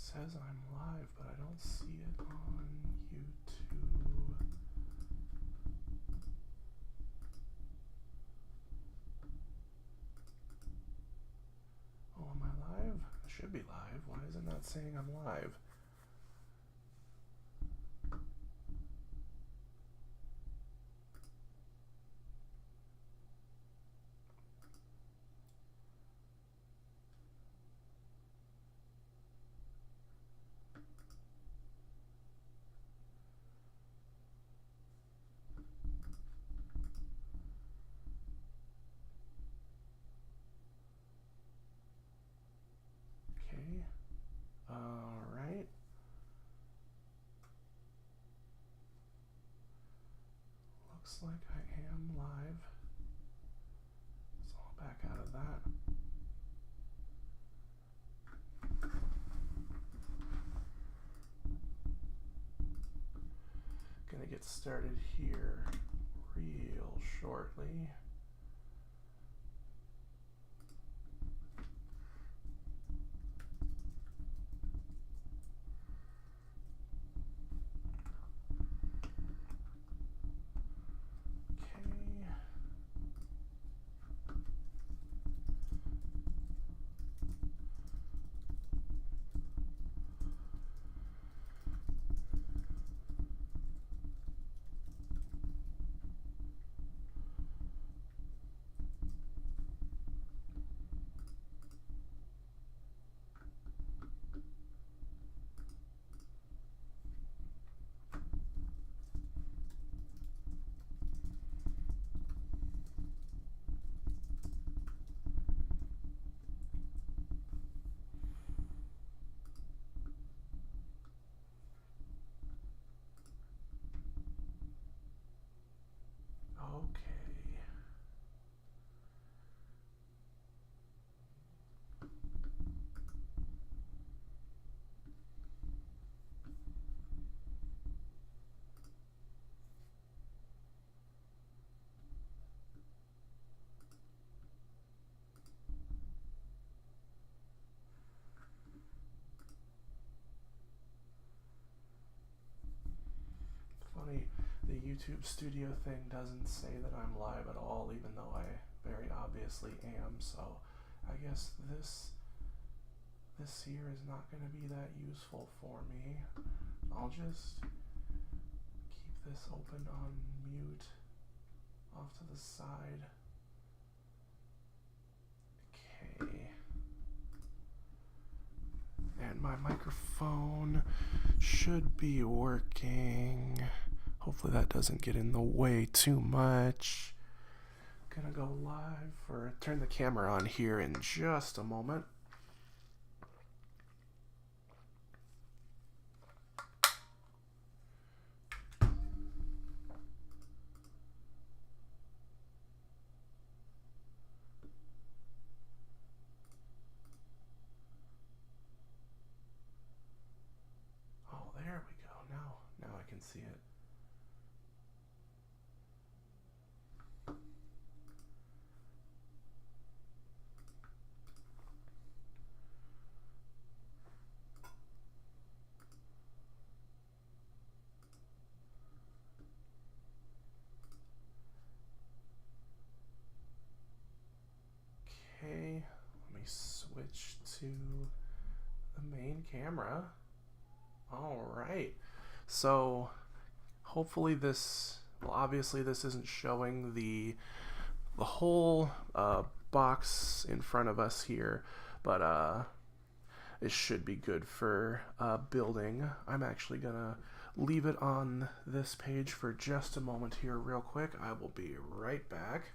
says I'm live, but I don't see it on YouTube. Oh, am I live? I should be live. Why is it not saying I'm live? Okay. All right. Looks like I am live. So I'll back out of that. Gonna get started here real shortly. Okay. Funny, the YouTube studio thing doesn't say that I'm live at all, even though I very obviously am, so I guess this here is not going to be that useful for me. I'll just keep this open on mute off to the side. Okay. And my microphone should be working. Hopefully that doesn't get in the way too much. Gonna go live or turn the camera on here in just a moment. Oh, there we go. Now I can see it. Okay, let me switch to the main camera. All right, so hopefully this, well, obviously this isn't showing the whole box in front of us here, but it should be good for building. I'm actually gonna leave it on this page for just a moment here real quick. I will be right back.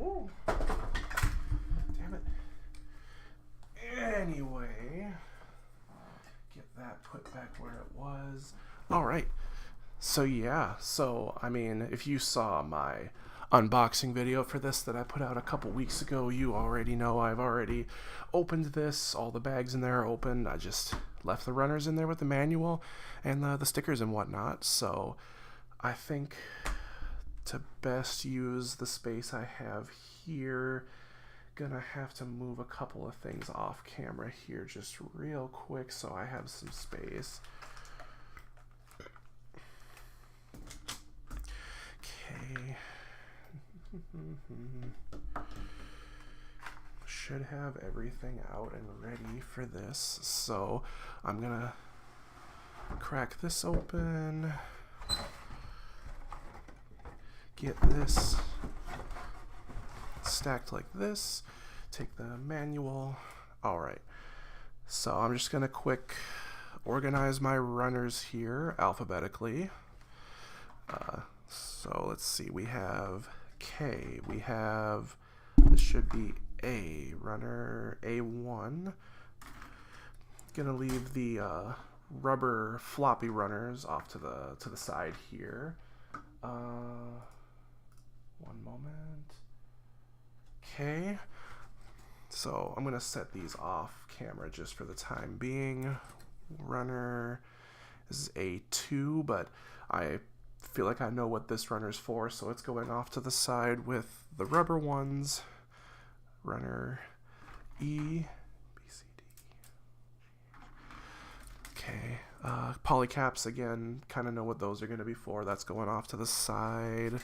Ooh. Damn it. Anyway, get that put back where it was. All right. So yeah, so I mean, if you saw my unboxing video for this that I put out a couple weeks ago, you already know I've already opened this. All the bags in there are open. I just left the runners in there with the manual and the stickers and whatnot. So I think to best use the space I have here, gonna have to move a couple of things off camera here just real quick so I have some space. Okay. Should have everything out and ready for this. So I'm gonna crack this open, get this stacked like this, take the manual. All right, so I'm just gonna quick organize my runners here alphabetically. So let's see, we have K, we have, this should be A, runner A1. Gonna leave the rubber floppy runners off to the side here. One moment. Okay, so I'm gonna set these off camera just for the time being. Runner is A2, but I feel like I know what this runner's for, so it's going off to the side with the rubber ones. Runner E, B, C, D. Okay, polycaps again, kind of know what those are going to be for. That's going off to the side.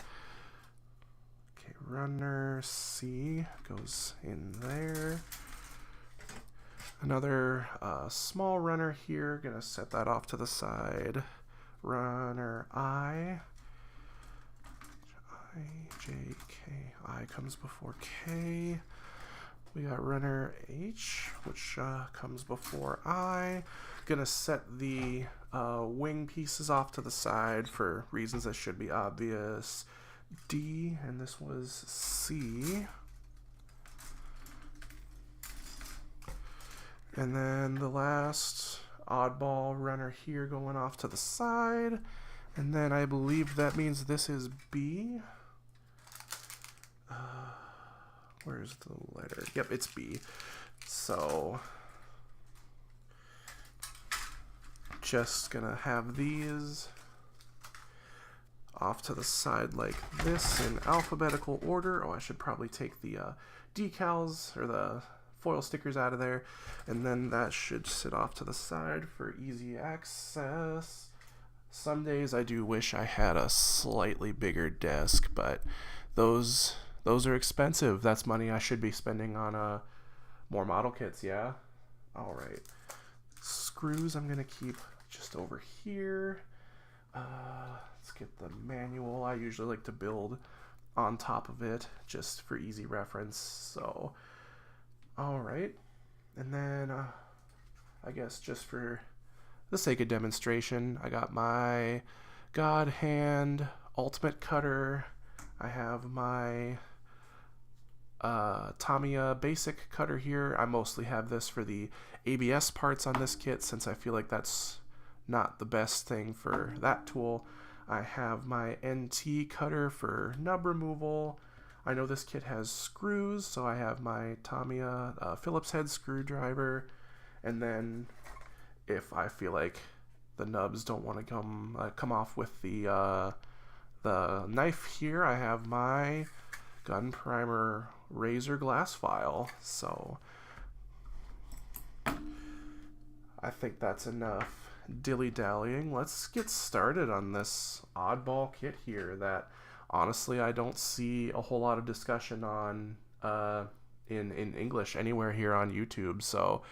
Okay, runner C goes in there. Another small runner here, gonna set that off to the side. Runner I, J, K, I comes before K. We got runner H, which comes before I. Gonna set the wing pieces off to the side for reasons that should be obvious. D, and this was C. And then the last oddball runner here going off to the side. And then I believe that means this is B. Where's the letter? Yep, it's B. So just gonna have these off to the side like this in alphabetical order. Oh, I should probably take the decals or the foil stickers out of there, and then that should sit off to the side for easy access. Some days I do wish I had a slightly bigger desk, but those are expensive. That's money I should be spending on more model kits. Yeah. All right, screws I'm gonna keep just over here. Let's get the manual. I usually like to build on top of it just for easy reference. So all right, and then I guess just for the sake of demonstration, I got my God Hand Ultimate Cutter. I have my Tamiya Basic Cutter here. I mostly have this for the ABS parts on this kit since I feel like that's not the best thing for that tool. I have my NT Cutter for nub removal. I know this kit has screws, so I have my Tamiya Phillips head screwdriver, and then if I feel like the nubs don't want to come off with the knife here, I have my gun primer razor glass file. So I think that's enough dilly-dallying. Let's get started on this oddball kit here that honestly I don't see a whole lot of discussion on in English anywhere here on YouTube. So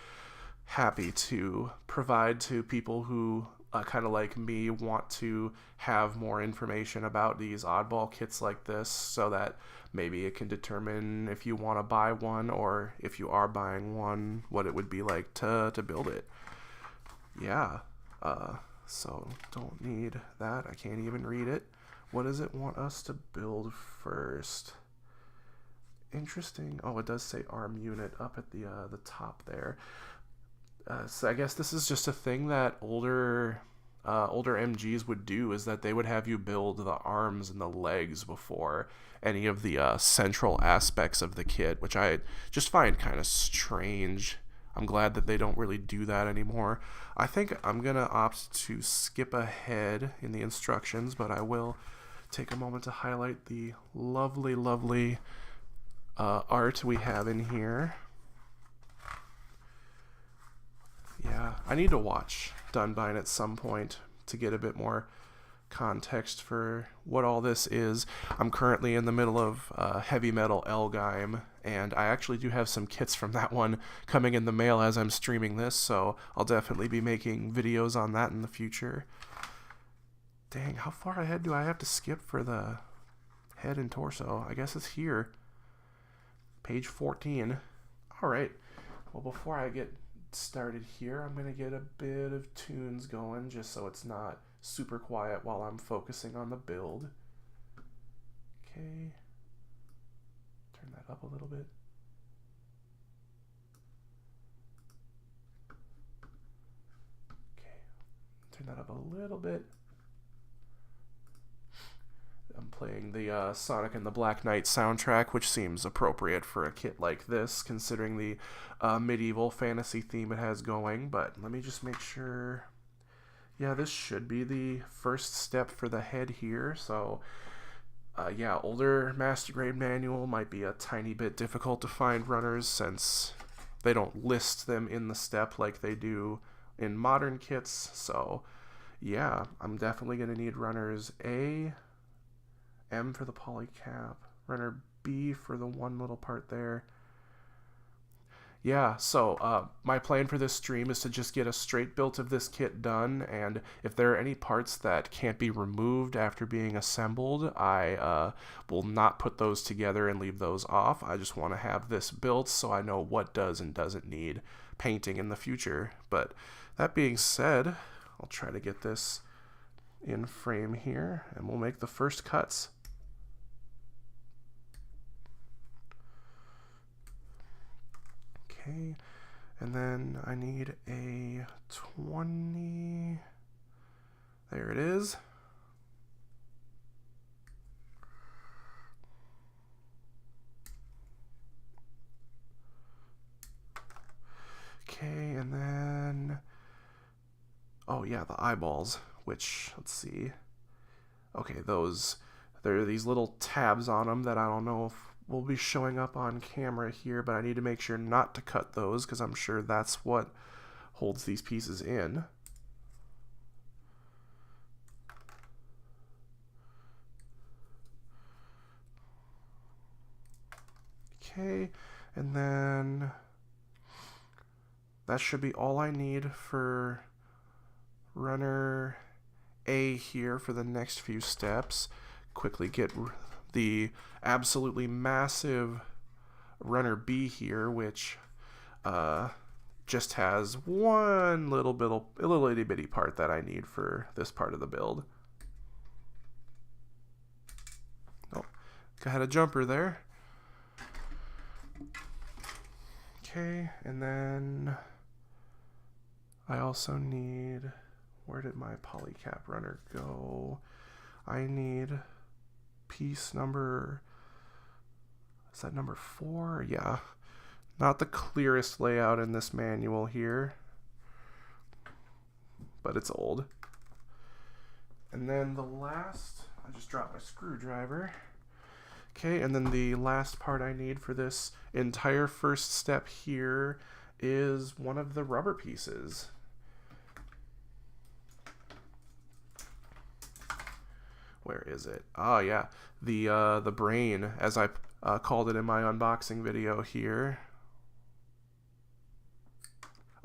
happy to provide to people who kind of like me want to have more information about these oddball kits like this, so that maybe it can determine if you want to buy one, or if you are buying one, what it would be like to build it. Yeah, so don't need that. I can't even read it. What does it want us to build first? Interesting. Oh, it does say arm unit up at the top there. So I guess this is just a thing that older older MGs would do is that they would have you build the arms and the legs before any of the central aspects of the kit, which I just find kind of strange. I'm glad that they don't really do that anymore. I think I'm going to opt to skip ahead in the instructions, but I will take a moment to highlight the lovely, lovely art we have in here. Yeah, I need to watch Dunbine at some point to get a bit more context for what all this is. I'm currently in the middle of Heavy Metal Elgheim, and I actually do have some kits from that one coming in the mail as I'm streaming this, so I'll definitely be making videos on that in the future. Dang, how far ahead do I have to skip for the head and torso? I guess it's here. Page 14. Alright, well before I get started here, I'm going to get a bit of tunes going just so it's not super quiet while I'm focusing on the build. Okay. Turn that up a little bit. Okay. Turn that up a little bit. I'm playing the Sonic and the Black Knight soundtrack, which seems appropriate for a kit like this, considering the medieval fantasy theme it has going. But let me just make sure. Yeah, this should be the first step for the head here. So, yeah, older Master Grade manual might be a tiny bit difficult to find runners since they don't list them in the step like they do in modern kits. So, yeah, I'm definitely going to need runners A, M for the polycap, runner B for the one little part there. Yeah, so my plan for this stream is to just get a straight build of this kit done, and if there are any parts that can't be removed after being assembled, I will not put those together and leave those off. I just want to have this built so I know what does and doesn't need painting in the future. But that being said, I'll try to get this in frame here, and we'll make the first cuts. Okay, and then I need a 20. There it is. Okay, and then, oh yeah, the eyeballs, which, let's see. Okay, those, there are these little tabs on them that I don't know if will be showing up on camera here, but I need to make sure not to cut those because I'm sure that's what holds these pieces in. Okay, and then that should be all I need for runner A here for the next few steps. Quickly get the absolutely massive runner B here, which just has one little itty bitty part that I need for this part of the build. Oh, got a jumper there. Okay, and then I also need, where did my polycap runner go? I need piece number, is that number 4? Yeah, not the clearest layout in this manual here, but it's old. And then the last, I just dropped my screwdriver. Okay, and then the last part I need for this entire first step here is one of the rubber pieces. Where is it? Oh yeah, the brain, as I called it in my unboxing video here.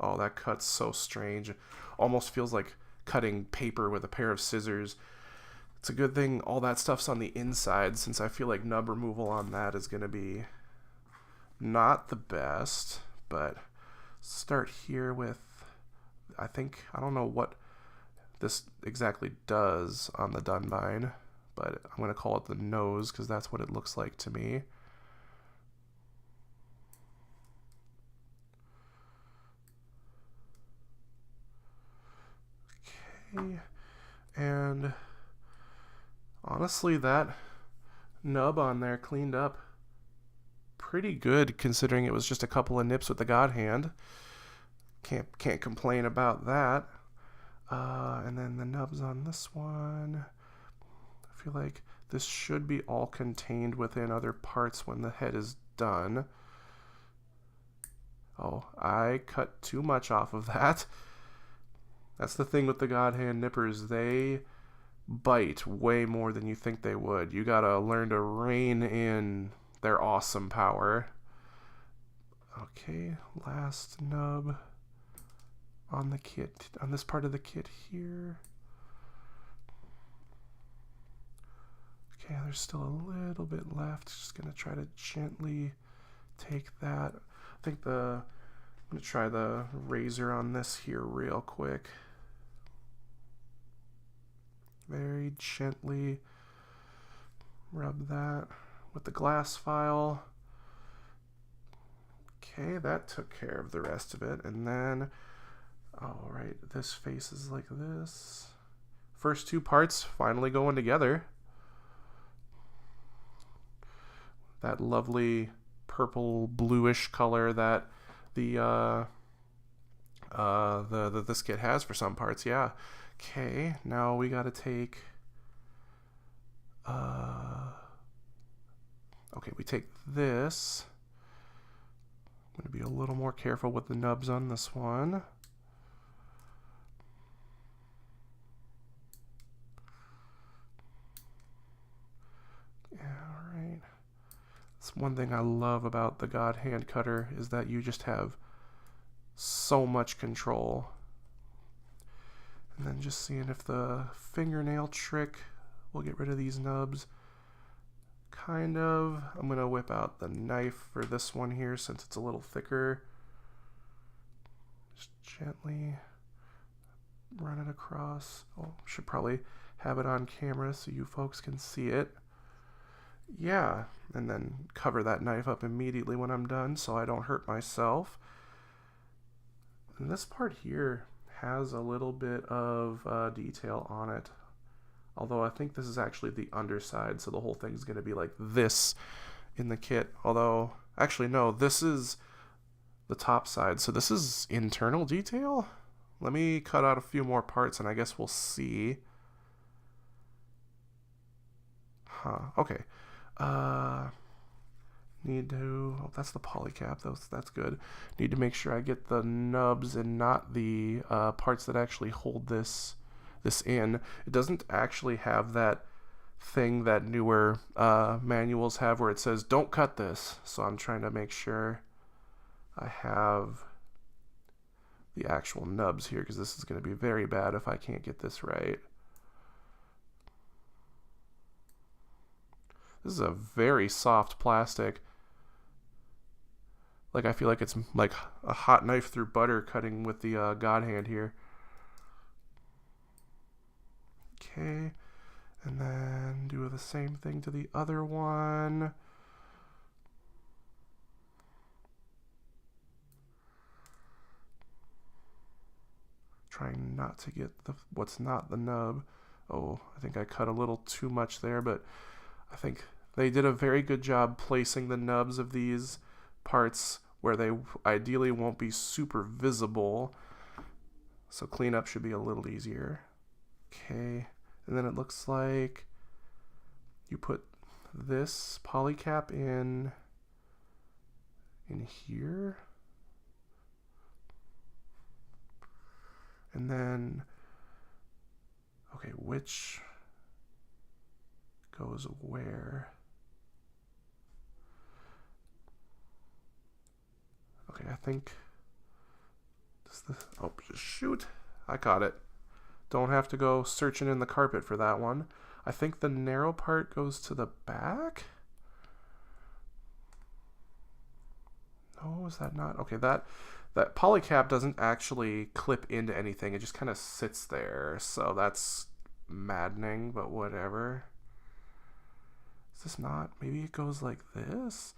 Oh, that cuts so strange. Almost feels like cutting paper with a pair of scissors. It's a good thing all that stuff's on the inside, since I feel like nub removal on that is going to be not the best. But start here with, I don't know what this exactly does on the Dunbine, but I'm going to call it the nose because that's what it looks like to me. Okay. And honestly, that nub on there cleaned up pretty good considering it was just a couple of nips with the God Hand. Can't complain about that. And then the nubs on this one, I feel like this should be all contained within other parts when the head is done. Oh, I cut too much off of that. That's the thing with the God Hand nippers. They bite way more than you think they would. You gotta learn to rein in their awesome power. Okay, last nub on the kit, on this part of the kit here. Okay, there's still a little bit left. Just gonna try to gently take that. I think I'm gonna try the razor on this here real quick. Very gently rub that with the glass file. Okay, that took care of the rest of it. And then, all right, this face is like this. First two parts finally going together. That lovely purple bluish color that this kit has for some parts, yeah. Okay, now we gotta take okay, we take this. I'm gonna be a little more careful with the nubs on this one. Yeah, all right. That's one thing I love about the God Hand Cutter is that you just have so much control. And then just seeing if the fingernail trick will get rid of these nubs. Kind of. I'm going to whip out the knife for this one here since it's a little thicker. Just gently run it across. Oh, should probably have it on camera so you folks can see it. Yeah, and then cover that knife up immediately when I'm done so I don't hurt myself. And this part here has a little bit of detail on it. Although I think this is actually the underside, so the whole thing's going to be like this in the kit. Although, actually no, this is the top side, so this is internal detail? Let me cut out a few more parts and I guess we'll see. Huh, okay. Need to, oh, that's the polycap, that's good. Need to make sure I get the nubs and not the parts that actually hold this in. It doesn't actually have that thing that newer manuals have where it says don't cut this, so I'm trying to make sure I have the actual nubs here because this is going to be very bad if I can't get this right. This is a very soft plastic. Like I feel like it's like a hot knife through butter cutting with the God Hand here. Okay, and then do the same thing to the other one. Trying not to get what's not the nub. Oh, I think I cut a little too much there, but I think they did a very good job placing the nubs of these parts where they ideally won't be super visible. So cleanup should be a little easier. Okay, and then it looks like you put this polycap in here. And then, okay, which goes where? Okay, I think, oh, shoot, I caught it. Don't have to go searching in the carpet for that one. I think the narrow part goes to the back. No, is that not? Okay, that polycap doesn't actually clip into anything. It just kind of sits there. So that's maddening, but whatever. Is this not? Maybe it goes like this?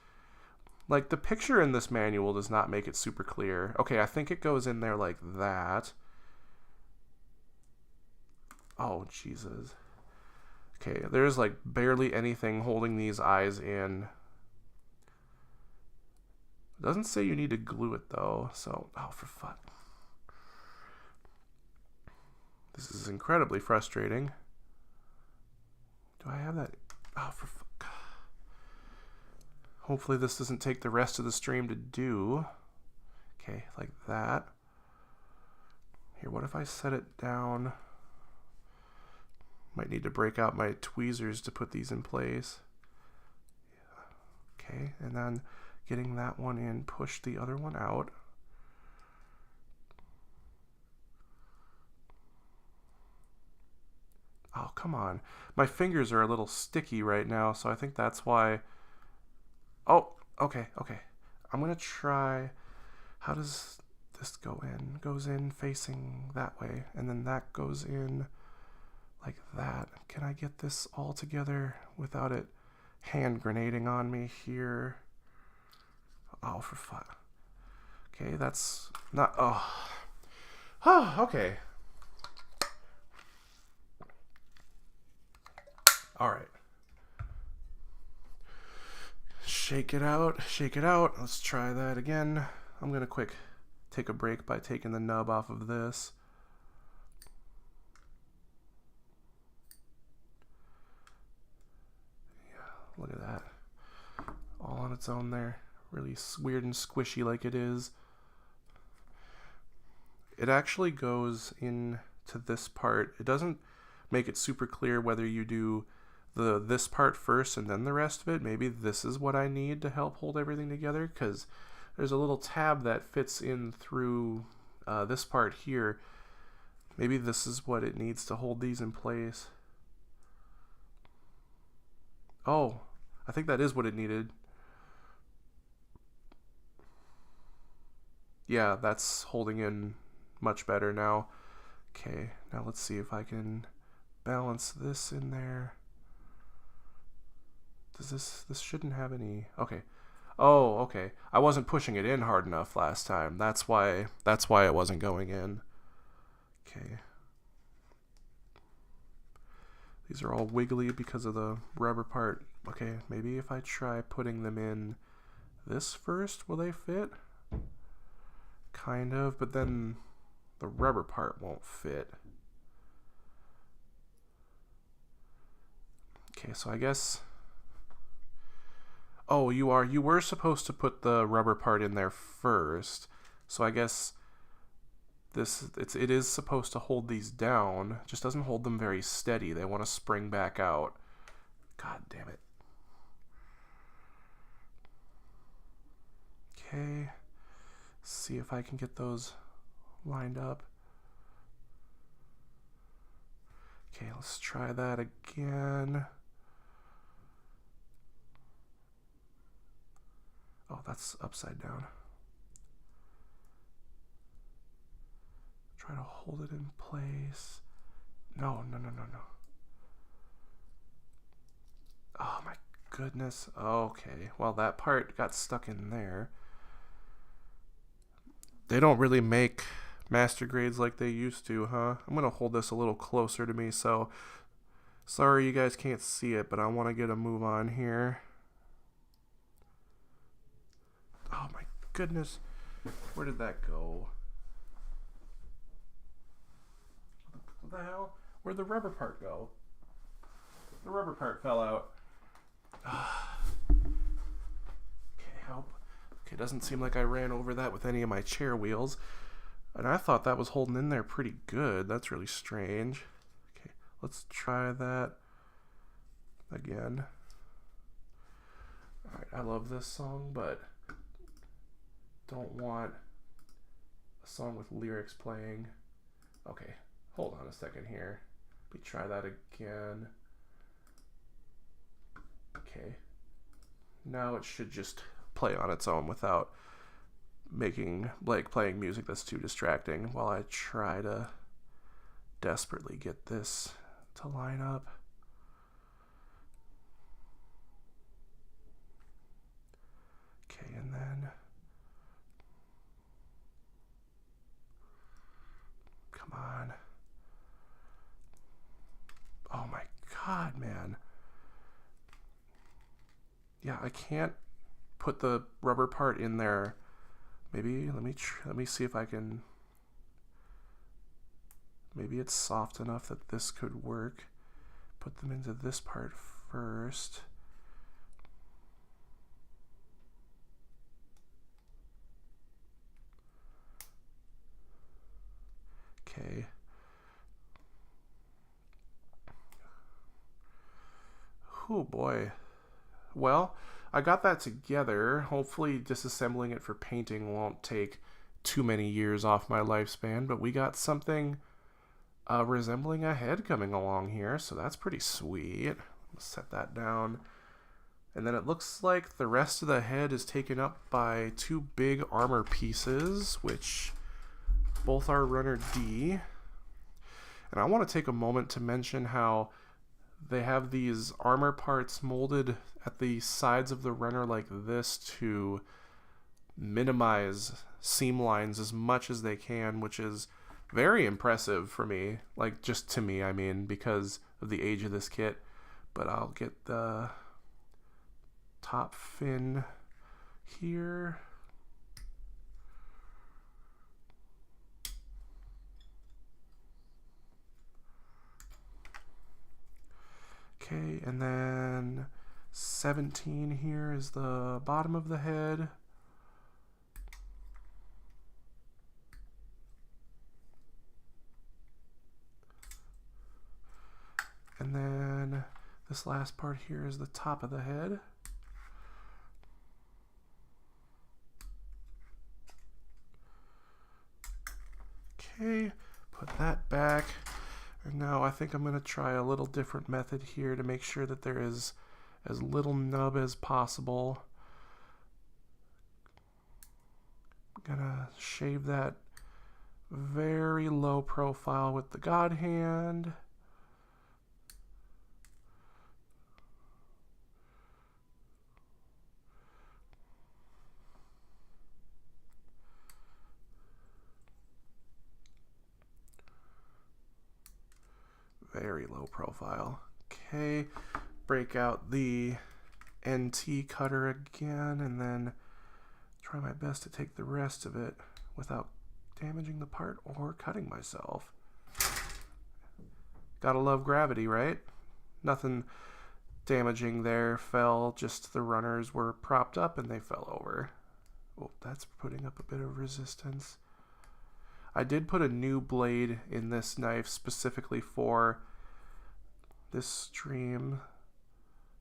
Like the picture in this manual does not make it super clear. Okay, I think it goes in there like that. Oh, Jesus. Okay, there's like barely anything holding these eyes in. It doesn't say you need to glue it though, so, oh, for fuck. This is incredibly frustrating. Do I have that? Oh, for fuck. Hopefully this doesn't take the rest of the stream to do. Okay, like that. Here, what if I set it down? Might need to break out my tweezers to put these in place. Okay, and then getting that one in, push the other one out. Oh, come on. My fingers are a little sticky right now, so I think that's why. Oh, okay. I'm going to try. How does this go in? Goes in facing that way, and then that goes in like that. Can I get this all together without it hand grenading on me here? Oh, for fuck. Okay, that's not. Oh, okay. All right. Shake it out, shake it out. Let's try that again. I'm gonna quick take a break by taking the nub off of this. Yeah, look at that. All on its own there. Really weird and squishy like it is. It actually goes into this part. It doesn't make it super clear whether you do this part first and then the rest of it. Maybe this is what I need to help hold everything together, because there's a little tab that fits in through this part here. Maybe this is what it needs to hold these in place. Oh, I think that is what it needed. Yeah, that's holding in much better now. Okay, now let's see if I can balance this in there. Does this shouldn't have any. Okay. Oh, okay. I wasn't pushing it in hard enough last time. That's why it wasn't going in. Okay. These are all wiggly because of the rubber part. Okay, maybe if I try putting them in this first, will they fit? Kind of, but then the rubber part won't fit. Okay, so I guess. Oh, you were supposed to put the rubber part in there first. So I guess it is supposed to hold these down. It just doesn't hold them very steady. They want to spring back out. God damn it. Okay. See if I can get those lined up. Okay, let's try that again. Oh, that's upside down. Try to hold it in place. No. Oh my goodness. Okay, well that part got stuck in there. They don't really make master grades like they used to, huh? I'm gonna hold this a little closer to me, so sorry you guys can't see it, but I want to get a move on here. Oh my goodness. Where did that go? What the hell? Where'd the rubber part go? The rubber part fell out. Okay, help. Okay, doesn't seem like I ran over that with any of my chair wheels. And I thought that was holding in there pretty good. That's really strange. Okay, let's try that again. Alright, I love this song, but don't want a song with lyrics playing. Okay, hold on a second here. Let me try that again. Okay. Now it should just play on its own without playing music that's too distracting while I try to desperately get this to line up. Okay, and then come on. God, man. Yeah, I can't put the rubber part in there. Maybe let me see if I can. Maybe it's soft enough that this could work. Put them into this part first. Okay. Oh boy. Well, I got that together. Hopefully disassembling it for painting won't take too many years off my lifespan, but we got something resembling a head coming along here, so that's pretty sweet. Let's set that down. And then it looks like the rest of the head is taken up by two big armor pieces, which both are runner D. And I want to take a moment to mention how they have these armor parts molded at the sides of the runner like this to minimize seam lines as much as they can, which is very impressive for me. Like, just to me, I mean, because of the age of this kit. But I'll get the top fin here. Okay, and then 17 here is the bottom of the head. And then this last part here is the top of the head. Okay, put that back. And now I think I'm going to try a little different method here to make sure that there is as little nub as possible. I'm going to shave that very low profile with the God Hand. Very low profile. Okay, break out the NT cutter again and then try my best to take the rest of it without damaging the part or cutting myself. Gotta love gravity, right? Nothing damaging there fell, just the runners were propped up and they fell over. Oh, that's putting up a bit of resistance. I did put a new blade in this knife specifically for this stream,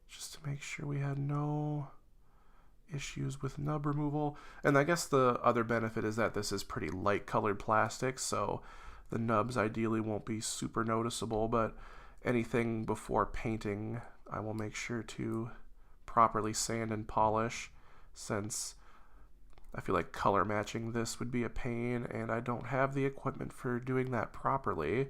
just to make sure we had no issues with nub removal. And I guess the other benefit is that this is pretty light colored plastic, so the nubs ideally won't be super noticeable, but anything before painting I will make sure to properly sand and polish, since I feel like color matching this would be a pain, and I don't have the equipment for doing that properly.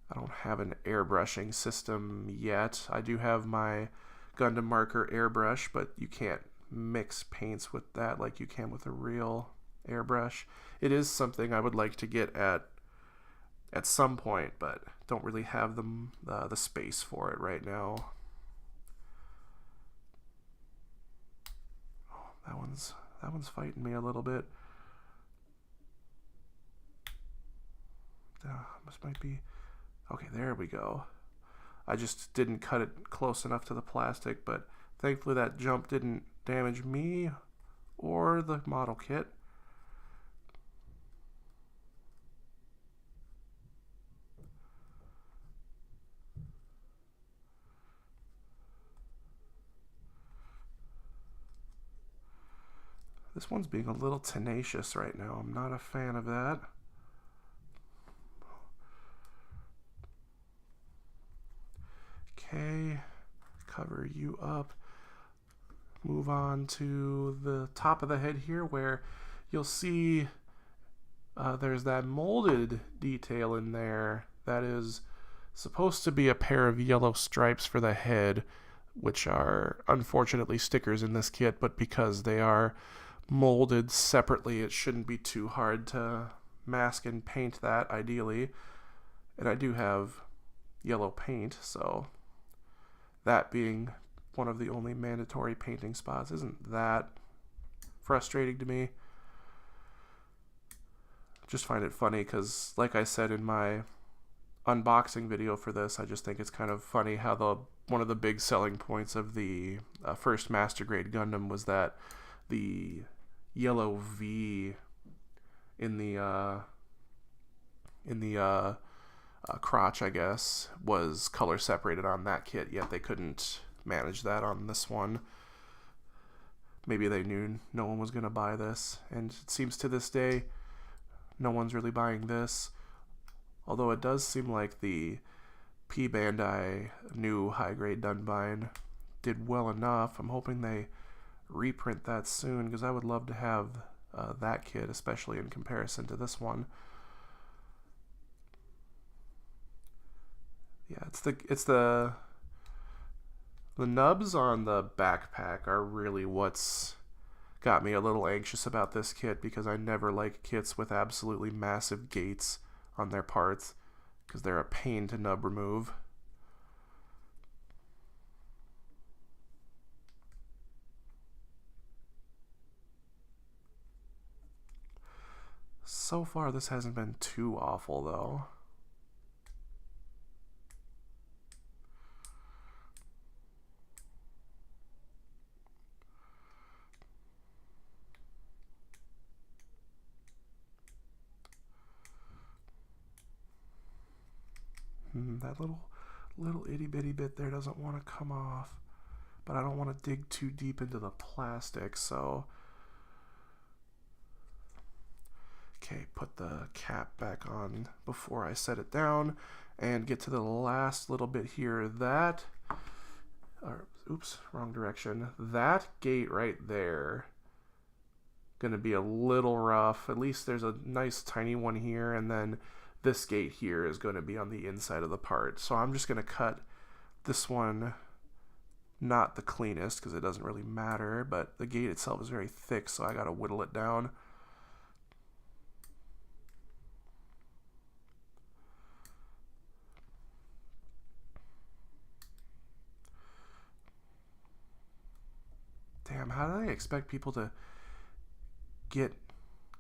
I don't have an airbrushing system yet. I do have my Gundam marker airbrush, but you can't mix paints with that like you can with a real airbrush. It is something I would like to get at some point, but don't really have the space for it right now. Oh, that one's fighting me a little bit. This might be... Okay, there we go. I just didn't cut it close enough to the plastic, but thankfully that jump didn't damage me or the model kit. This one's being a little tenacious right now. I'm not a fan of that. Okay, cover you up. Move on to the top of the head here where you'll see there's that molded detail in there that is supposed to be a pair of yellow stripes for the head, which are unfortunately stickers in this kit, but because they are molded separately, it shouldn't be too hard to mask and paint that ideally. And I do have yellow paint, so that being one of the only mandatory painting spots isn't that frustrating to me. Just find it funny because, like I said in my unboxing video for this, I just think it's kind of funny how one of the big selling points of the first Master Grade Gundam was that the yellow V in the crotch, I guess, was color separated on that kit, yet they couldn't manage that on this one. Maybe they knew no one was going to buy this, and it seems to this day no one's really buying this. Although it does seem like the P Bandai new high-grade Dunbine did well enough. I'm hoping they reprint that soon, because I would love to have that kit, especially in comparison to this one. Yeah, it's the nubs on the backpack are really what's got me a little anxious about this kit, because I never like kits with absolutely massive gates on their parts, because they're a pain to nub remove. So far this hasn't been too awful though. That little itty bitty bit there doesn't want to come off, but I don't want to dig too deep into the plastic, so okay, put the cap back on before I set it down and get to the last little bit here. Oops, wrong direction. That gate right there gonna be a little rough. At least there's a nice tiny one here, and then this gate here is going to be on the inside of the part. So I'm just going to cut this one, not the cleanest because it doesn't really matter, but the gate itself is very thick, so I got to whittle it down. Damn, how do they expect people to get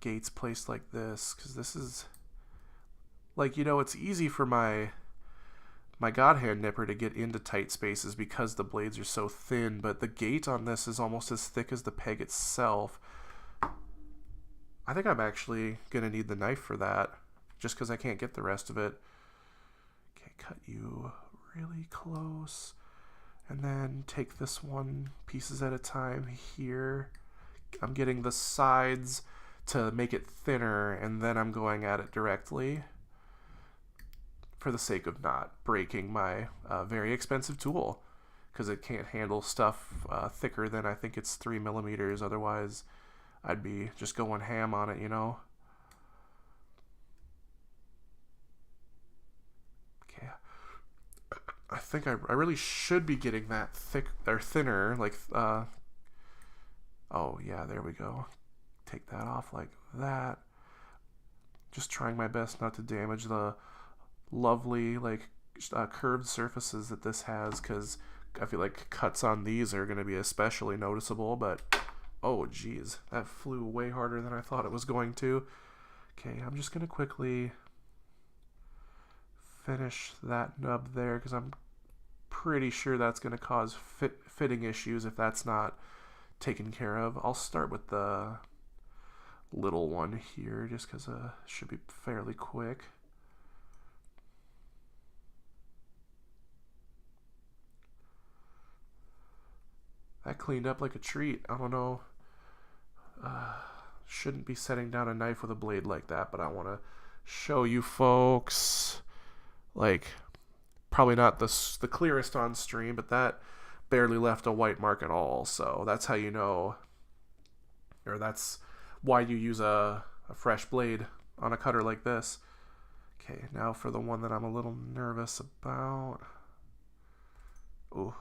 gates placed like this? Because this is, like, you know, it's easy for my God hand nipper to get into tight spaces because the blades are so thin, but the gate on this is almost as thick as the peg itself. I think I'm actually going to need the knife for that, just because I can't get the rest of it. Okay, cut you really close, and then take this one pieces at a time here. I'm getting the sides to make it thinner, and then I'm going at it directly, for the sake of not breaking my very expensive tool, because it can't handle stuff thicker than, I think it's 3 millimeters. Otherwise I'd be just going ham on it, you know. Okay, I think I really should be getting that thick or thinner, like oh yeah, there we go. Take that off like that. Just trying my best not to damage the lovely curved surfaces that this has, because I feel like cuts on these are going to be especially noticeable. But oh geez, that flew way harder than I thought it was going to. Okay, I'm just going to quickly finish that nub there, because I'm pretty sure that's going to cause fitting issues if that's not taken care of. I'll start with the little one here, just because it should be fairly quick. That cleaned up like a treat. I don't know. Shouldn't be setting down a knife with a blade like that, but I want to show you folks. Like, probably not the clearest on stream, but that barely left a white mark at all. So that's how you know, or that's why you use a fresh blade on a cutter like this. Okay, now for the one that I'm a little nervous about. Ooh,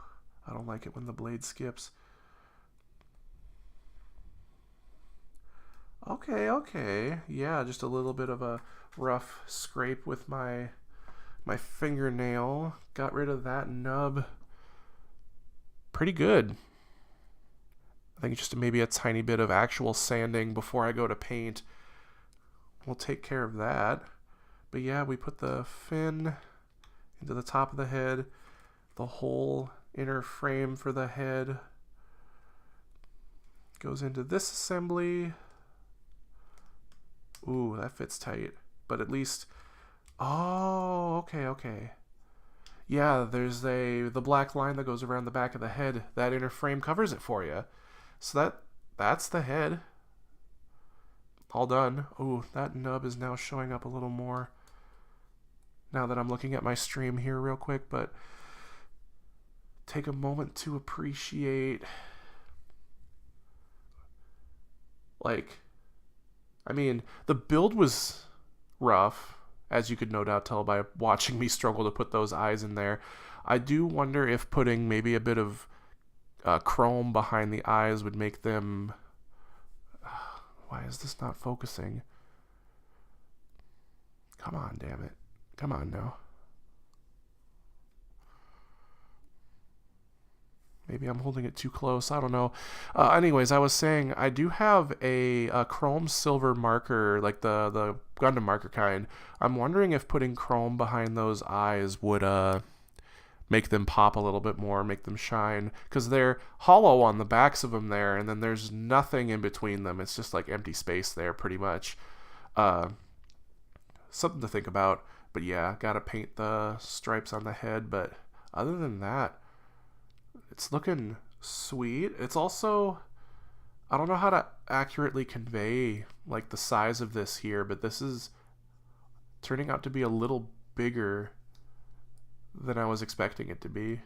I don't like it when the blade skips. Okay, yeah, just a little bit of a rough scrape with my my fingernail. Got rid of that nub. Pretty good. I think just maybe a tiny bit of actual sanding before I go to paint will take care of that. But yeah, we put the fin into the top of the head, the whole inner frame for the head goes into this assembly. Ooh, that fits tight, but at least, oh, okay. Yeah, there's the black line that goes around the back of the head. That inner frame covers it for you. So that's the head. All done. Ooh, that nub is now showing up a little more now that I'm looking at my stream here real quick, but take a moment to appreciate, like, I mean, the build was rough, as you could no doubt tell by watching me struggle to put those eyes in there. I do wonder if putting maybe a bit of chrome behind the eyes would make them... Why is this not focusing? Come on, damn it. Come on now. Maybe I'm holding it too close. I don't know. Anyways, I was saying I do have a chrome silver marker, like the Gundam marker kind. I'm wondering if putting chrome behind those eyes would make them pop a little bit more, make them shine, because they're hollow on the backs of them there, and then there's nothing in between them. It's just like empty space there, pretty much. Something to think about. But yeah, gotta paint the stripes on the head. But other than that, it's looking sweet. It's also, I don't know how to accurately convey like the size of this here, but this is turning out to be a little bigger than I was expecting it to be,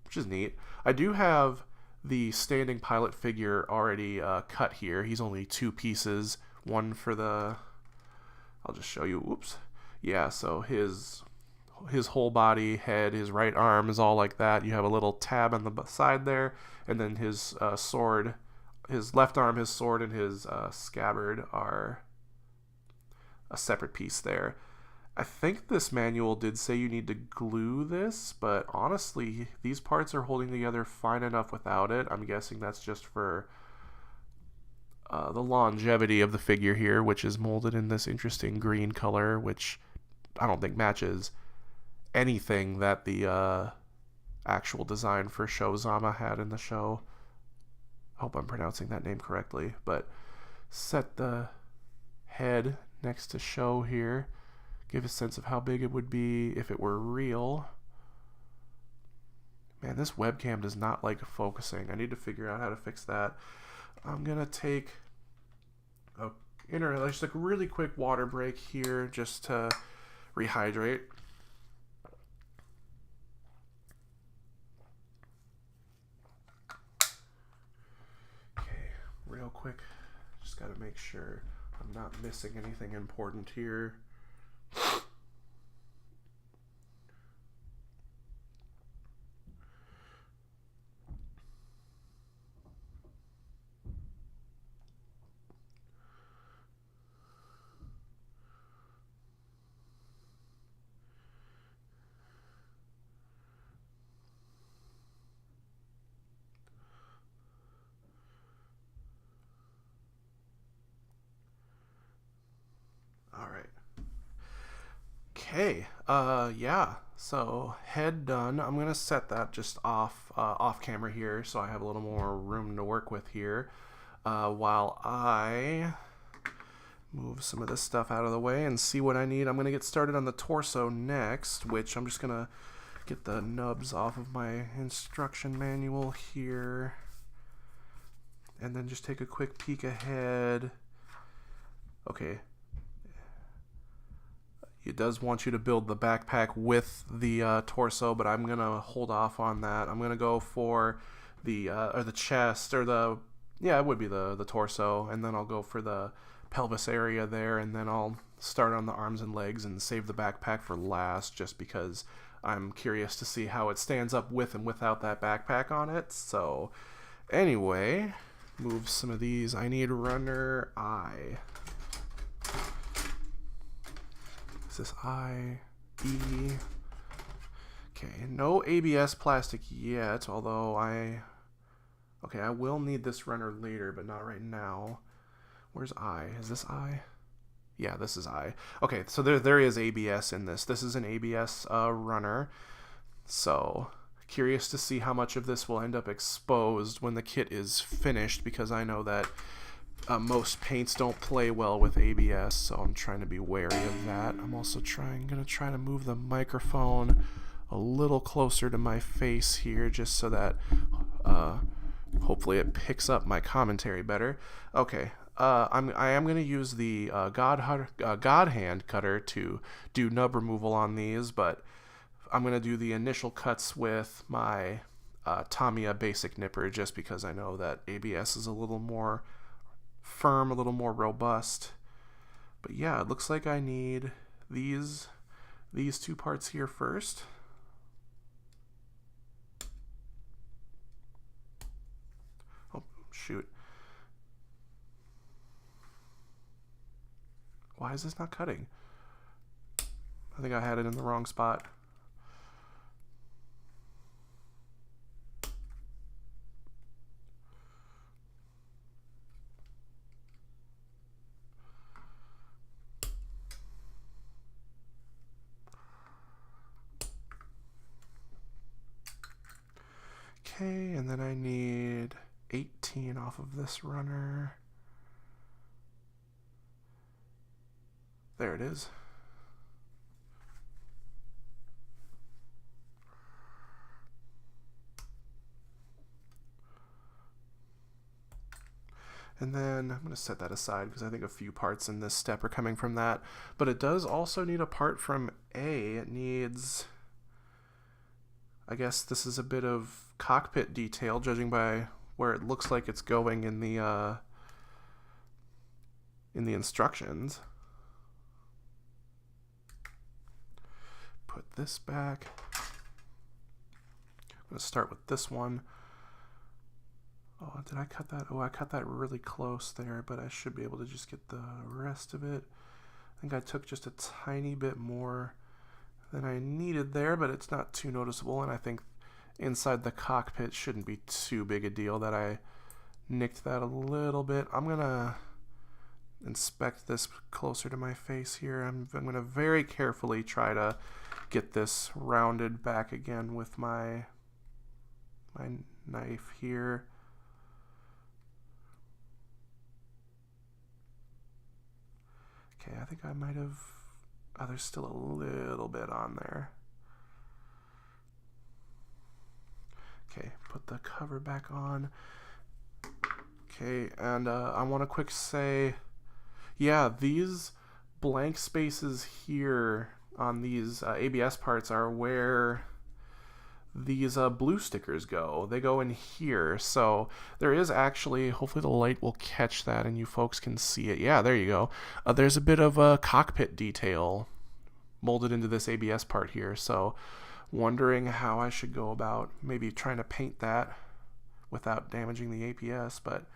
which is neat. I do have the standing pilot figure already cut here. He's only 2 pieces, one for the, I'll just show you, oops. Yeah, so his whole body, head, his right arm is all like that. You have a little tab on the side there, and then his sword, his left arm, his sword, and his scabbard are a separate piece there. I think this manual did say you need to glue this, but honestly, these parts are holding together fine enough without it. I'm guessing that's just for the longevity of the figure here, which is molded in this interesting green color, which I don't think matches anything that the actual design for Shozama had in the show. I hope I'm pronouncing that name correctly, but set the head next to Sho here. Give a sense of how big it would be if it were real. Man, this webcam does not like focusing. I need to figure out how to fix that. I'm gonna take just like a really quick water break here just to rehydrate. Okay, real quick. Just gotta make sure I'm not missing anything important here. Okay, yeah, so head done. I'm gonna set that just off camera here so I have a little more room to work with here while I move some of this stuff out of the way and see what I need. I'm gonna get started on the torso next, which I'm just gonna get the nubs off of my instruction manual here and then just take a quick peek ahead. Okay. It does want you to build the backpack with the torso, but I'm gonna hold off on that. I'm gonna go for the chest, or it would be the torso, and then I'll go for the pelvis area there, and then I'll start on the arms and legs and save the backpack for last, just because I'm curious to see how it stands up with and without that backpack on it. So anyway, move some of these. I need runner eye. This eye, E. Okay, no ABS plastic yet, although okay, I will need this runner later, but not right now. Where's I? Is this I? Yeah, this is I. Okay, so there is ABS in this. This is an ABS runner. So, curious to see how much of this will end up exposed when the kit is finished, because I know that most paints don't play well with ABS, so I'm trying to be wary of that. I'm also gonna try to move the microphone a little closer to my face here, just so that hopefully it picks up my commentary better. Okay, I am gonna use the God Hand cutter to do nub removal on these, but I'm gonna do the initial cuts with my Tamiya basic nipper, just because I know that ABS is a little more firm, a little more robust. But yeah, it looks like I need these two parts here first. Oh, shoot. Why is this not cutting? I think I had it in the wrong spot. Okay, and then I need 18 off of this runner. There it is. And then I'm going to set that aside because I think a few parts in this step are coming from that. But it does also need a part from A. It needs, I guess this is a bit of cockpit detail, judging by where it looks like it's going in the instructions. Put this back. I'm going to start with this one. Oh, did I cut that? Oh, I cut that really close there, but I should be able to just get the rest of it. I think I took just a tiny bit more than I needed there, but it's not too noticeable, and I think inside the cockpit shouldn't be too big a deal that I nicked that a little bit. I'm going to inspect this closer to my face here. I'm going to very carefully try to get this rounded back again with my knife here. Okay, I think I might have... Oh, there's still a little bit on there. Okay, put the cover back on. Okay, and I want to quick say, yeah, these blank spaces here on these ABS parts are where these blue stickers go. They go in here, so there is actually, hopefully the light will catch that and you folks can see it. Yeah, there you go. There's a bit of a cockpit detail molded into this ABS part here, so wondering how I should go about maybe trying to paint that without damaging the ABS, but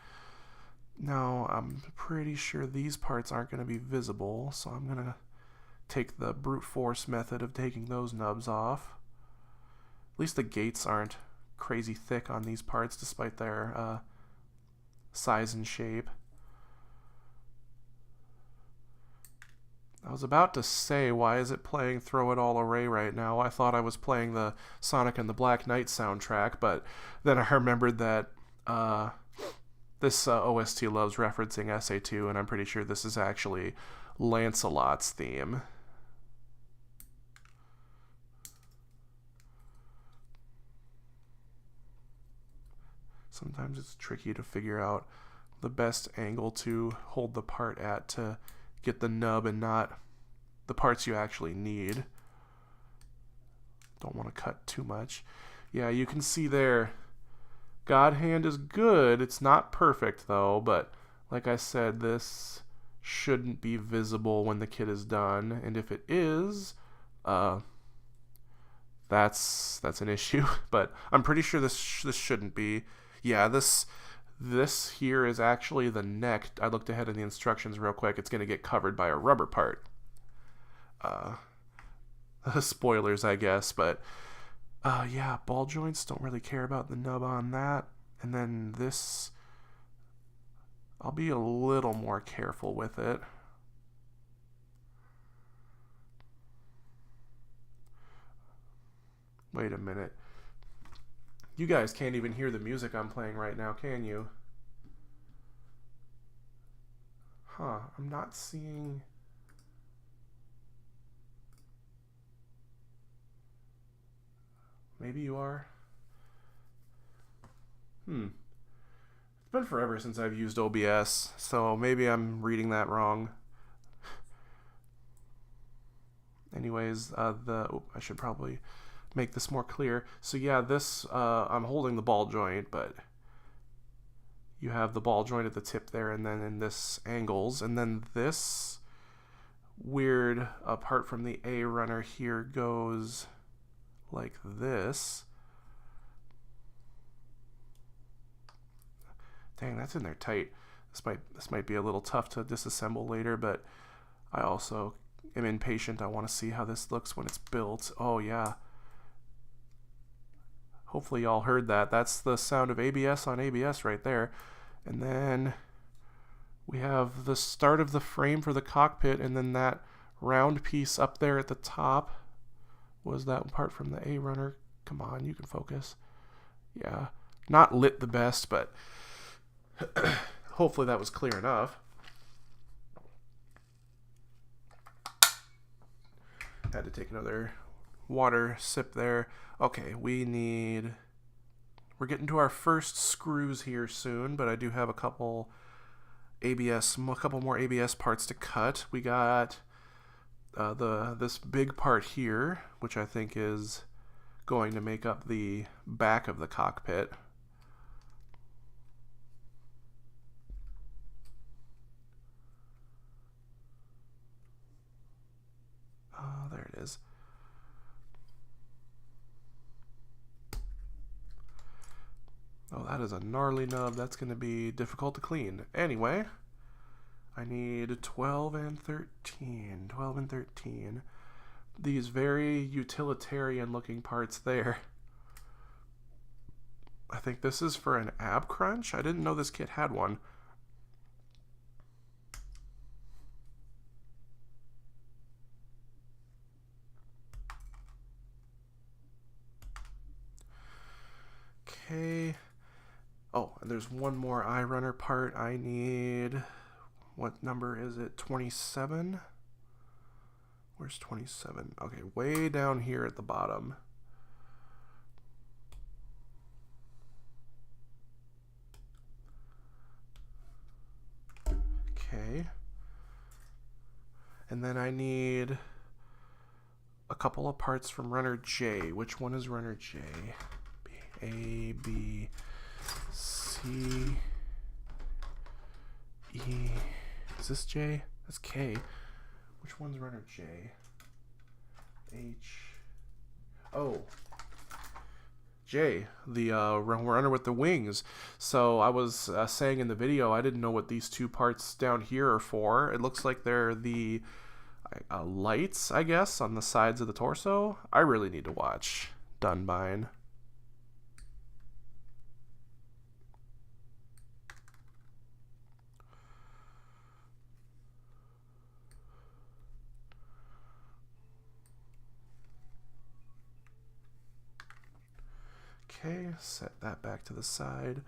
no, I'm pretty sure these parts aren't going to be visible, so I'm going to take the brute force method of taking those nubs off. At least the gates aren't crazy thick on these parts despite their size and shape. I was about to say, why is it playing Throw It All Away right now? I thought I was playing the Sonic and the Black Knight soundtrack, but then I remembered that this OST loves referencing SA2, and I'm pretty sure this is actually Lancelot's theme. Sometimes it's tricky to figure out the best angle to hold the part at to get the nub and not the parts you actually need. Don't want to cut too much. Yeah, you can see there, God Hand is good. It's not perfect though, but like I said, this shouldn't be visible when the kit is done, and if it is, that's an issue. But I'm pretty sure this shouldn't be. Yeah, this here is actually the neck. I looked ahead in the instructions real quick. It's going to get covered by a rubber part. spoilers, I guess, but yeah, ball joints, don't really care about the nub on that. And then this, I'll be a little more careful with it. Wait a minute. You guys can't even hear the music I'm playing right now, can you? Huh, I'm not seeing... Maybe you are? It's been forever since I've used OBS, so maybe I'm reading that wrong. Anyways, I should probably make this more clear. So yeah, this, I'm holding the ball joint, but you have the ball joint at the tip there, and then in this angles, and then this weird, apart from the A runner here, goes like this. Dang, that's in there tight. This might be a little tough to disassemble later, but I also am impatient. I want to see how this looks when it's built. Oh yeah. Hopefully y'all heard that. That's the sound of ABS on ABS right there. And then we have the start of the frame for the cockpit, and then that round piece up there at the top was that part from the A runner. Come on, you can focus. Yeah, not lit the best, but hopefully that was clear enough. Had to take another water sip there. Okay, we're getting to our first screws here soon, but I do have a couple more ABS parts to cut. We got this big part here, which I think is going to make up the back of the cockpit. There it is. Oh, that is a gnarly nub. That's going to be difficult to clean. Anyway, I need 12 and 13. 12 and 13. These very utilitarian looking parts there. I think this is for an ab crunch. I didn't know this kit had one. Okay. Oh, and there's one more eye runner part I need. What number is it? 27? Where's 27? Okay, way down here at the bottom. Okay. And then I need a couple of parts from runner J. Which one is runner J? A, B, C, E. Is this J? That's K. Which one's runner J? H. Oh. J, the runner with the wings. So I was saying in the video, I didn't know what these two parts down here are for. It looks like they're the lights, I guess, on the sides of the torso. I really need to watch Dunbine. Okay, set that back to the side.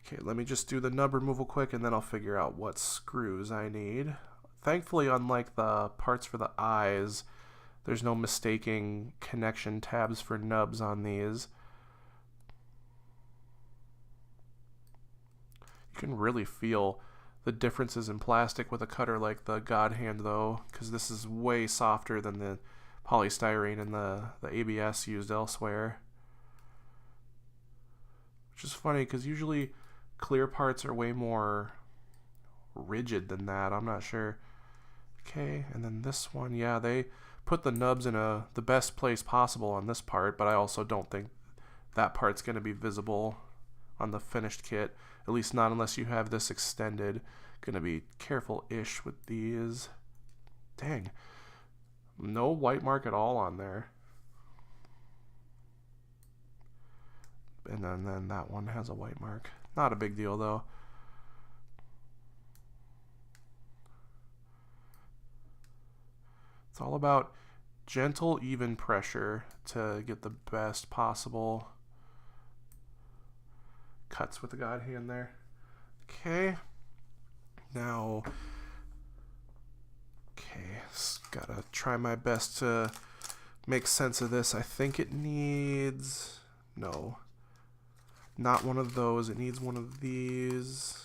Okay, let me just do the nub removal quick, and then I'll figure out what screws I need. Thankfully, unlike the parts for the eyes, there's no mistaking connection tabs for nubs on these. You can really feel the differences in plastic with a cutter like the God Hand, though, because this is way softer than the polystyrene and the ABS used elsewhere. Which is funny, because usually clear parts are way more rigid than that. I'm not sure. Okay, and then this one, yeah, they put the nubs in the best place possible on this part, but I also don't think that part's going to be visible on the finished kit, at least not unless you have this extended. Going to be careful-ish with these. Dang. No white mark at all on there. And then that one has a white mark. Not a big deal though. It's all about gentle, even pressure to get the best possible cuts with the God hand there. Okay. Now, gotta try my best to make sense of this. I think it needs, no, not one of those. It needs one of these.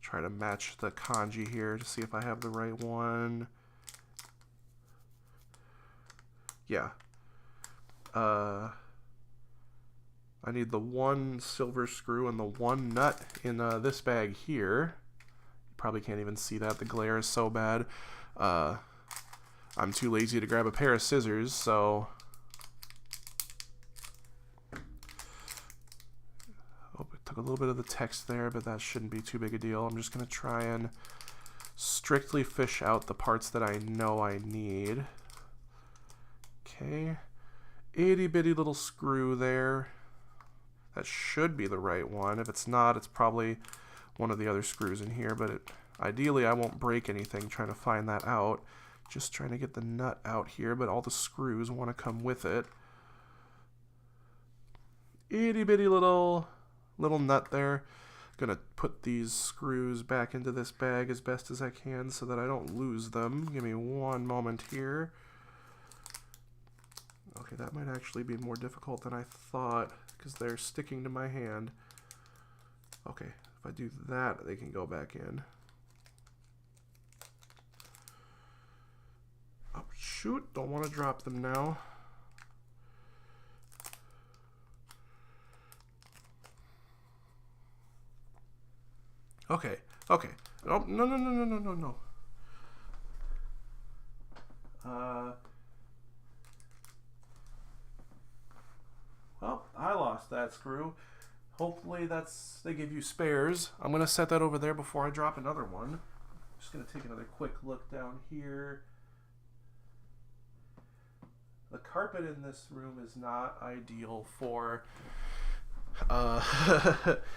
Try to match the kanji here to see if I have the right one. Yeah. I need the one silver screw and the one nut in this bag here. You probably can't even see that. The glare is so bad. I'm too lazy to grab a pair of scissors, so... Oh, it took a little bit of the text there, but that shouldn't be too big a deal. I'm just going to try and strictly fish out the parts that I know I need. Okay. Itty bitty little screw there. That should be the right one. If it's not, it's probably one of the other screws in here, but ideally I won't break anything trying to find that out. Just trying to get the nut out here, but all the screws want to come with it. Itty bitty little nut there. Gonna put these screws back into this bag as best as I can so that I don't lose them. Give me one moment here. Okay, that might actually be more difficult than I thought because they're sticking to my hand. Okay, if I do that, they can go back in. Oh, shoot, don't want to drop them now. Okay. Oh, no. Well, I lost that screw. Hopefully they give you spares. I'm going to set that over there before I drop another one. I'm just going to take another quick look down here. The carpet in this room is not ideal for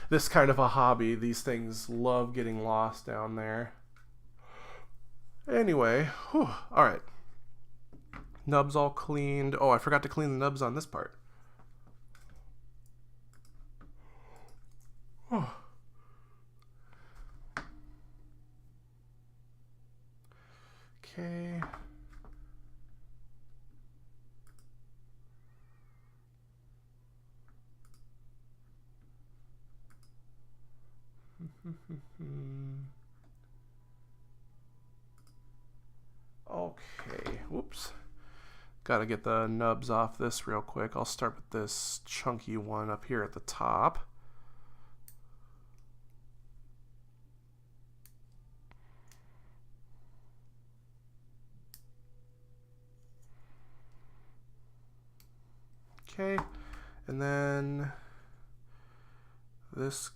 this kind of a hobby. These things love getting lost down there. Anyway, whew, all right. Nubs all cleaned. Oh, I forgot to clean the nubs on this part. Oh. Okay. Okay, whoops. Gotta get the nubs off this real quick. I'll start with this chunky one up here at the top. Okay, and then this,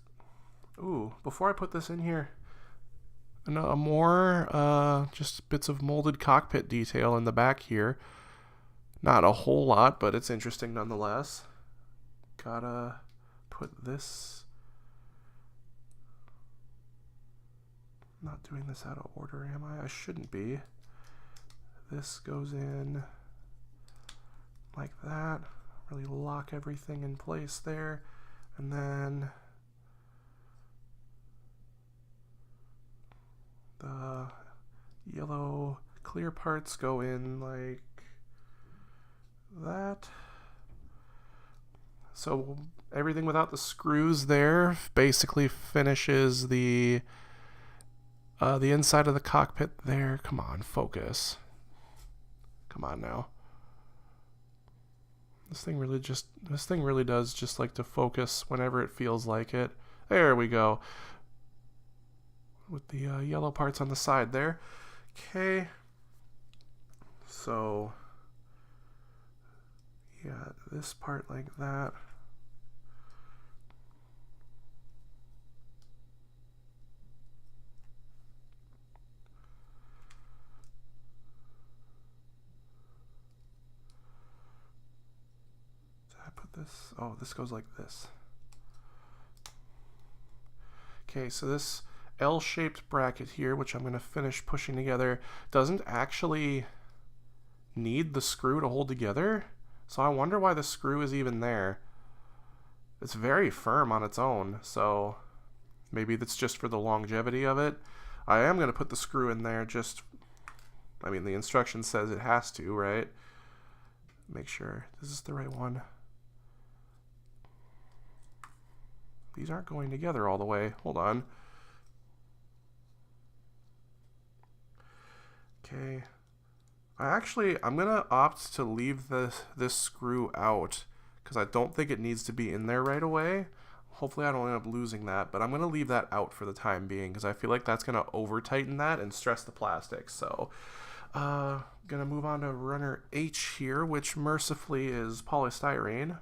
ooh, before I put this in here, a more just bits of molded cockpit detail in the back here. Not a whole lot, but it's interesting nonetheless. Gotta put this, not doing this out of order, am I? I shouldn't be. This goes in like that. Really lock everything in place there. And then the yellow clear parts go in like that. So everything without the screws there basically finishes the inside of the cockpit there. Come on, focus. Come on now. This thing really does just like to focus whenever it feels like it. There we go. With the yellow parts on the side there. Okay. So, yeah, this part like that. this? Oh, this goes like this. Okay, so this L-shaped bracket here, which I'm going to finish pushing together, doesn't actually need the screw to hold together. So I wonder why the screw is even there. It's very firm on its own, so maybe that's just for the longevity of it. I am going to put the screw in there just, I mean, the instruction says it has to, right? Make sure this is the right one. These aren't going together all the way. Hold on. Okay. I'm going to opt to leave this screw out because I don't think it needs to be in there right away. Hopefully I don't end up losing that, but I'm going to leave that out for the time being because I feel like that's going to over-tighten that and stress the plastic. So, going to move on to runner H here, which mercifully is polystyrene,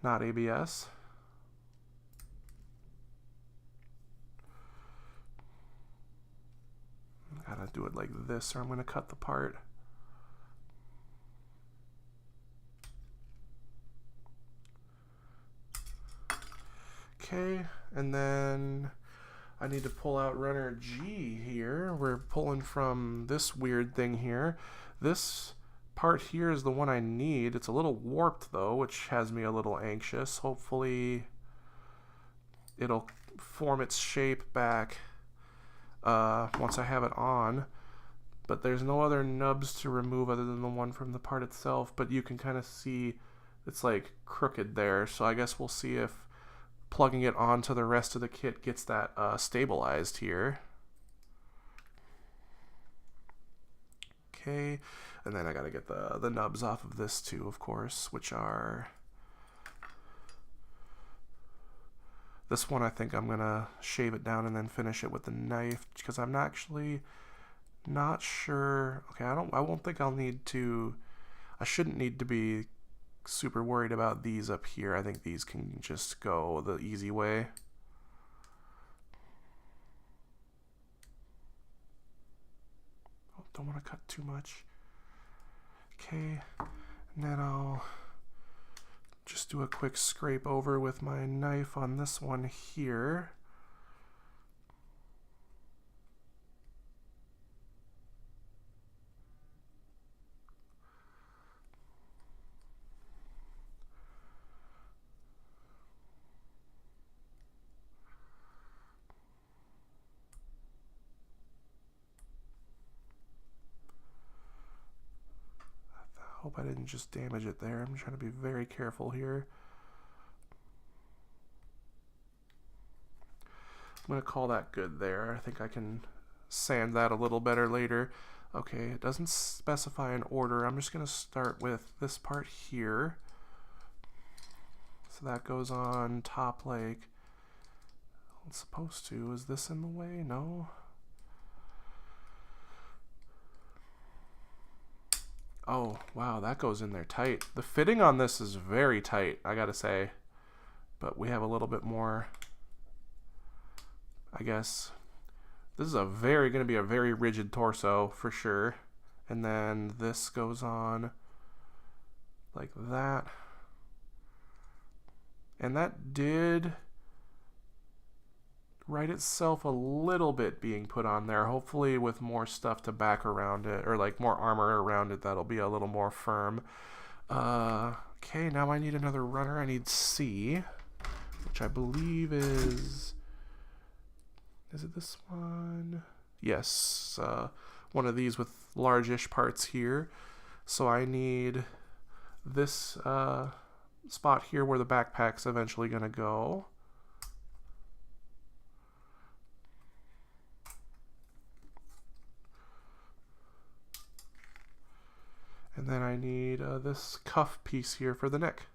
not ABS. Gotta do it like this or I'm gonna cut the part. Okay, and then I need to pull out runner G here. We're pulling from this weird thing here. This part here is the one I need. It's a little warped though, which has me a little anxious. Hopefully it'll form its shape back once I have it on, but there's no other nubs to remove other than the one from the part itself, but you can kind of see it's like crooked there, so I guess we'll see if plugging it onto the rest of the kit gets that stabilized here. Okay, and then I gotta get the nubs off of this too, of course, which are this one. I think I'm gonna shave it down and then finish it with the knife because I'm actually not sure. Okay, I won't think I'll need to. I shouldn't need to be super worried about these up here. I think these can just go the easy way. Oh, don't want to cut too much. Okay, and then I'll just do a quick scrape over with my knife on this one here. Hope I didn't just damage it there. I'm trying to be very careful here. I'm going to call that good there. I think I can sand that a little better later. Okay, it doesn't specify an order. I'm just going to start with this part here. So that goes on top like it's supposed to. Is this in the way? No. Oh, wow, that goes in there tight. The fitting on this is very tight, I gotta say. But we have a little bit more, I guess. This is gonna be a very rigid torso for sure. And then this goes on like that. And that did right itself a little bit being put on there. Hopefully with more stuff to back around it, or like more armor around it, that'll be a little more firm. Okay, now I need another runner. I need C, which I believe is it this one? Yes, one of these with largish parts here. So I need this spot here where the backpack's eventually gonna go. And then I need this cuff piece here for the neck.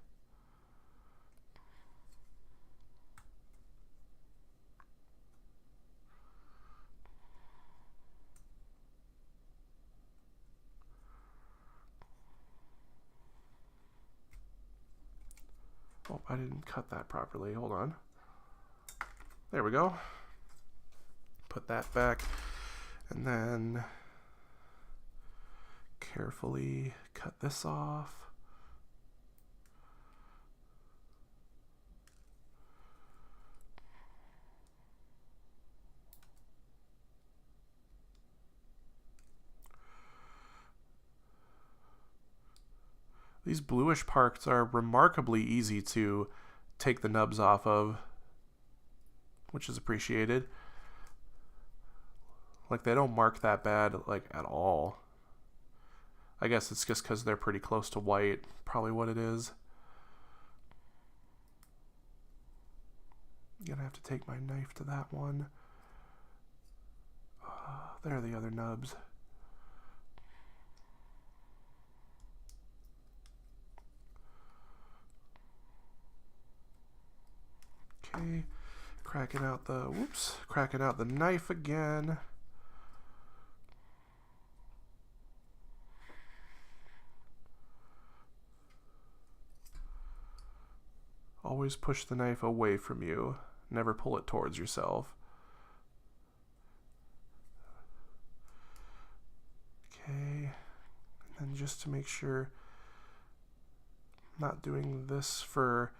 Oh, I didn't cut that properly. Hold on. There we go. Put that back. And then carefully cut this off. These bluish parts are remarkably easy to take the nubs off of, which is appreciated. Like, they don't mark that bad, like, at all. I guess it's just because they're pretty close to white, probably what it is. I'm gonna have to take my knife to that one. There are the other nubs. Okay, cracking out the knife again. Always push the knife away from you. Never pull it towards yourself. Okay, and then just to make sure I'm not doing this for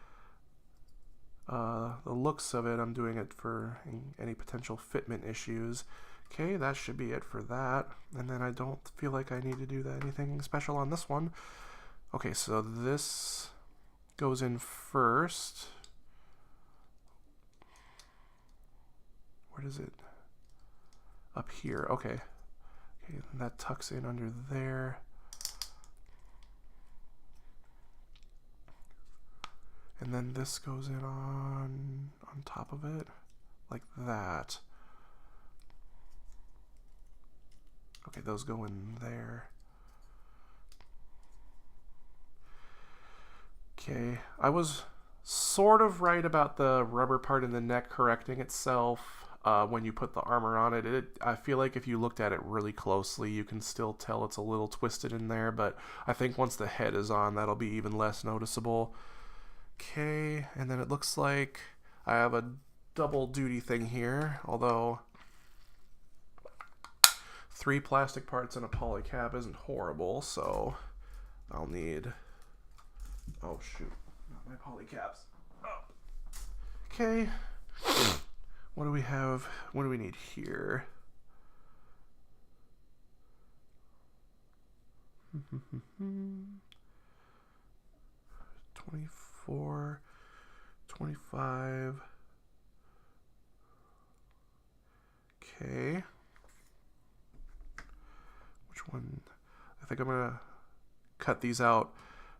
the looks of it, I'm doing it for any potential fitment issues. Okay, that should be it for that. And then I don't feel like I need to do anything special on this one. Okay, so this goes in first. Where does it? Up here, okay. Okay, and that tucks in under there. And then this goes in on top of it, like that. Okay, those go in there. Okay, I was sort of right about the rubber part in the neck correcting itself when you put the armor on it. I feel like if you looked at it really closely, you can still tell it's a little twisted in there, but I think once the head is on, that'll be even less noticeable. Okay, and then it looks like I have a double duty thing here, although 3 plastic parts and a poly cap isn't horrible, so I'll need, oh shoot, not my poly caps. Oh. Okay, what do we have, what do we need here? 24, 25. Okay. Which one? I think I'm gonna cut these out,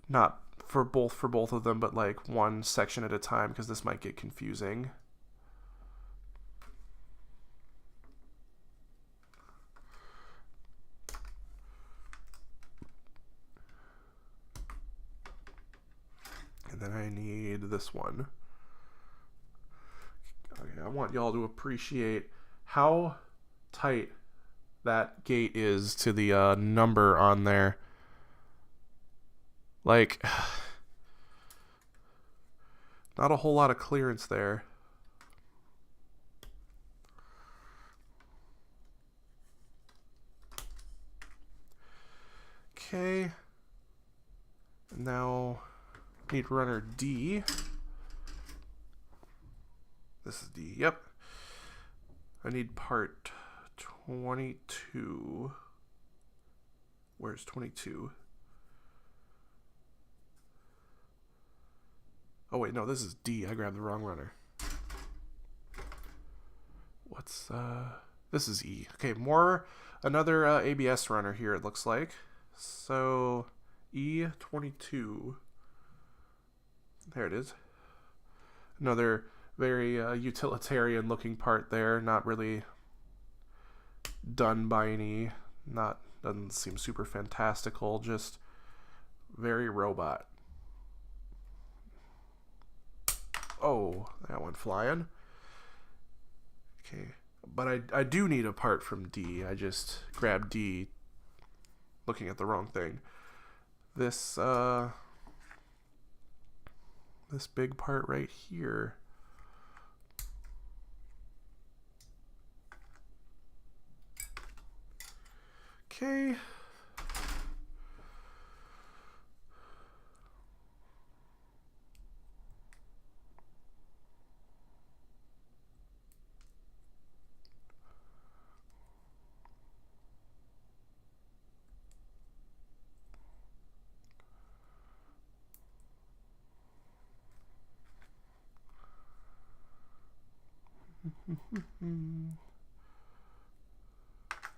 not for both of them, but like one section at a time, because this might get confusing. And then I need this one. Okay, I want y'all to appreciate how tight that gate is to the number on there. Like, not a whole lot of clearance there. Okay. Now need runner D. This is D, yep. I need part 22. Where's 22? Oh wait, no, this is D. I grabbed the wrong runner. What's, this is E. Okay, another ABS runner here, it looks like. So, E22. There it is. Another very utilitarian looking part there. Not really Dunbine-y. Doesn't seem super fantastical. Just very robot. Oh, that went flying. Okay, but I do need a part from D. I just grabbed D, looking at the wrong thing. This this big part right here. Okay.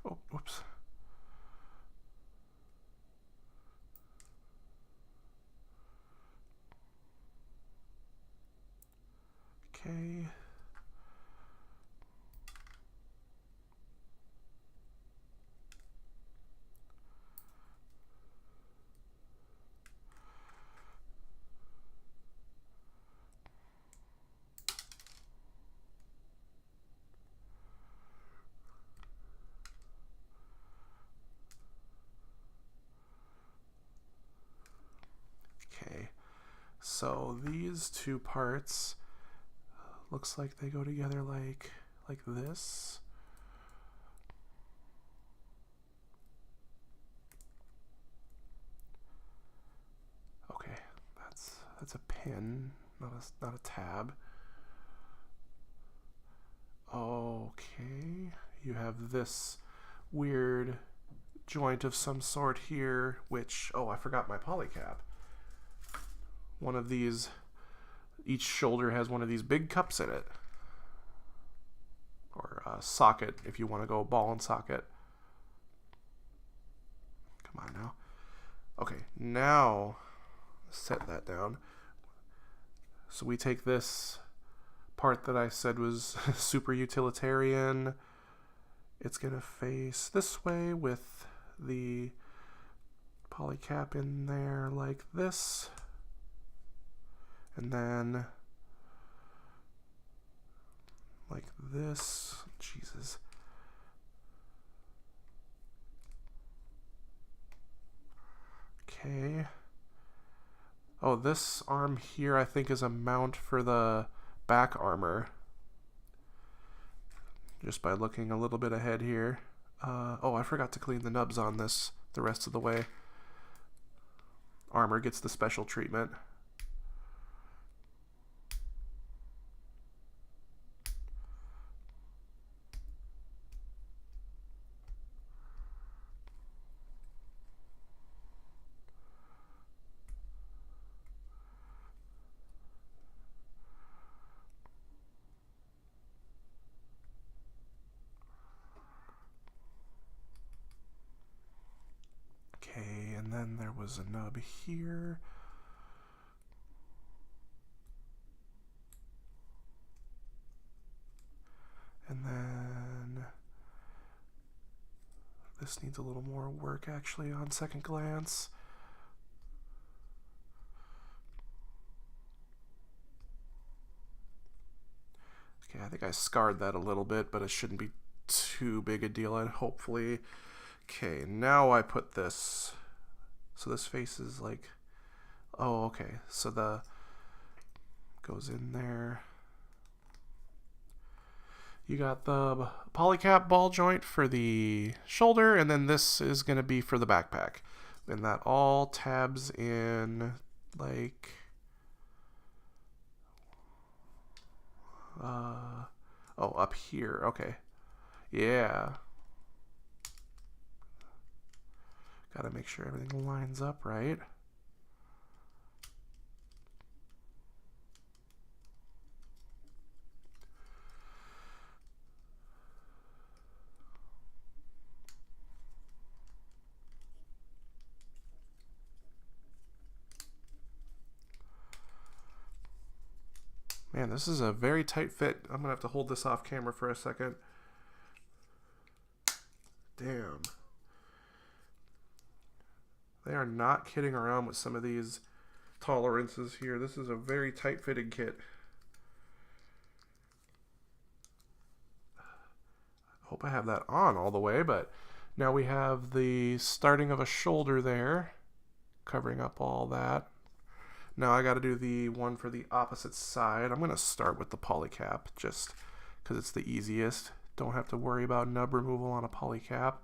Oh, whoops. Okay. Okay. So these two parts looks like they go together like this. Okay, that's a pin, not a tab. Okay, you have this weird joint of some sort here, which, oh, I forgot my polycap. One of these, each shoulder has one of these big cups in it. Or a socket, if you want to go ball and socket. Come on now. Okay, now set that down. So we take this part that I said was super utilitarian. It's going to face this way with the polycap in there like this. And then like this. Jesus. Okay. Oh, this arm here I think is a mount for the back armor. Just by looking a little bit ahead here. Oh, I forgot to clean the nubs on this the rest of the way. Armor gets the special treatment. Okay, and then there was a nub here. And then this needs a little more work actually on second glance. Okay, I think I scarred that a little bit, but it shouldn't be too big a deal, and hopefully. Okay, now I put this. So this face is like, oh, okay. So the goes in there. You got the polycap ball joint for the shoulder, and then this is going to be for the backpack. And that all tabs in like, oh, up here. Okay. Yeah. Got to make sure everything lines up right. Man, this is a very tight fit. I'm going to have to hold this off camera for a second. Damn. They are not kidding around with some of these tolerances here. This is a very tight fitting kit. Hope I have that on all the way, but now we have the starting of a shoulder there, covering up all that. Now I got to do the one for the opposite side. I'm going to start with the polycap just because it's the easiest. Don't have to worry about nub removal on a polycap.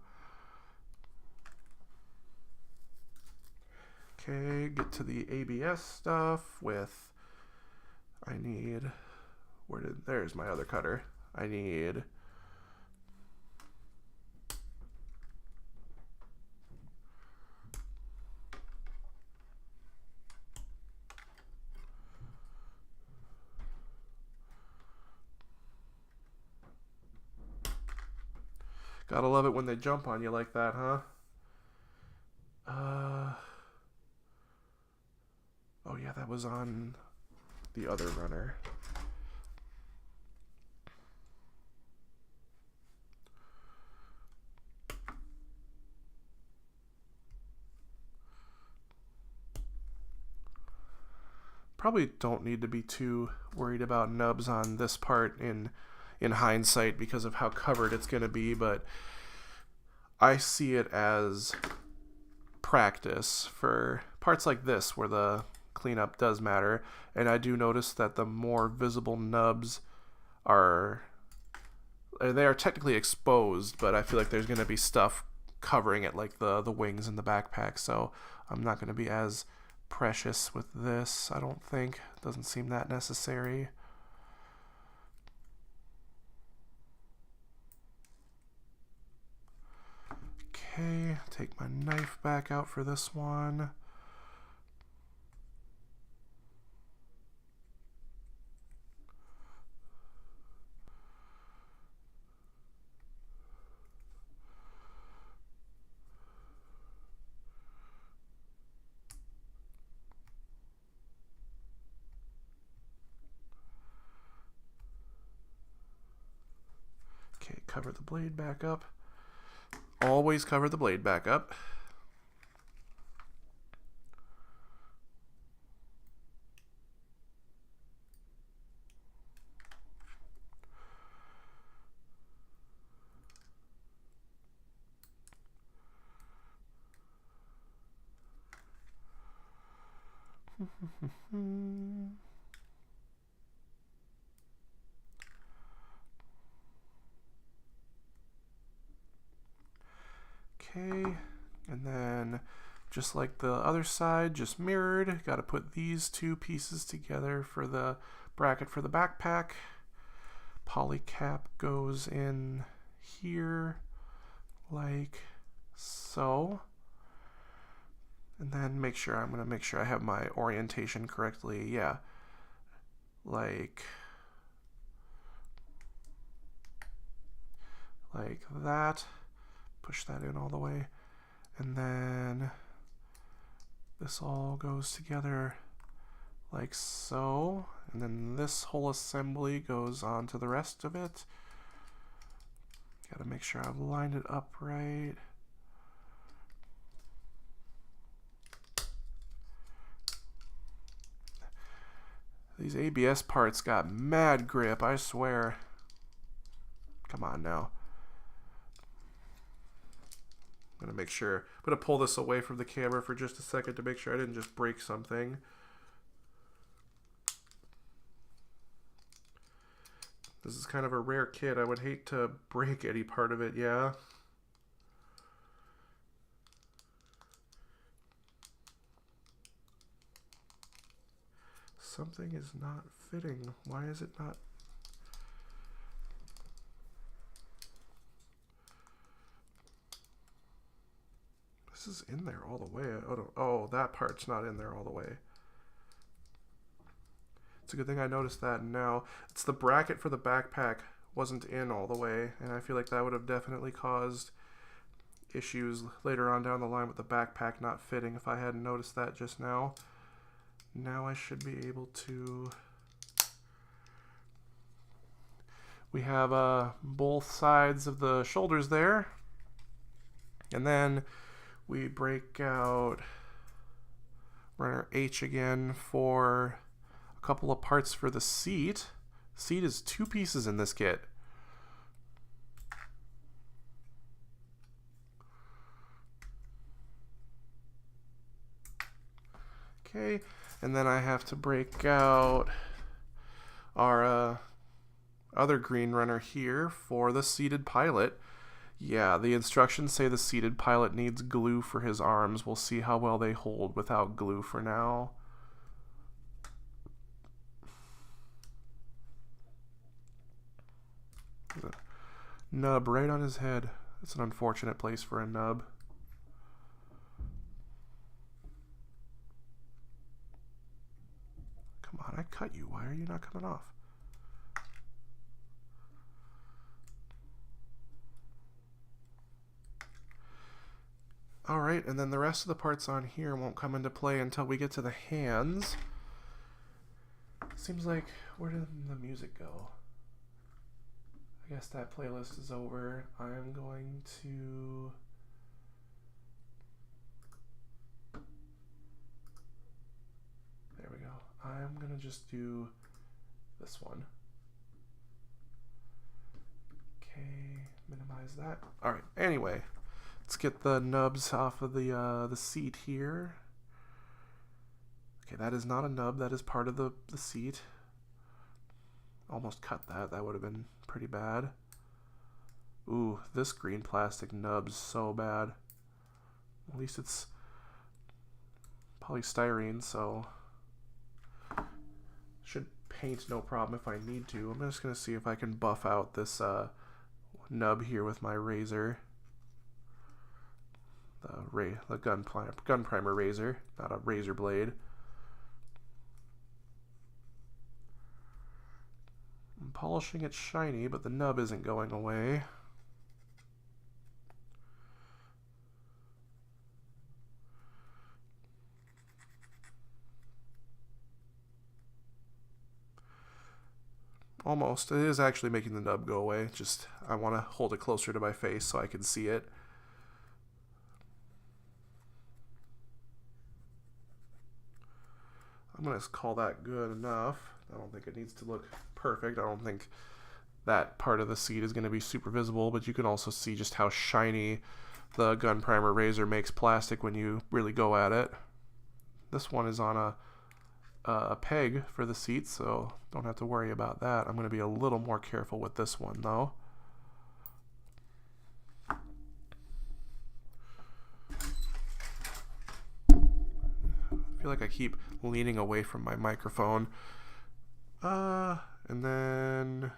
Okay, get to the ABS stuff with, there's my other cutter. I need Gotta love it when they jump on you like that, huh? Oh yeah, that was on the other runner. Probably don't need to be too worried about nubs on this part in hindsight because of how covered it's going to be, but I see it as practice for parts like this where the cleanup does matter. And I do notice that the more visible nubs are, they are technically exposed, but I feel like there's going to be stuff covering it, like the wings and the backpack, so I'm not going to be as precious with this, I don't think. Doesn't seem that necessary. Okay, take my knife back out for this one. Okay, cover the blade back up. Always cover the blade back up. Okay, and then just like the other side, just mirrored, got to put these two pieces together for the bracket for the backpack. Poly cap goes in here like so. And then I'm going to make sure I have my orientation correctly. Yeah, like that. Push that in all the way. And then this all goes together like so. And then this whole assembly goes on to the rest of it. Got to make sure I've lined it up right. These ABS parts got mad grip, I swear. Come on now. I'm going to make sure. I'm going to pull this away from the camera for just a second to make sure I didn't just break something. This is kind of a rare kit. I would hate to break any part of it, yeah. Something is not fitting. Why is it not? This is in there all the way. Oh, that part's not in there all the way. It's a good thing I noticed that now. It's the bracket for the backpack wasn't in all the way, and I feel like that would have definitely caused issues later on down the line with the backpack not fitting if I hadn't noticed that just now. Now I should be able to... We have both sides of the shoulders there. And then we break out runner H again for a couple of parts for the seat. The seat is 2 pieces in this kit. Okay, and then I have to break out our other green runner here for the seated pilot. Yeah, the instructions say the seated pilot needs glue for his arms. We'll see how well they hold without glue for now. There's a nub right on his head. It's an unfortunate place for a nub. Come on, I cut you. Why are you not coming off? Alright, and then the rest of the parts on here won't come into play until we get to the hands. Seems like, where did the music go? I guess that playlist is over. I'm going to... There we go. I'm going to just do this one. Okay, minimize that. Alright, anyway, let's get the nubs off of the seat here. Okay, that is not a nub, that is part of the seat. Almost cut that, that would have been pretty bad. Ooh, this green plastic nub's so bad. At least it's polystyrene, so should paint no problem if I need to. I'm just going to see if I can buff out this nub here with my razor. The gun primer razor, not a razor blade. I'm polishing it shiny, but the nub isn't going away. Almost. It is actually making the nub go away. Just, I want to hold it closer to my face so I can see it. I'm going to call that good enough. I don't think it needs to look perfect. I don't think that part of the seat is going to be super visible, but you can also see just how shiny the gun primer razor makes plastic when you really go at it. This one is on a peg for the seat, so don't have to worry about that. I'm going to be a little more careful with this one, though. I feel like I keep leaning away from my microphone. And then...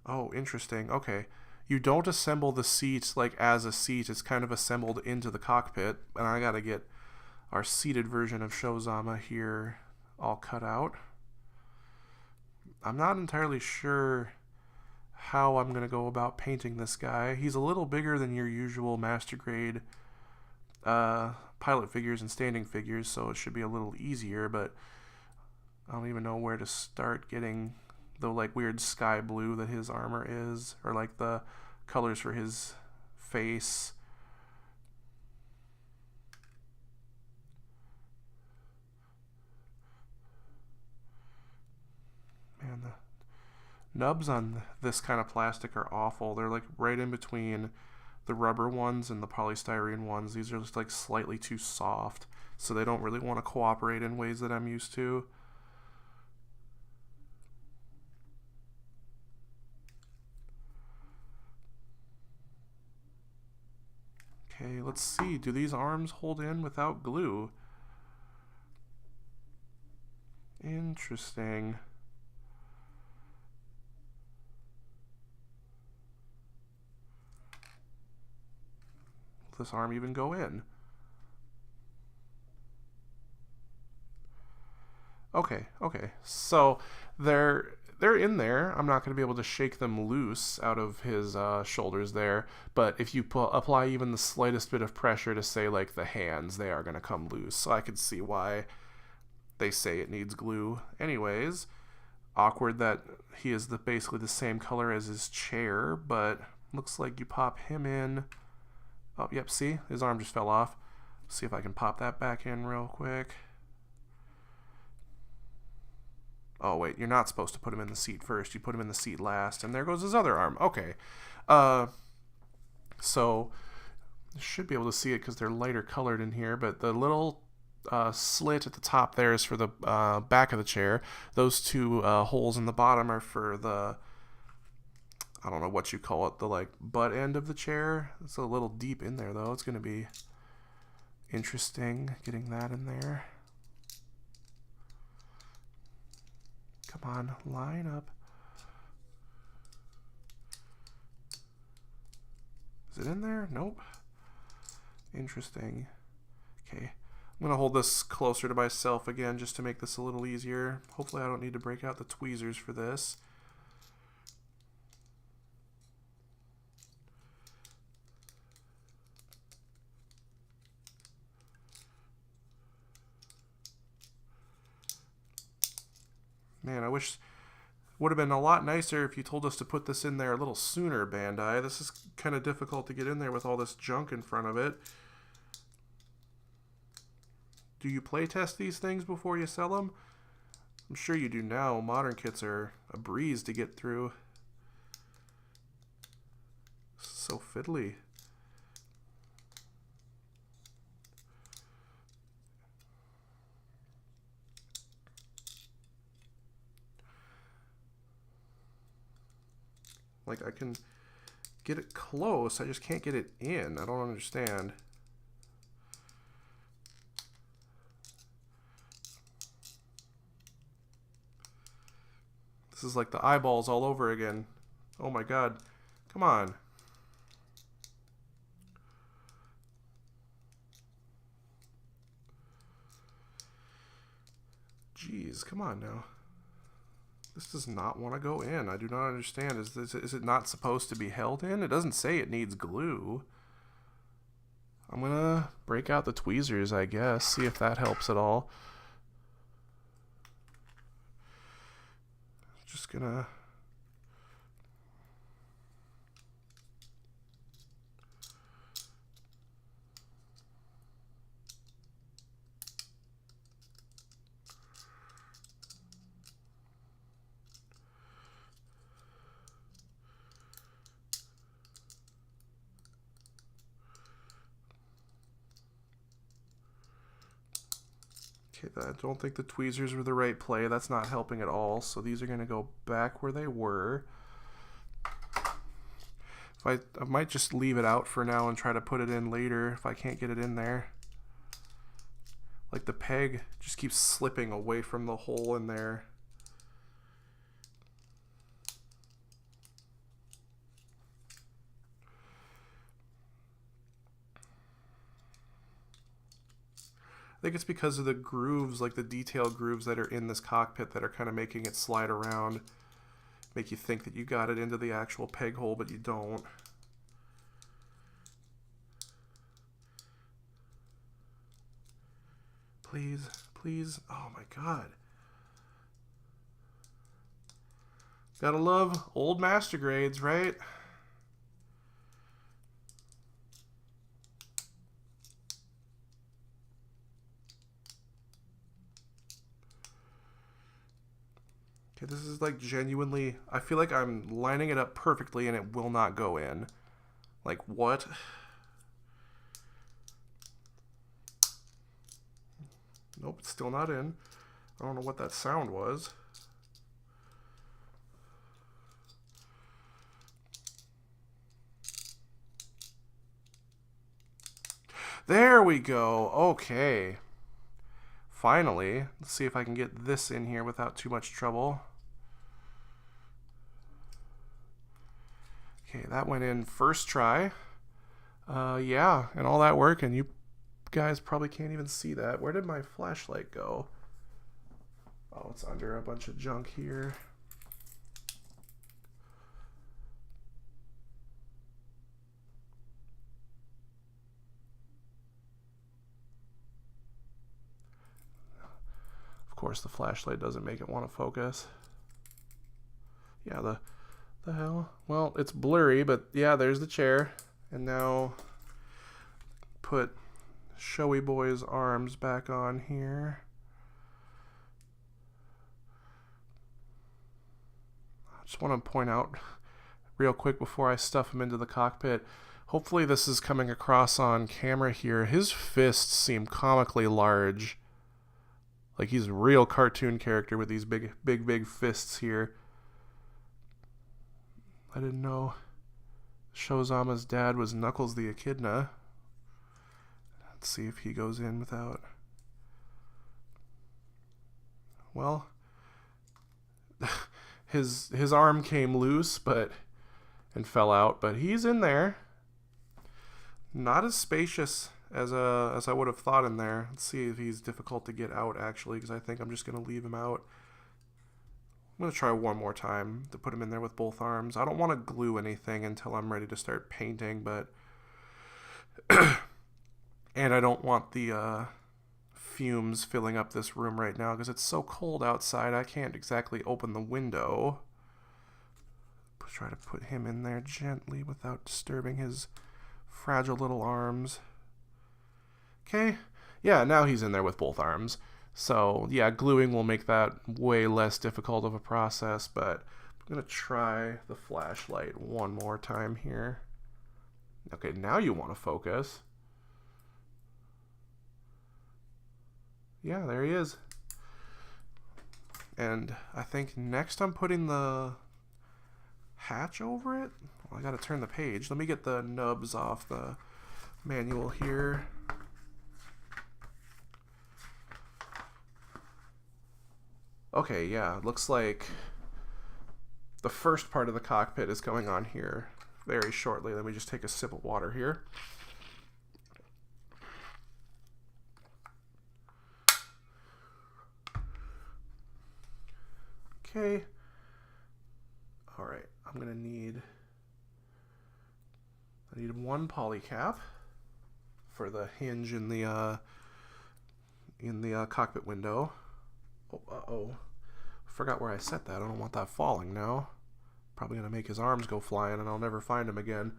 Oh, interesting. Okay. You don't assemble the seat like as a seat. It's kind of assembled into the cockpit. And I gotta get our seated version of Shozama here all cut out. I'm not entirely sure how I'm going to go about painting this guy. He's a little bigger than your usual master grade pilot figures and standing figures, so it should be a little easier, but I don't even know where to start getting the like weird sky blue that his armor is, or like the colors for his face. Man, the nubs on this kind of plastic are awful. They're like right in between the rubber ones and the polystyrene ones. These are just like slightly too soft, so they don't really want to cooperate in ways that I'm used to. Okay, let's see. Do these arms hold in without glue? Interesting. Will this arm even go in? Okay, so they're in there. I'm not going to be able to shake them loose out of his shoulders there, but if you apply even the slightest bit of pressure to, say, like the hands, they are going to come loose. So I could see why they say it needs glue. Anyways, awkward that he is basically the same color as his chair, but looks like you pop him in. Oh, yep, see? His arm just fell off. See if I can pop that back in real quick. Oh, wait, you're not supposed to put him in the seat first. You put him in the seat last, and there goes his other arm. Okay. So, you should be able to see it because they're lighter colored in here, but the little slit at the top there is for the back of the chair. Those two holes in the bottom are for the, I don't know what you call it, the like butt end of the chair. It's a little deep in there, though. It's going to be interesting getting that in there. Come on, line up. Is it in there? Nope. Interesting. Okay. I'm going to hold this closer to myself again just to make this a little easier. Hopefully I don't need to break out the tweezers for this. Man, I wish... Would have been a lot nicer if you told us to put this in there a little sooner, Bandai. This is kind of difficult to get in there with all this junk in front of it. Do you playtest these things before you sell them? I'm sure you do now. Modern kits are a breeze to get through. So fiddly. Like, I can get it close, I just can't get it in. I don't understand. This is like the eyeballs all over again. Oh my god. Come on. Jeez, come on now. This does not want to go in. I do not understand. Is it not supposed to be held in? It doesn't say it needs glue. I'm going to break out the tweezers, I guess. See if that helps at all. Just going to... Okay, I don't think the tweezers were the right play. That's not helping at all. So these are going to go back where they were. I might just leave it out for now and try to put it in later if I can't get it in there. Like the peg just keeps slipping away from the hole in there. I think it's because of the grooves, like the detail grooves that are in this cockpit that are kind of making it slide around. Make you think that you got it into the actual peg hole, but you don't. Please, please. Oh my god. Gotta love old master grades, right? Okay, this is like genuinely, I feel like I'm lining it up perfectly and it will not go in. Like, what? Nope, it's still not in. I don't know what that sound was. There we go. Okay. Finally. Let's see if I can get this in here without too much trouble. Okay, that went in first try. Yeah, and all that work, and you guys probably can't even see that. Where did my flashlight go? Oh, it's under a bunch of junk here. Of course, the flashlight doesn't make it want to focus. Yeah, the hell? Well, it's blurry, but yeah, there's the chair. And now put Showy Boy's arms back on here. I just want to point out real quick before I stuff him into the cockpit. Hopefully this is coming across on camera here. His fists seem comically large. Like he's a real cartoon character with these big fists here. I didn't know Shozama's dad was Knuckles the Echidna. Let's see if he goes in without... Well, his arm came loose and fell out, but he's in there. Not as spacious as I would have thought in there. Let's see if he's difficult to get out actually, because I think I'm just going to leave him out. I'm going to try one more time to put him in there with both arms. I don't want to glue anything until I'm ready to start painting, but... and I don't want the fumes filling up this room right now because it's so cold outside. I can't exactly open the window. Try to put him in there gently without disturbing his fragile little arms. Okay. Yeah, now he's in there with both arms. So, yeah, gluing will make that way less difficult of a process, but I'm going to try the flashlight one more time here. Okay, now you want to focus. Yeah, there he is. And I think next I'm putting the hatch over it. Well, I gotta turn the page. Let me get the nubs off the manual here. Okay, yeah, looks like the first part of the cockpit is going on here very shortly. Let me just take a sip of water here. Okay. All right, I'm gonna need one poly cap for the hinge in the cockpit window. Oh, forgot where I set that. I don't want that falling now. Probably gonna make his arms go flying, and I'll never find him again.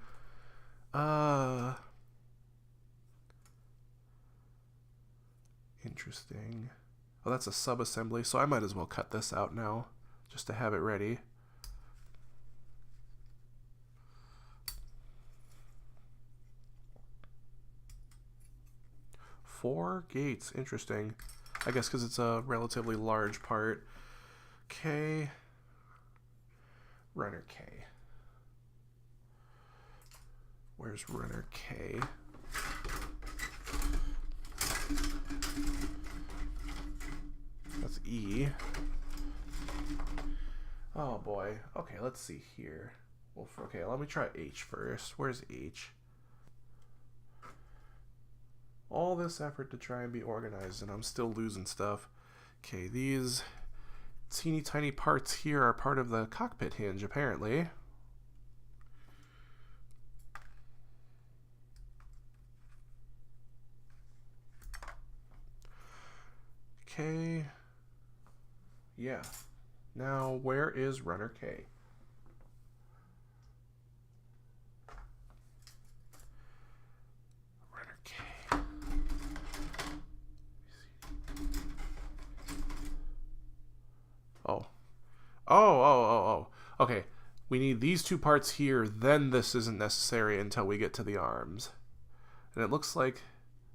Interesting. Oh, that's a sub-assembly, so I might as well cut this out now, just to have it ready. Four gates, interesting. I guess because it's a relatively large part. K. Runner K. Where's runner K? That's E. Oh boy. Okay, let's see here. Well, okay, let me try H first. Where's H? All this effort to try and be organized, and I'm still losing stuff. Okay, these teeny tiny parts here are part of the cockpit hinge, apparently. Okay. Yeah. Now, where is runner K? Oh. Okay, we need these two parts here, then this isn't necessary until we get to the arms. And it looks like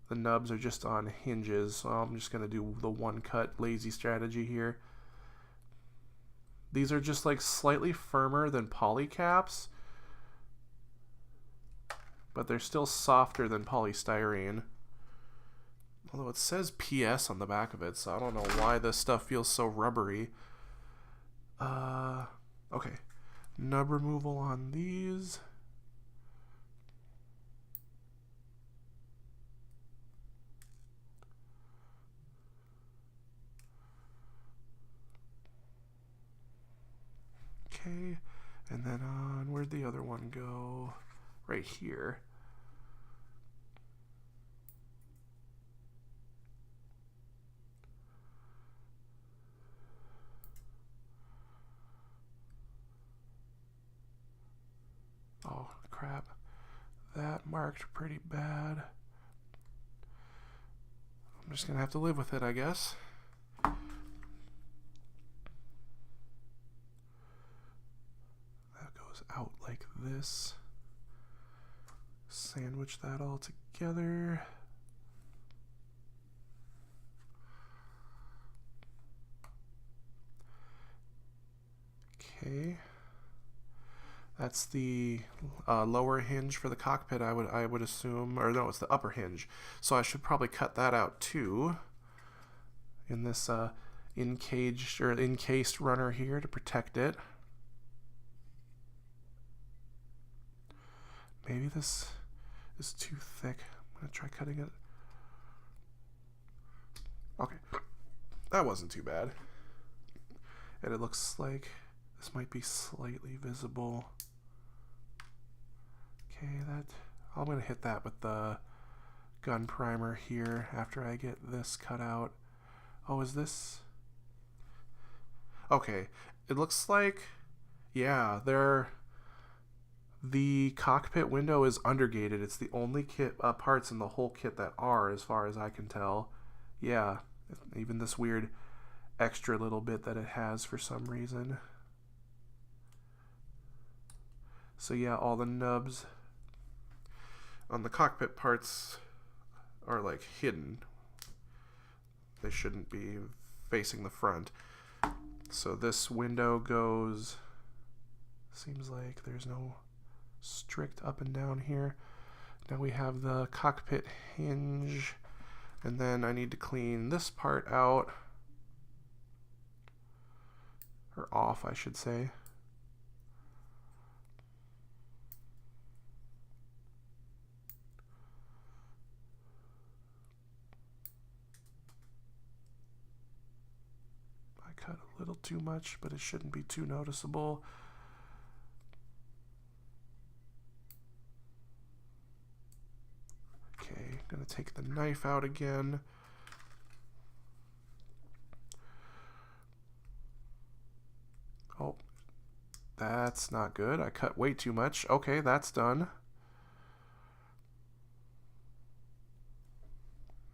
the nubs are just on hinges, so I'm just going to do the one-cut lazy strategy here. These are just like slightly firmer than poly caps, but they're still softer than polystyrene. Although it says PS on the back of it, so I don't know why this stuff feels so rubbery. Okay. Nub removal on these. Okay. And then on, where'd the other one go? Right here. Oh, crap. That marked pretty bad. I'm just going to have to live with it, I guess. That goes out like this. Sandwich that all together. Okay. That's the lower hinge for the cockpit, I would assume, or no, it's the upper hinge. So I should probably cut that out too. In this encaged or encased runner here to protect it. Maybe this is too thick. I'm gonna try cutting it. Okay, that wasn't too bad. And it looks like this might be slightly visible. Okay, I'm gonna hit that with the gun primer here after I get this cut out. Oh, is this? Okay, it looks like, yeah, the cockpit window is undergated. It's the only parts in the whole kit that are, as far as I can tell. Yeah, even this weird extra little bit that it has for some reason. So yeah, all the nubs on the cockpit parts are like hidden. They shouldn't be facing the front. So this window goes, seems like there's no strict up and down here. Now we have the cockpit hinge, and then I need to clean this part out, or off I should say. I cut a little too much, but it shouldn't be too noticeable. Okay, I'm gonna take the knife out again. Oh, that's not good. I cut way too much. Okay, that's done.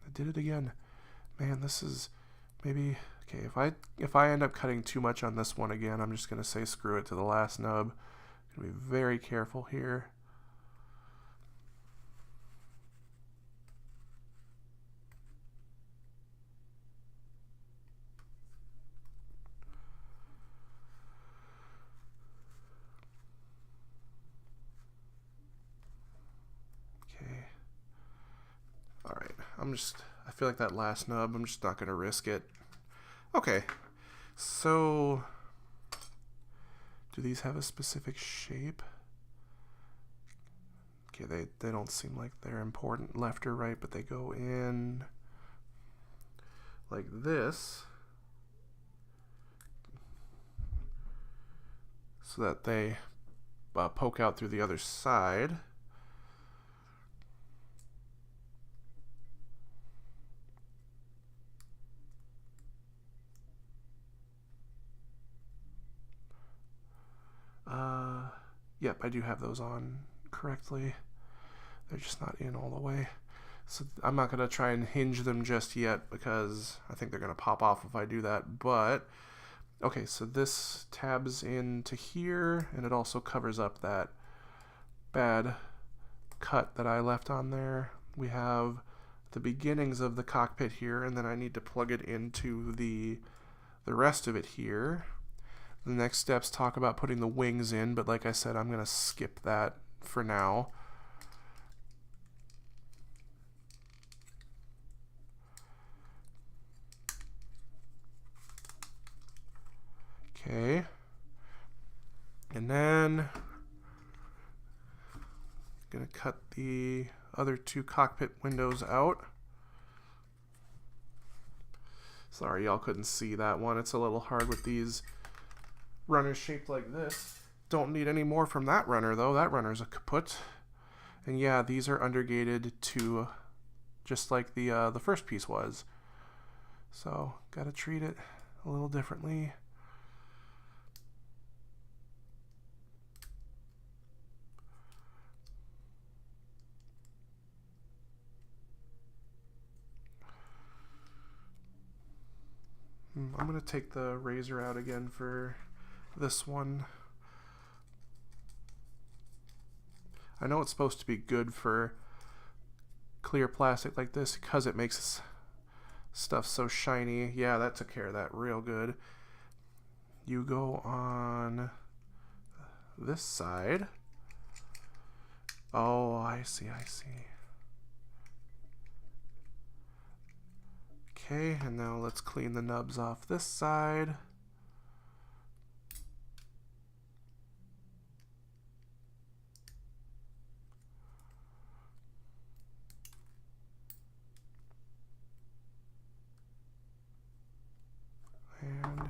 I did it again. Man, this is maybe okay. If I end up cutting too much on this one again, I'm just gonna say screw it to the last nub. Gonna be very careful here. I feel like that last nub, I'm just not going to risk it. Okay, so do these have a specific shape? Okay, they don't seem like they're important left or right, but they go in like this so that they poke out through the other side. Yep, I do have those on correctly. They're just not in all the way. So I'm not going to try and hinge them just yet because I think they're going to pop off if I do that. But, okay, so this tabs into here, and it also covers up that bad cut that I left on there. We have the beginnings of the cockpit here, and then I need to plug it into the rest of it here. The next steps talk about putting the wings in, but like I said, I'm going to skip that for now. Okay. And then I'm going to cut the other two cockpit windows out. Sorry, y'all couldn't see that one. It's a little hard with these runners shaped like this. Don't need any more from that runner though. That runner's a kaput. And yeah, these are undergated to just like the first piece was. So gotta treat it a little differently. I'm gonna take the razor out again for this one. I know it's supposed to be good for clear plastic like this because it makes stuff so shiny. Yeah, that took care of that real good. You go on this side. Oh, I see. Okay, and now let's clean the nubs off this side. And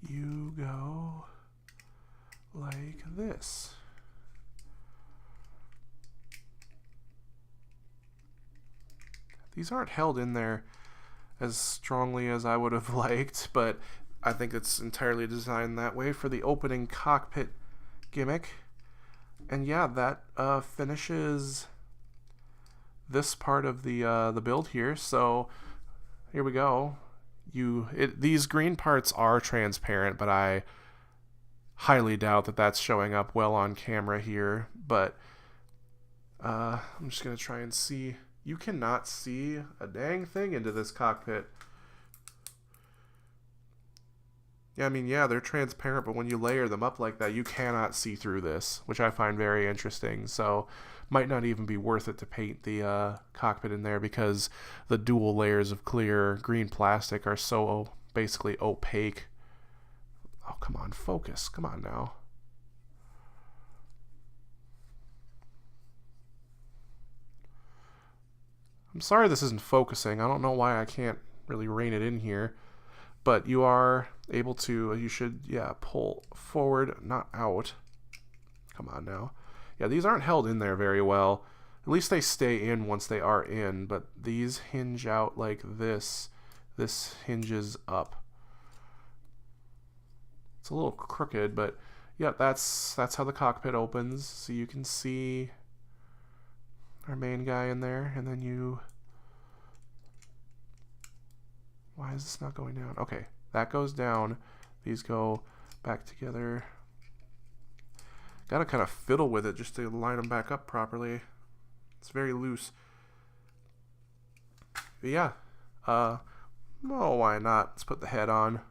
you go like this. these aren't held in there as strongly as I would have liked, but I think it's entirely designed that way for the opening cockpit gimmick. And yeah, that finishes this part of the build here. So here we go. These green parts are transparent, but I highly doubt that that's showing up well on camera here. But I'm just gonna try and see. You cannot see a dang thing into this cockpit. Yeah, I mean, yeah, they're transparent, but when you layer them up like that, you cannot see through this, which I find very interesting. So might not even be worth it to paint the cockpit in there, because the dual layers of clear green plastic are so basically opaque. Oh, come on, focus. Come on now. I'm sorry this isn't focusing. I don't know why I can't really rein it in here. But you are able to, you should, yeah, pull forward, not out. Come on now. Yeah, these aren't held in there very well. At least they stay in once they are in, but these hinge out like this. This hinges up. It's a little crooked, but yeah, that's how the cockpit opens. So you can see our main guy in there, and then you... Why is this not going down? Okay, that goes down. These go back together. Gotta kind of fiddle with it just to line them back up properly. It's very loose. But yeah. Oh, why not? Let's put the head on.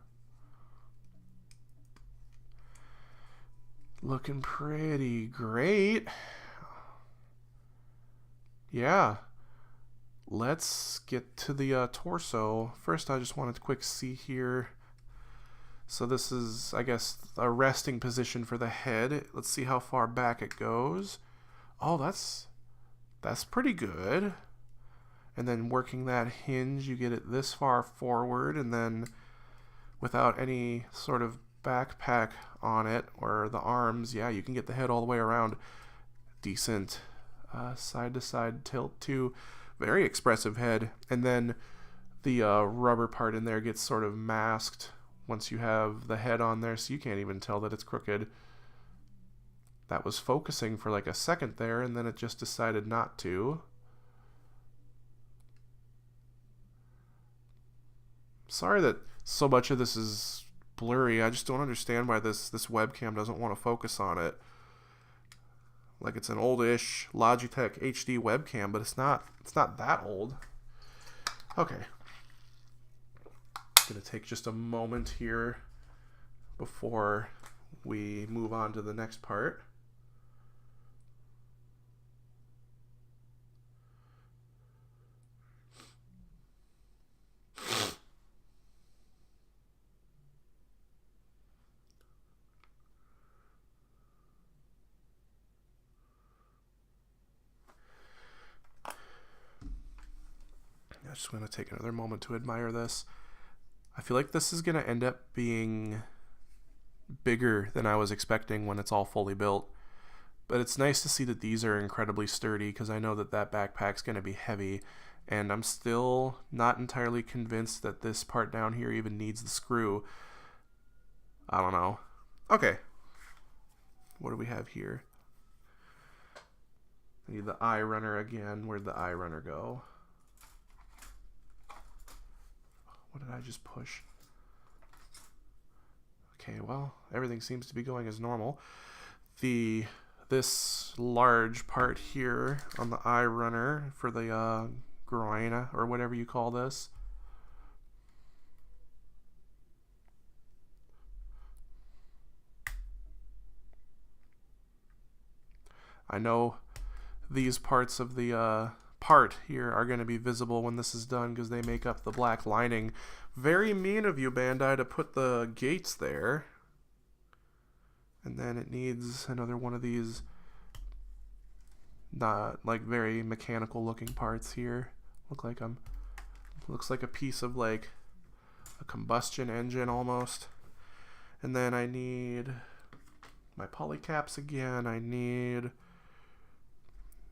Looking pretty great. Yeah. Let's get to the torso. First, I just wanted to quick see here. So this is, I guess, a resting position for the head. Let's see how far back it goes. Oh, that's pretty good. And then working that hinge, you get it this far forward, and then without any sort of backpack on it or the arms, yeah, you can get the head all the way around. Decent side to side tilt too. Very expressive head. And then the rubber part in there gets sort of masked once you have the head on there, so you can't even tell that it's crooked. That was focusing for like a second there, and then it just decided not to. Sorry that so much of this is blurry. I just don't understand why this webcam doesn't want to focus on it. Like it's an oldish Logitech HD webcam, but it's not that old. Okay. Gonna take just a moment here before we move on to the next part. I just want to take another moment to admire this. I feel like this is going to end up being bigger than I was expecting when it's all fully built. But it's nice to see that these are incredibly sturdy, because I know that that backpack's going to be heavy. And I'm still not entirely convinced that this part down here even needs the screw. I don't know. Okay. What do we have here? I need the eye runner again. Where'd the eye runner go? What did I just push? Okay, well, everything seems to be going as normal. This large part here on the eye runner for the groin, or whatever you call this. I know these parts of the part here are going to be visible when this is done, because they make up the black lining. Very mean of you, Bandai, to put the gates there. And then it needs another one of these not like very mechanical looking parts here. Looks like a piece of like a combustion engine almost. And then I need my polycaps again. I need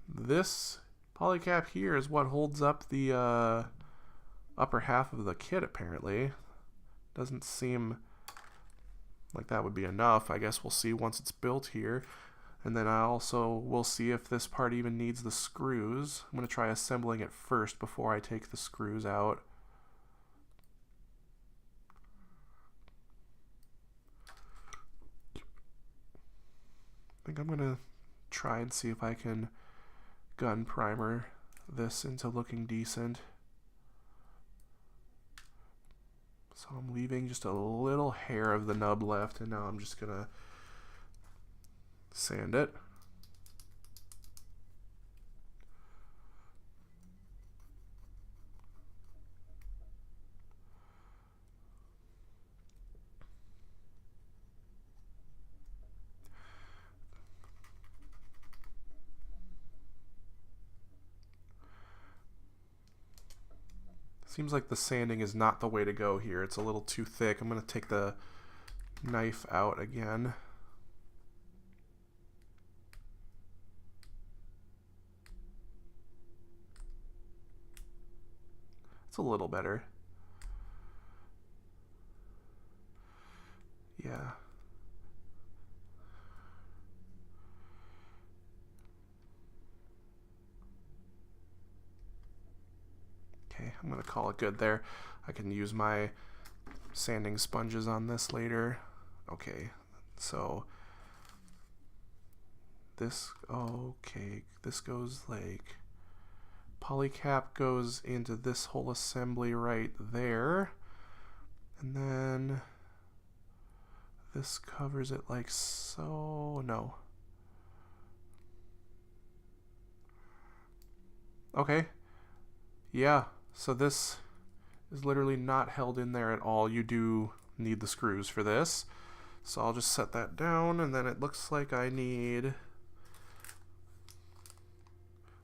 this Polycap here is what holds up the upper half of the kit, apparently. Doesn't seem like that would be enough. I guess we'll see once it's built here. And then I also will see if this part even needs the screws. I'm going to try assembling it first before I take the screws out. I think I'm going to try and see if I can gun primer this into looking decent. So I'm leaving just a little hair of the nub left, and now I'm just going to sand it. Seems like the sanding is not the way to go here. It's a little too thick. I'm going to take the knife out again. It's a little better. Yeah. Okay, I'm going to call it good there. I can use my sanding sponges on this later. Okay, so this, okay, this goes like, polycap goes into this whole assembly right there. And then this covers it like so. No. Okay. Yeah. So this is literally not held in there at all. You do need the screws for this. So I'll just set that down, and then it looks like I need,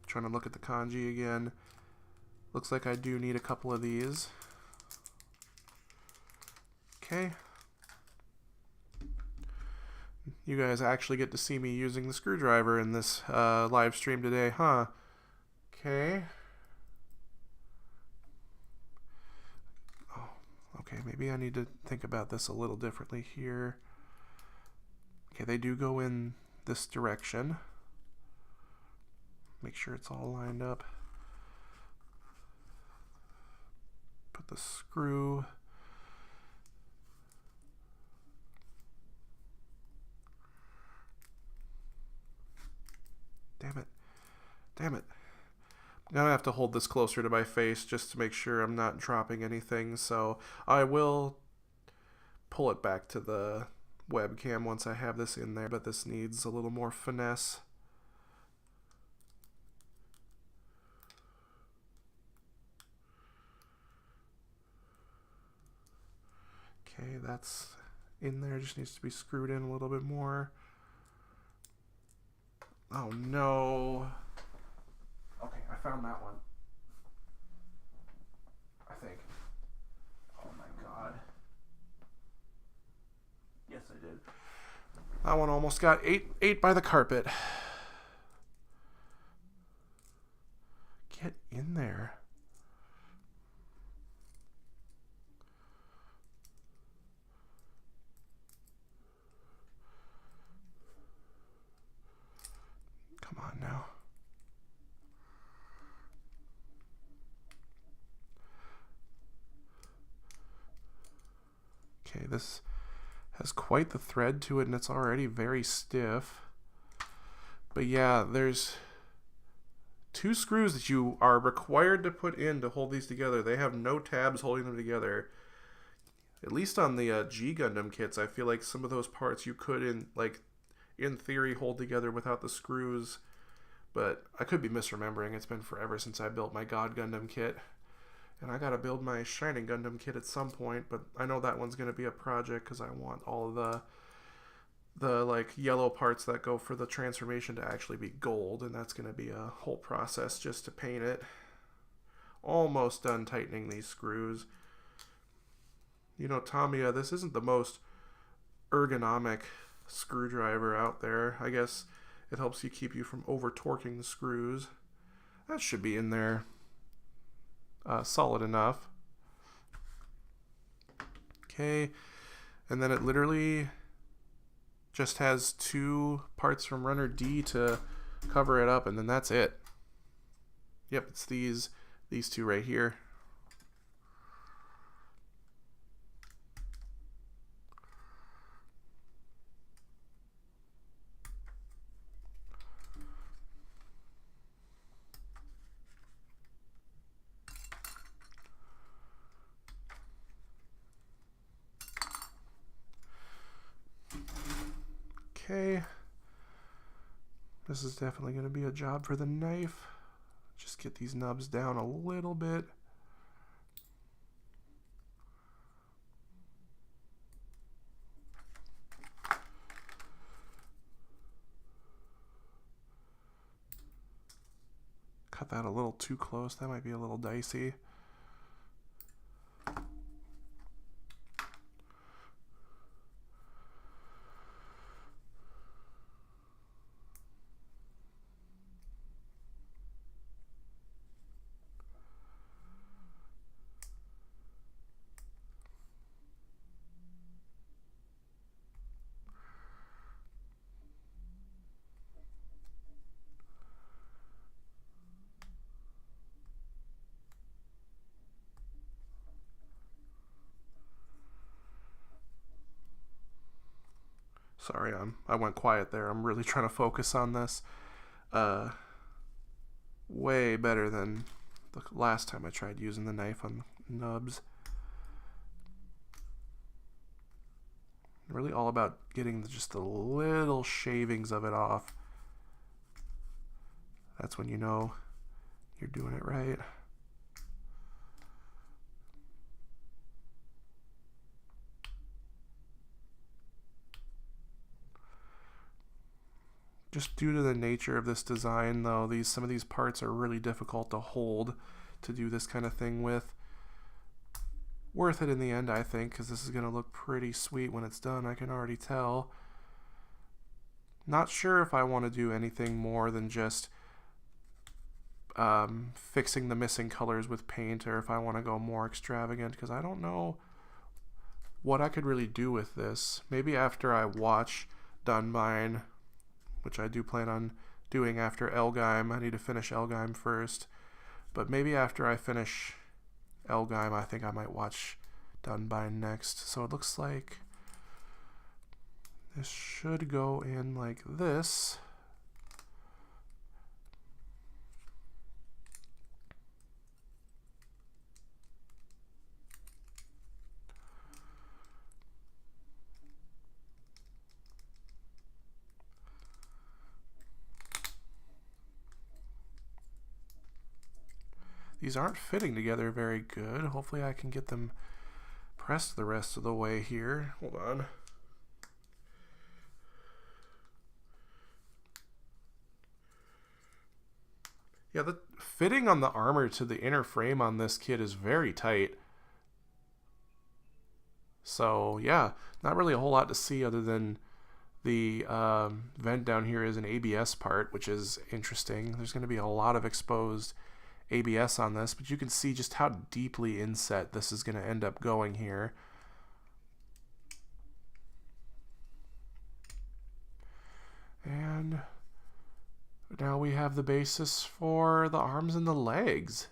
trying to look at the kanji again. Looks like I do need a couple of these. Okay. You guys actually get to see me using the screwdriver in this live stream today, huh? Okay. Okay, maybe I need to think about this a little differently here. Okay, they do go in this direction. Make sure it's all lined up. Put the screw. Damn it. Damn it. I'm gonna have to hold this closer to my face just to make sure I'm not dropping anything, so I will pull it back to the webcam once I have this in there, but this needs a little more finesse. Okay, that's in there, just needs to be screwed in a little bit more. Oh no. Okay, I found that one. I think. Oh my god. Yes, I did. That one almost got ate by the carpet. Get in there. Come on now. Okay, this has quite the thread to it, and it's already very stiff. But yeah, there's 2 screws that you are required to put in to hold these together. They have no tabs holding them together. At least on the G Gundam kits, I feel like some of those parts you could, in theory, hold together without the screws. But I could be misremembering. It's been forever since I built my God Gundam kit. And I gotta build my Shining Gundam kit at some point, but I know that one's gonna be a project because I want all of the like yellow parts that go for the transformation to actually be gold, and that's gonna be a whole process just to paint it. Almost done tightening these screws. You know, Tamiya, this isn't the most ergonomic screwdriver out there. I guess it helps you keep you from over torquing the screws. That should be in there solid enough. Okay, and then it literally just has 2 parts from runner D to cover it up, and then that's it. Yep, it's these 2 right here. Okay, this is definitely going to be a job for the knife. Just get these nubs down a little bit. Cut that a little too close. That might be a little dicey. Sorry, I went quiet there. I'm really trying to focus on this. Way better than the last time I tried using the knife on nubs. Really all about getting just the little shavings of it off. That's when you know you're doing it right. Just due to the nature of this design, though, some of these parts are really difficult to hold to do this kind of thing with. Worth it in the end, I think, because this is going to look pretty sweet when it's done, I can already tell. Not sure if I want to do anything more than just fixing the missing colors with paint, or if I want to go more extravagant, because I don't know what I could really do with this. Maybe after I watch Dunbine, which I do plan on doing after Elgheim. I need to finish Elgheim first. But maybe after I finish Elgheim, I think I might watch Dunbine next. So it looks like this should go in like this. These aren't fitting together very good. Hopefully I can get them pressed the rest of the way here. Hold on. Yeah, the fitting on the armor to the inner frame on this kit is very tight. So yeah, not really a whole lot to see other than the vent down here is an ABS part, which is interesting. There's going to be a lot of exposed ABS on this, but you can see just how deeply inset this is going to end up going here. And now we have the basis for the arms and the legs.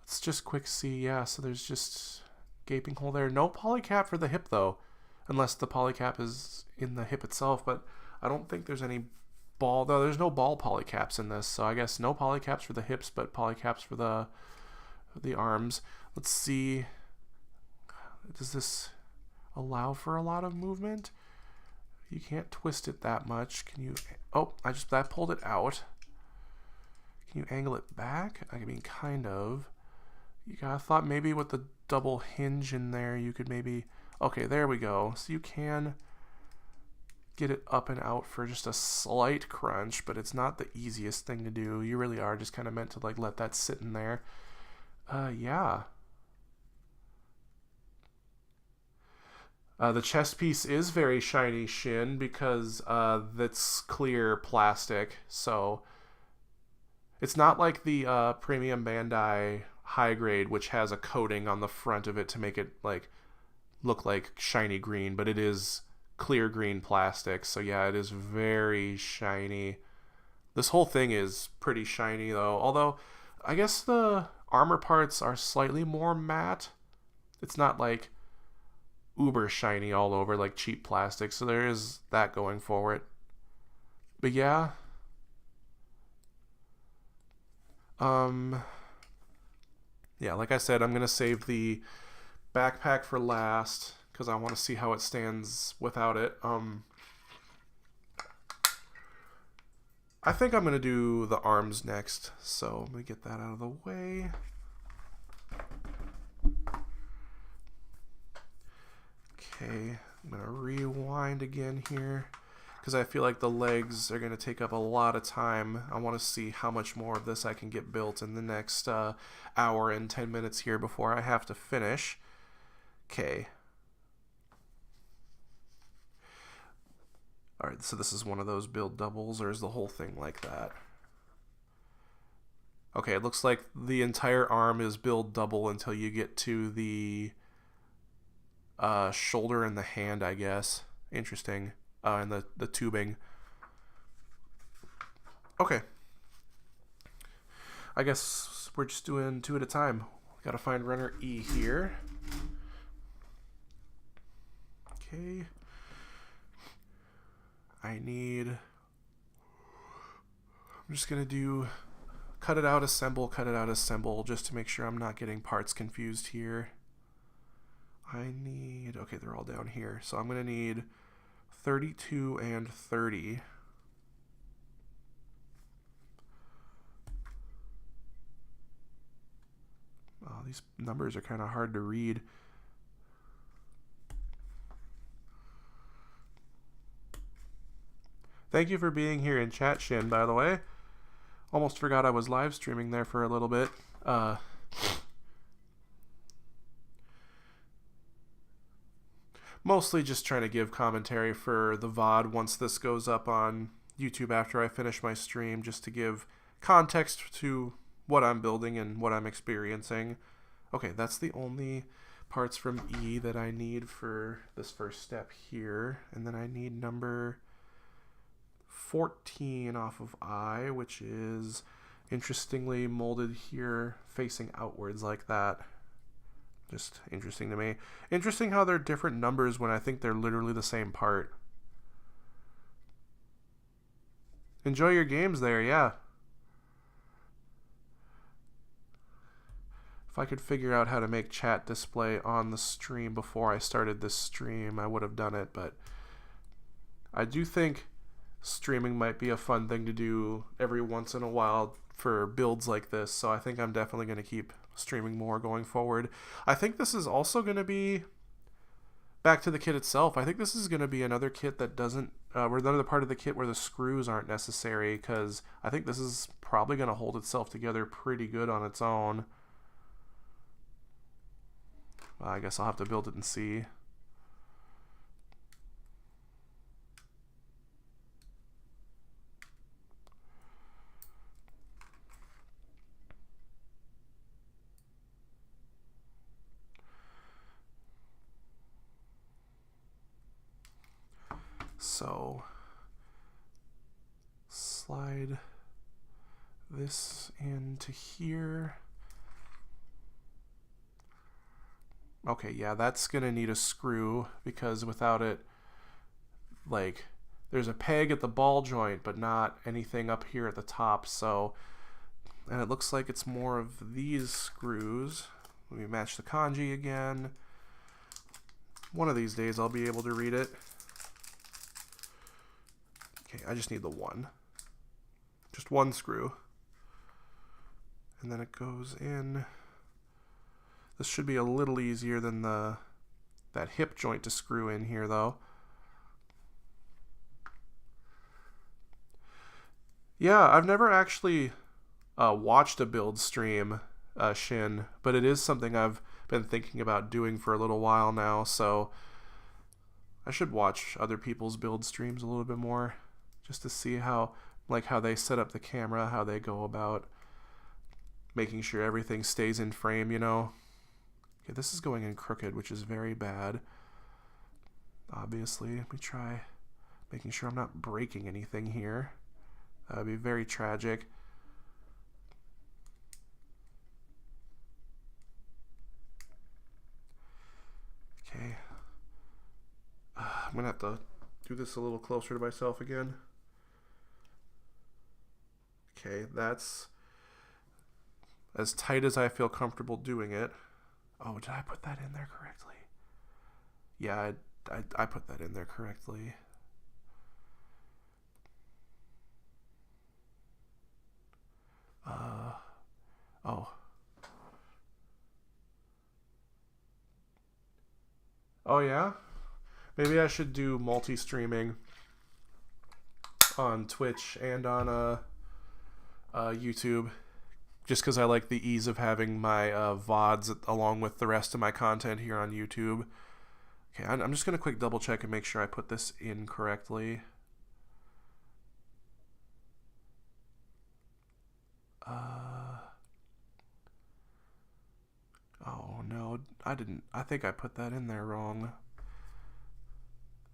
Let's just quick see. Yeah, so there's just gaping hole there. No polycap for the hip though, unless the polycap is in the hip itself, but I don't think there's any ball, though there's no ball polycaps in this, so I guess no polycaps for the hips, but polycaps for the arms. Let's see, does this allow for a lot of movement? You can't twist it that much. Can you? Oh, that pulled it out. Can you angle it back? I mean, kind of. I thought maybe with the double hinge in there you could maybe, okay, there we go. So you can get it up and out for just a slight crunch, but it's not the easiest thing to do. You really are just kind of meant to like let that sit in there. Yeah. The chest piece is very shiny shin because that's clear plastic, so It's not like the premium Bandai high grade, which has a coating on the front of it to make it like look like shiny green, but it is clear green plastic. So yeah, it is very shiny. This whole thing is pretty shiny though, although I guess the armor parts are slightly more matte. It's not like uber shiny all over like cheap plastic, so there is that going for it. But yeah, yeah, like I said, I'm gonna save the backpack for last because I want to see how it stands without it. I think I'm gonna do the arms next, so let me get that out of the way. Okay, I'm gonna rewind again here because I feel like the legs are gonna take up a lot of time. I want to see how much more of this I can get built in the next hour and 10 minutes here before I have to finish. Okay. Alright, so this is one of those build doubles, or is the whole thing like that? Okay, it looks like the entire arm is build double until you get to the shoulder and the hand, I guess. Interesting. And the tubing. Okay. I guess we're just doing 2 at a time. Gotta find runner E here. Okay. I'm just gonna do cut it out, assemble, just to make sure I'm not getting parts confused here. Okay, they're all down here. So I'm gonna need 32 and 30. Oh, these numbers are kind of hard to read. Thank you for being here in chat, Shin, by the way. Almost forgot I was live streaming there for a little bit. Mostly just trying to give commentary for the VOD once this goes up on YouTube after I finish my stream, just to give context to what I'm building and what I'm experiencing. Okay, that's the only parts from E that I need for this first step here. And then I need number 14 off of I, which is interestingly molded here facing outwards like that. Just interesting to me. Interesting how they're different numbers when I think they're literally the same part. Enjoy your games there, yeah. If I could figure out how to make chat display on the stream before I started this stream, I would have done it, but I do think streaming might be a fun thing to do every once in a while for builds like this, so I think I'm definitely going to keep streaming more going forward. I think this is also going to be, back to the kit itself, I think this is going to be another kit that doesn't, another part of the kit where the screws aren't necessary, because I think this is probably going to hold itself together pretty good on its own. I guess I'll have to build it and see. So slide this into here. Okay, yeah, that's gonna need a screw because without it, like, there's a peg at the ball joint but not anything up here at the top, so, and it looks like it's more of these screws. Let me match the kanji again. One of these days I'll be able to read it. Okay, I just need the one. Just one screw. And then it goes in. This should be a little easier than that hip joint to screw in here, though. Yeah, I've never actually watched a build stream, Shin, but it is something I've been thinking about doing for a little while now, so I should watch other people's build streams a little bit more, just to see how like how they set up the camera, how they go about making sure everything stays in frame, you know. Okay, this is going in crooked, which is very bad. Obviously, let me try making sure I'm not breaking anything here. That would be very tragic. Okay. I'm gonna have to do this a little closer to myself again. Okay, that's as tight as I feel comfortable doing it. Oh, did I put that in there correctly? Yeah, I put that in there correctly. Oh. Oh yeah? Maybe I should do multi-streaming on Twitch and on YouTube, just because I like the ease of having my VODs along with the rest of my content here on YouTube. Okay, I'm just going to quick double check and make sure I put this in correctly. Oh no, I didn't. I think I put that in there wrong.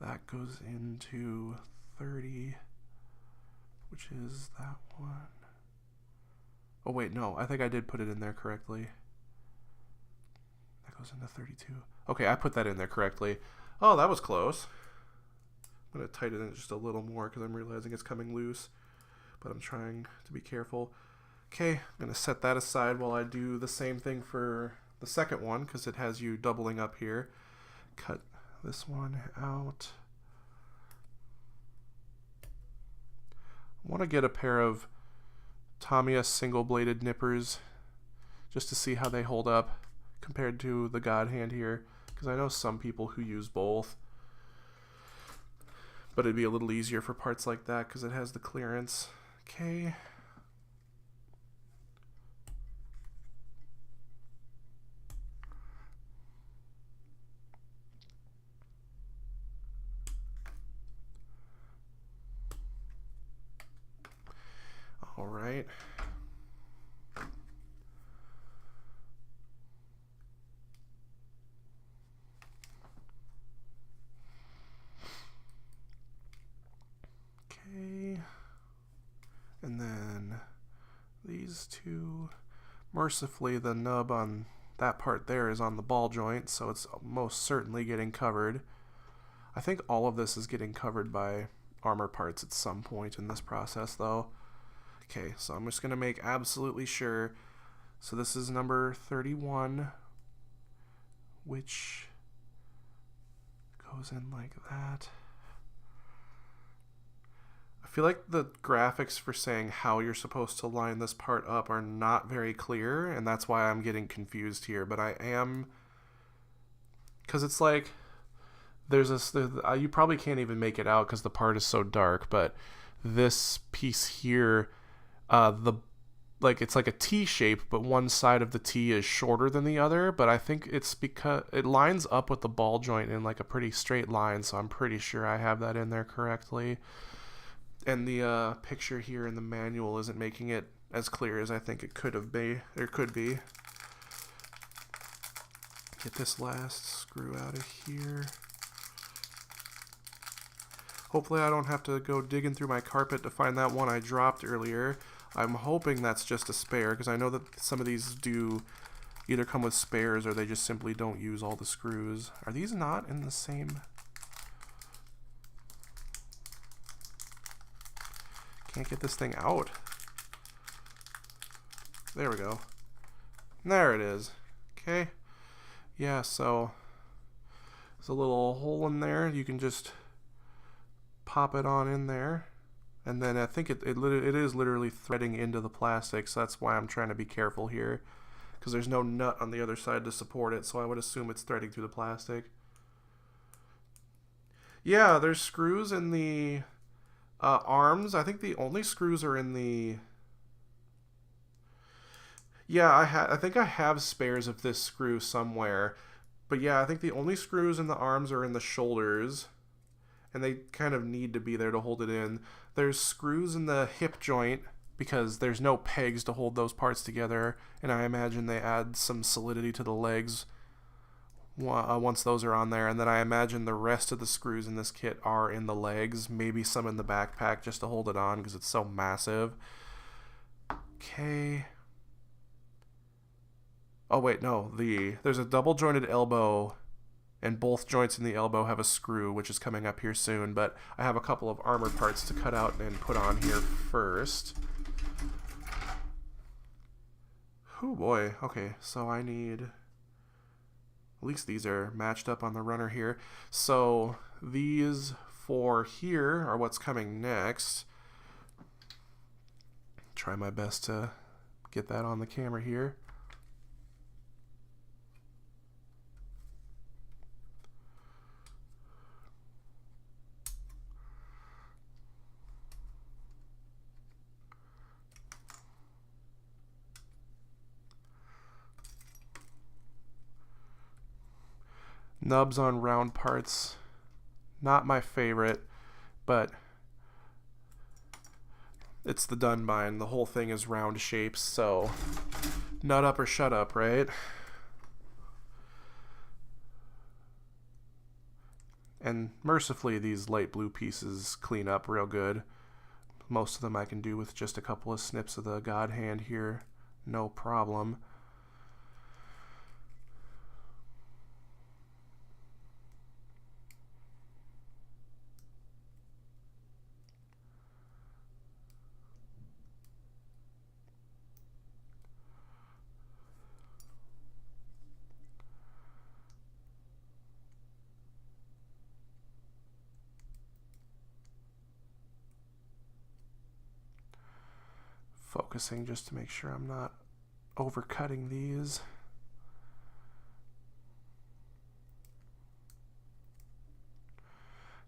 That goes into 30, which is that one. Oh wait, no, I think I did put it in there correctly. That goes into 32. Okay, I put that in there correctly. Oh, that was close. I'm going to tighten it just a little more because I'm realizing it's coming loose, but I'm trying to be careful. Okay, I'm going to set that aside while I do the same thing for the second one because it has you doubling up here. Cut this one out. I want to get a pair of Tamiya single-bladed nippers just to see how they hold up compared to the God Hand here, because I know some people who use both, but it'd be a little easier for parts like that because it has the clearance. Okay. All right. Okay. And then these two, mercifully the nub on that part there is on the ball joint, so it's most certainly getting covered. I think all of this is getting covered by armor parts at some point in this process though. Okay, so I'm just going to make absolutely sure. So this is number 31, which goes in like that. I feel like the graphics for saying how you're supposed to line this part up are not very clear, and that's why I'm getting confused here. But I am, because it's like, you probably can't even make it out because the part is so dark, but this piece here, it's like a T shape, but one side of the T is shorter than the other, but I think it's because it lines up with the ball joint in like a pretty straight line, so I'm pretty sure I have that in there correctly. And the picture here in the manual isn't making it as clear as I think it could be. Get this last screw out of here. Hopefully I don't have to go digging through my carpet to find that one I dropped earlier. I'm hoping that's just a spare, because I know that some of these do either come with spares or they just simply don't use all the screws. Are these not in the same? Can't get this thing out. There we go. There it is. Okay. Yeah, so there's a little hole in there. You can just pop it on in there. And then I think it is literally threading into the plastic, so that's why I'm trying to be careful here, because there's no nut on the other side to support it, so I would assume it's threading through the plastic. Yeah, there's screws in the arms. I think the only screws are in the... Yeah, I think I have spares of this screw somewhere, but yeah, I think the only screws in the arms are in the shoulders. and they kind of need to be there to hold it in. There's screws in the hip joint because there's no pegs to hold those parts together, and I imagine they add some solidity to the legs once those are on there. And then I imagine the rest of the screws in this kit are in the legs, maybe some in the backpack just to hold it on because it's so massive. Okay. Oh wait, no, there's a double jointed elbow, and both joints in the elbow have a screw, which is coming up here soon, but I have a couple of armor parts to cut out and put on here first. Oh boy, okay, so I need, at least these are matched up on the runner here. So these four here are what's coming next. Try my best to get that on the camera here. Nubs on round parts, not my favorite, but it's the Dunbine. The whole thing is round shapes, so nut up or shut up, right? And mercifully, these light blue pieces clean up real good. Most of them I can do with just a couple of snips of the God hand here, no problem. Focusing just to make sure I'm not overcutting these.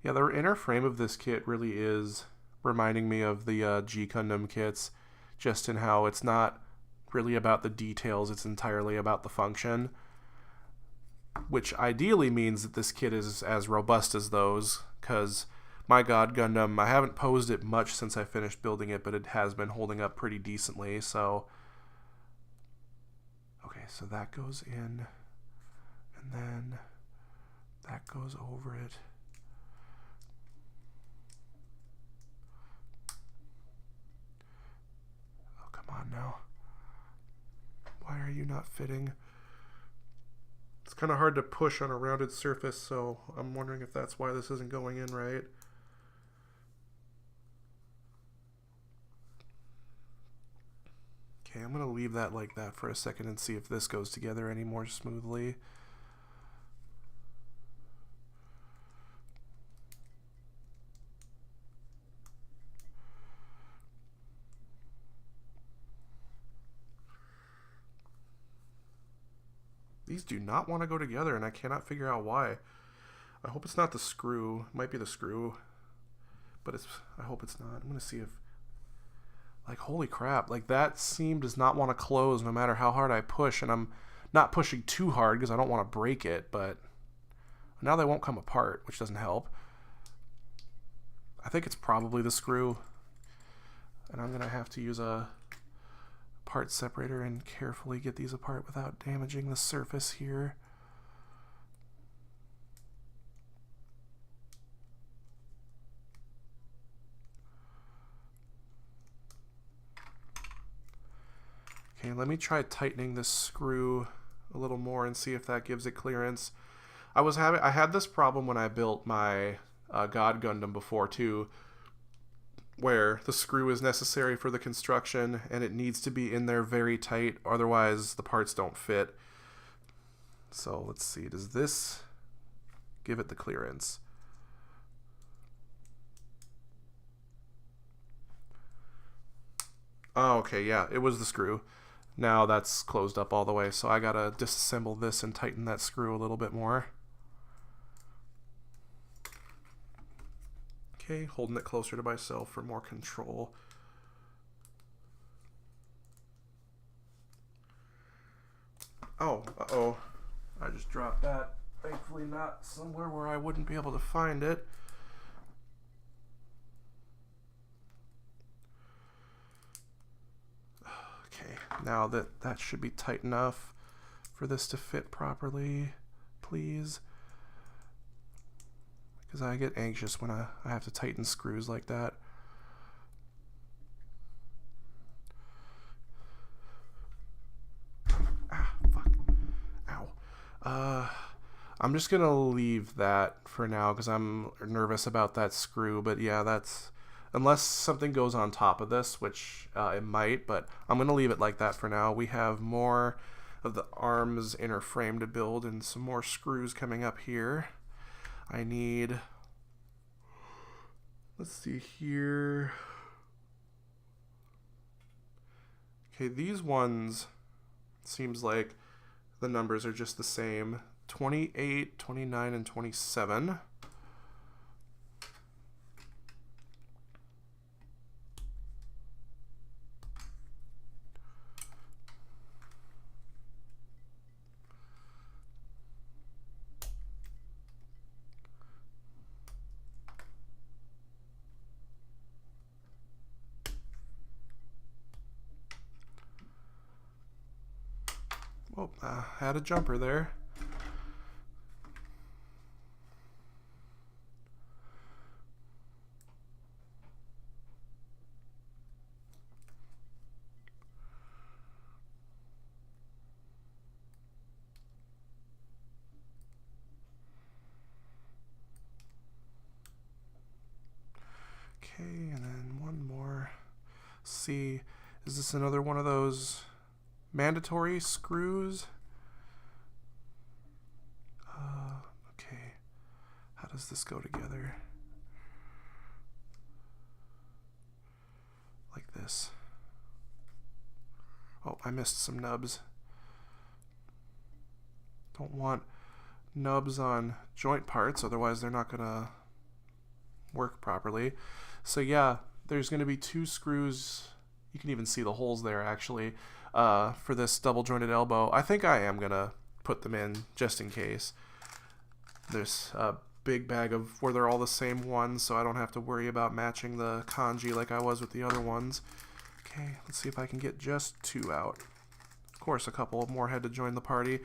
Yeah, the inner frame of this kit really is reminding me of the G Gundam kits, just in how it's not really about the details, it's entirely about the function, which ideally means that this kit is as robust as those, because my God Gundam, I haven't posed it much since I finished building it, but it has been holding up pretty decently. So, okay, so that goes in, and then that goes over it. Oh, come on now. Why are you not fitting? It's kind of hard to push on a rounded surface, so I'm wondering if that's why this isn't going in right. Okay, I'm going to leave that like that for a second and see if this goes together any more smoothly. These do not want to go together, and I cannot figure out why. I hope it's not the screw. It might be the screw, but I hope it's not. I'm going to see if... Like, holy crap, like that seam does not want to close no matter how hard I push, and I'm not pushing too hard because I don't want to break it, but now they won't come apart, which doesn't help. I think it's probably the screw, and I'm going to have to use a part separator and carefully get these apart without damaging the surface here. Okay, let me try tightening this screw a little more and see if that gives it clearance. I had this problem when I built my God Gundam before too, where the screw is necessary for the construction and it needs to be in there very tight, otherwise the parts don't fit. So let's see, does this give it the clearance? Oh, okay, yeah, it was the screw. Now that's closed up all the way, so I gotta disassemble this and tighten that screw a little bit more. Okay, holding it closer to myself for more control. Oh, uh-oh. I just dropped that. Thankfully not somewhere where I wouldn't be able to find it. Now that should be tight enough for this to fit properly, please. Because I get anxious when I have to tighten screws like that. Ah, fuck. Ow. I'm just gonna leave that for now because I'm nervous about that screw. But yeah, that's, unless something goes on top of this, which it might, but I'm gonna leave it like that for now. We have more of the arms inner frame to build and some more screws coming up here. I need, let's see here. Okay, these ones, seems like the numbers are just the same. 28, 29, and 27. Oh, had a jumper there. Okay, and then one more. See, is this another one of those mandatory screws? Okay, how does this go together? Like this. Oh, I missed some nubs. Don't want nubs on joint parts, otherwise they're not gonna work properly. So yeah, there's gonna be 2 screws. You can even see the holes there actually, for this double jointed elbow. I think I am gonna put them in just in case. There's a big bag of where they're all the same ones, so I don't have to worry about matching the kanji like I was with the other ones. Okay, let's see if I can get just 2 out. Of course, a couple more had to join the party.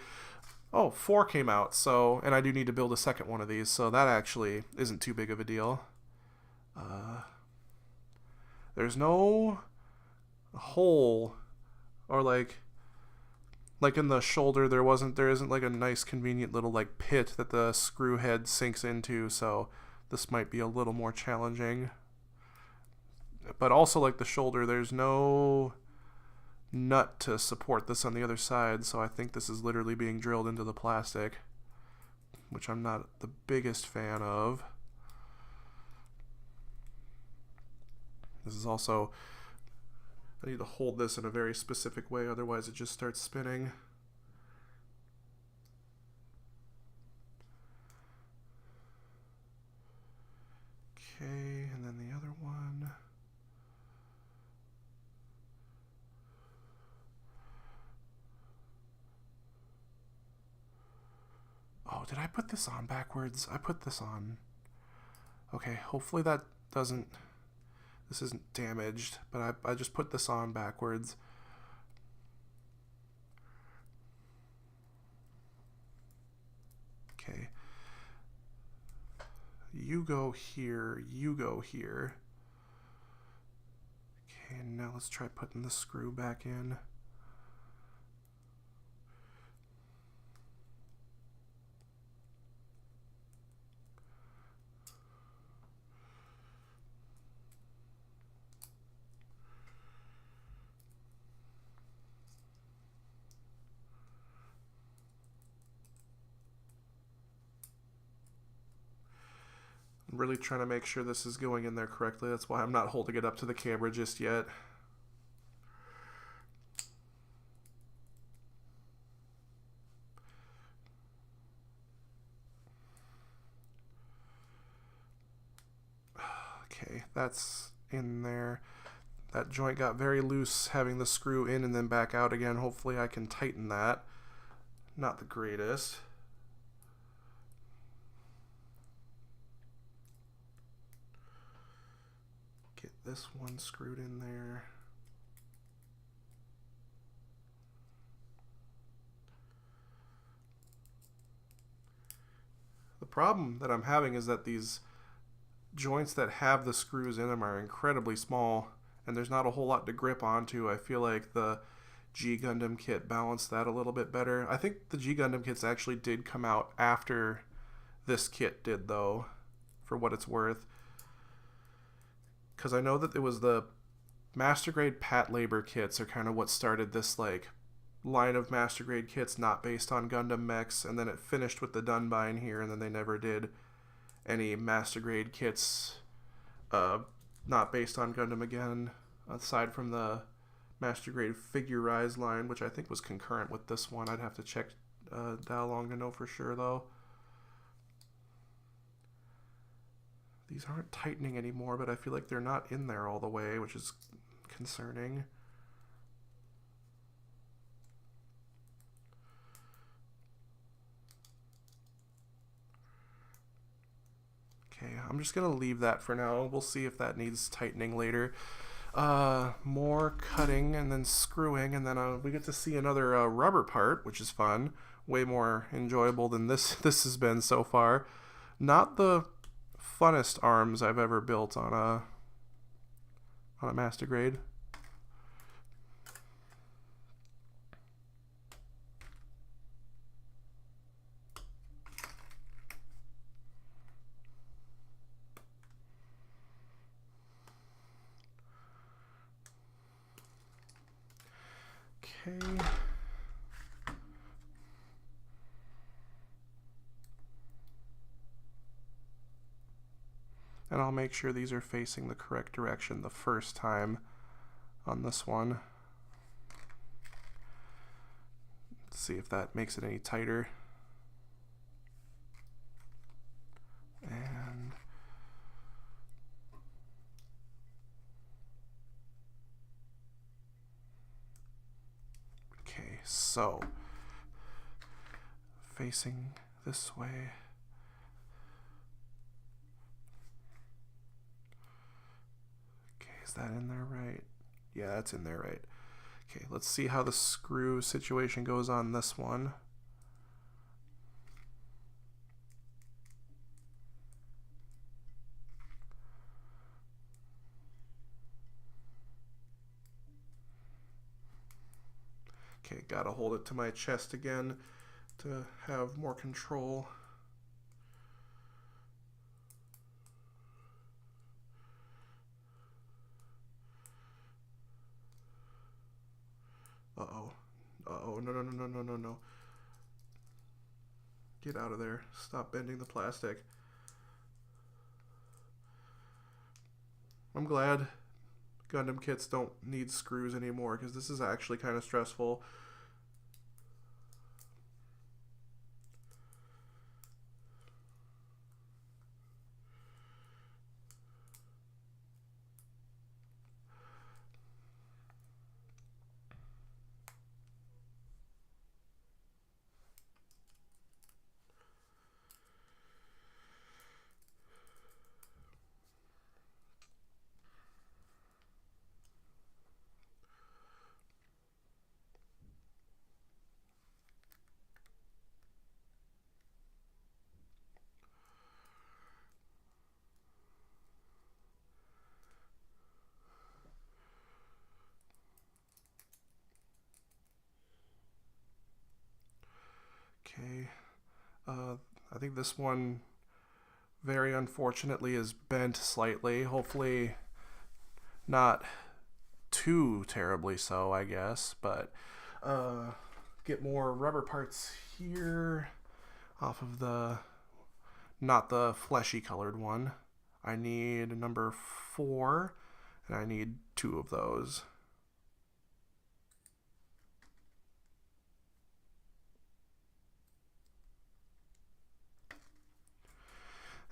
Oh, 4 came out, so, and I do need to build a second one of these, so that actually isn't too big of a deal. There's no hole, or like in the shoulder there isn't like a nice convenient little like pit that the screw head sinks into, so this might be a little more challenging. But also, like the shoulder, there's no nut to support this on the other side, so I think this is literally being drilled into the plastic, which I'm not the biggest fan of. This is also, I need to hold this in a very specific way, otherwise it just starts spinning. Okay, and then the other one. Oh, did I put this on backwards? I put this on. Okay, hopefully that doesn't, this isn't damaged, but I just put this on backwards. Okay. You go here, you go here. Okay, now let's try putting the screw back in. I'm really trying to make sure this is going in there correctly. That's why I'm not holding it up to the camera just yet. Okay, that's in there. That joint got very loose having the screw in and then back out again. Hopefully I can tighten that. Not the greatest. Get this one screwed in there. problem that I'm having is that these joints that have the screws in them are incredibly small, and there's not a whole lot to grip onto. I feel like the G Gundam kit balanced that a little bit better. I think the G Gundam kits actually did come out after this kit did, though, for what it's worth. Because I know that it was the Master Grade Pat Labor kits are kind of what started this, like, line of Master Grade kits not based on Gundam mechs, and then it finished with the Dunbine here, and then they never did any Master Grade kits not based on Gundam again, aside from the Master Grade Figure Rise line, which I think was concurrent with this one. I'd have to check Dalong to know for sure, though. These aren't tightening anymore, but I feel like they're not in there all the way, which is concerning. Okay, I'm just going to leave that for now. We'll see if that needs tightening later. More cutting and then screwing, and then we get to see another rubber part, which is fun. Way more enjoyable than this has been so far. Not the funnest arms I've ever built on a Master Grade. Okay. And I'll make sure these are facing the correct direction the first time on this one. Let's see if that makes it any tighter. And okay, so facing this way. Is that in there right? Yeah, that's in there right. Okay, let's see how the screw situation goes on this one. Okay, gotta hold it to my chest again to have more control. Uh-oh. Uh-oh. No. Get out of there. Stop bending the plastic. I'm glad Gundam kits don't need screws anymore, because this is actually kind of stressful. Okay, I think this one, very unfortunately, is bent slightly. Hopefully not too terribly so, I guess, but get more rubber parts here off of the, not the fleshy colored one. I need number 4, and I need 2 of those.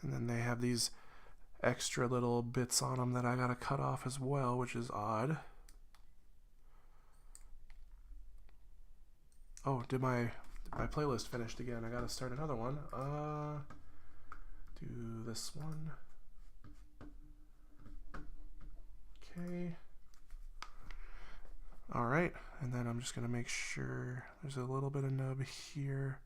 And then they have these extra little bits on them that I gotta cut off as well, which is odd. Oh, did my playlist finished again? I gotta start another one. Do this one. Okay. Alright, and then I'm just gonna make sure there's a little bit of nub here.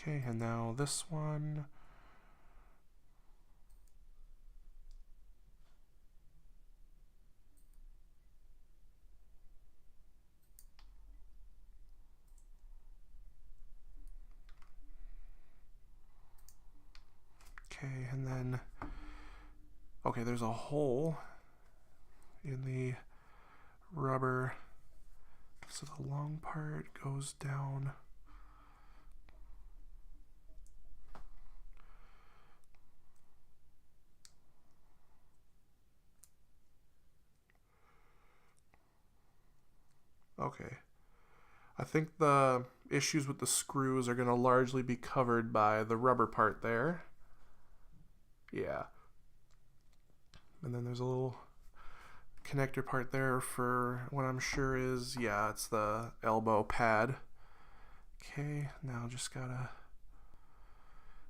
Okay, and now this one. Okay, and then, okay, there's a hole in the rubber, so the long part goes down. Okay, I think the issues with the screws are going to largely be covered by the rubber part there. Yeah. And then there's a little connector part there for what I'm sure is, yeah, it's the elbow pad. Okay, now just gotta,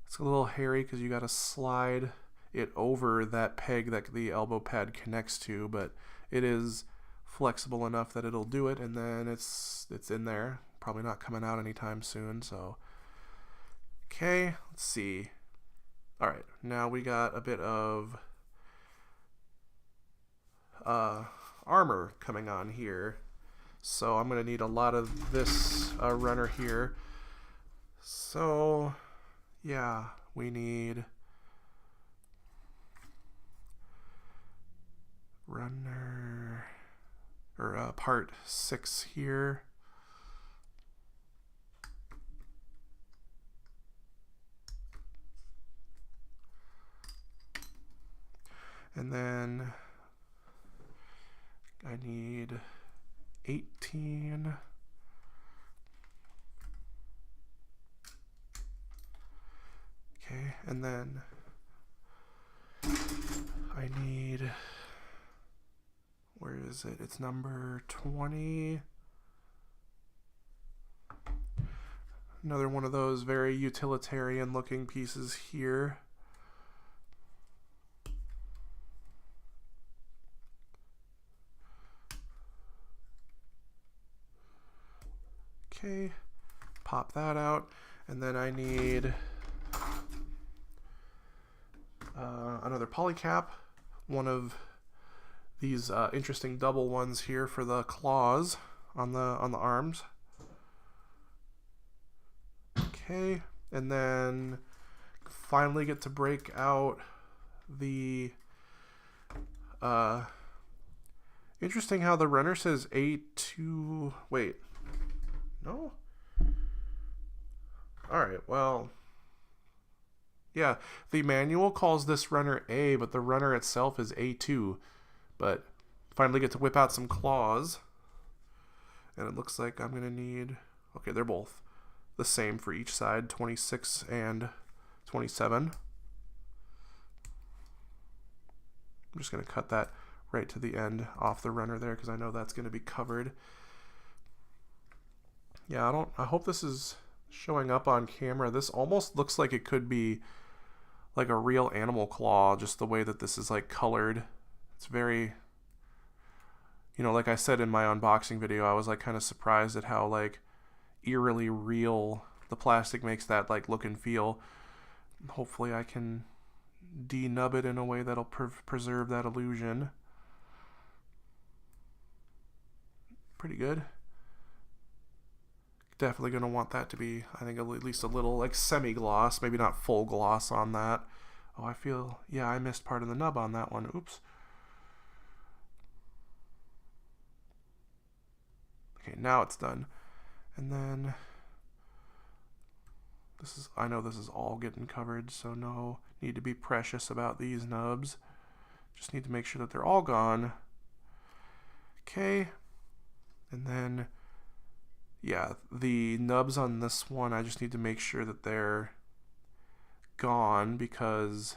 it's a little hairy because you gotta slide it over that peg that the elbow pad connects to, but it is flexible enough that it'll do it, and then it's in there, probably not coming out anytime soon. So okay, let's see. All right, now we got a bit of armor coming on here, so I'm gonna need a lot of this runner here. So yeah, we need runner, or part 6 here. And then I need 18. Okay, and then I need, where is it? It's number 20. Another one of those very utilitarian looking pieces here. Okay, pop that out, and then I need another polycap, one of these interesting double ones here for the claws on the arms. Okay, and then finally get to break out the interesting how the runner says A2. Wait. No? Alright, well, yeah, the manual calls this runner A, but the runner itself is A2. But finally get to whip out some claws. And it looks like I'm going to need, okay, they're both the same for each side, 26 and 27. I'm just going to cut that right to the end off the runner there because I know that's going to be covered. Yeah, I hope this is showing up on camera. This almost looks like it could be like a real animal claw, just the way that this is like colored. It's very, you know, like I said in my unboxing video, I was like kind of surprised at how like eerily real the plastic makes that like look and feel. Hopefully I can denub it in a way that'll preserve that illusion. Pretty good. Definitely going to want that to be, I think, at least a little like semi-gloss, maybe not full gloss on that. Oh, I feel, yeah, I missed part of the nub on that one. Oops. Okay, now it's done. And then this is, I know this is all getting covered, so no need to be precious about these nubs. Just need to make sure that they're all gone. Okay. And then, yeah, the nubs on this one, I just need to make sure that they're gone because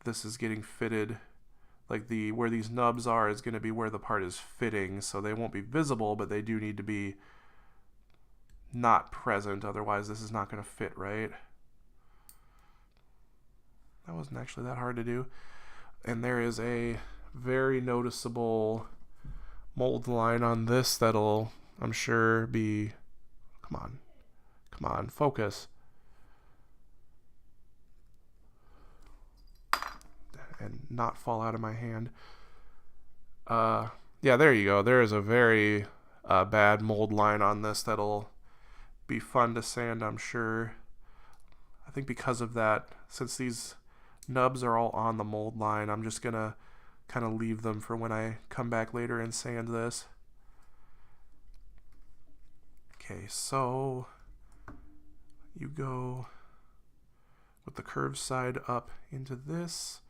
this is getting fitted. Like the where these nubs are is going to be where the part is fitting, so they won't be visible, but they do need to be not present, otherwise this is not going to fit right. That wasn't actually that hard to do. And there is a very noticeable mold line on this that'll, I'm sure, be, come on, focus. not fall out of my hand. Yeah, there you go. There is a very bad mold line on this that'll be fun to sand, I'm sure. I think because of that, since these nubs are all on the mold line, I'm just going to kind of leave them for when I come back later and sand this. Okay, so you go with the curved side up into this,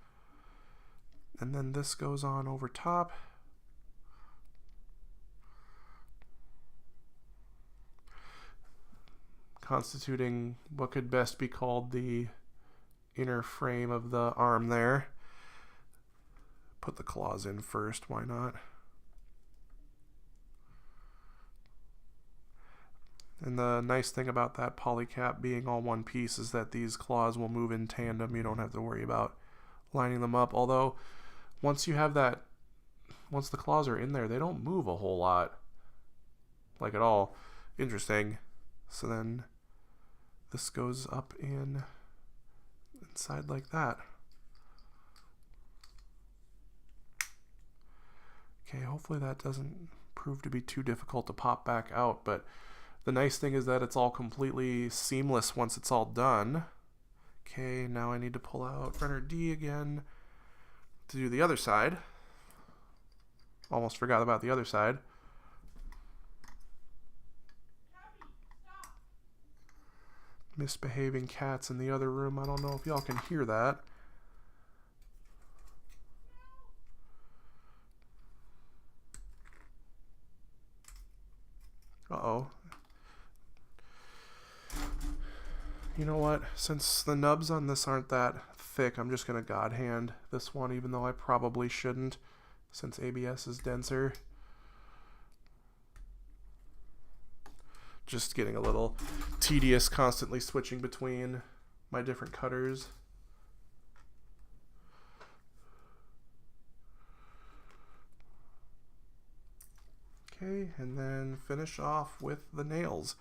and then this goes on over top. Constituting what could best be called the inner frame of the arm there. Put the claws in first, why not? And the nice thing about that polycap being all one piece is that these claws will move in tandem. You don't have to worry about lining them up. Although, once you have that, once the claws are in there, they don't move a whole lot. Like at all. Interesting. So then this goes up inside like that. Okay, hopefully that doesn't prove to be too difficult to pop back out, but the nice thing is that it's all completely seamless once it's all done. Okay, now I need to pull out runner D again to do the other side. Almost forgot about the other side. Misbehaving cats in the other room. I don't know if y'all can hear that. Uh-oh. You know what? Since the nubs on this aren't that thick, I'm just going to God hand this one, even though I probably shouldn't, since ABS is denser. Just getting a little tedious constantly switching between my different cutters. Okay, and then finish off with the nails.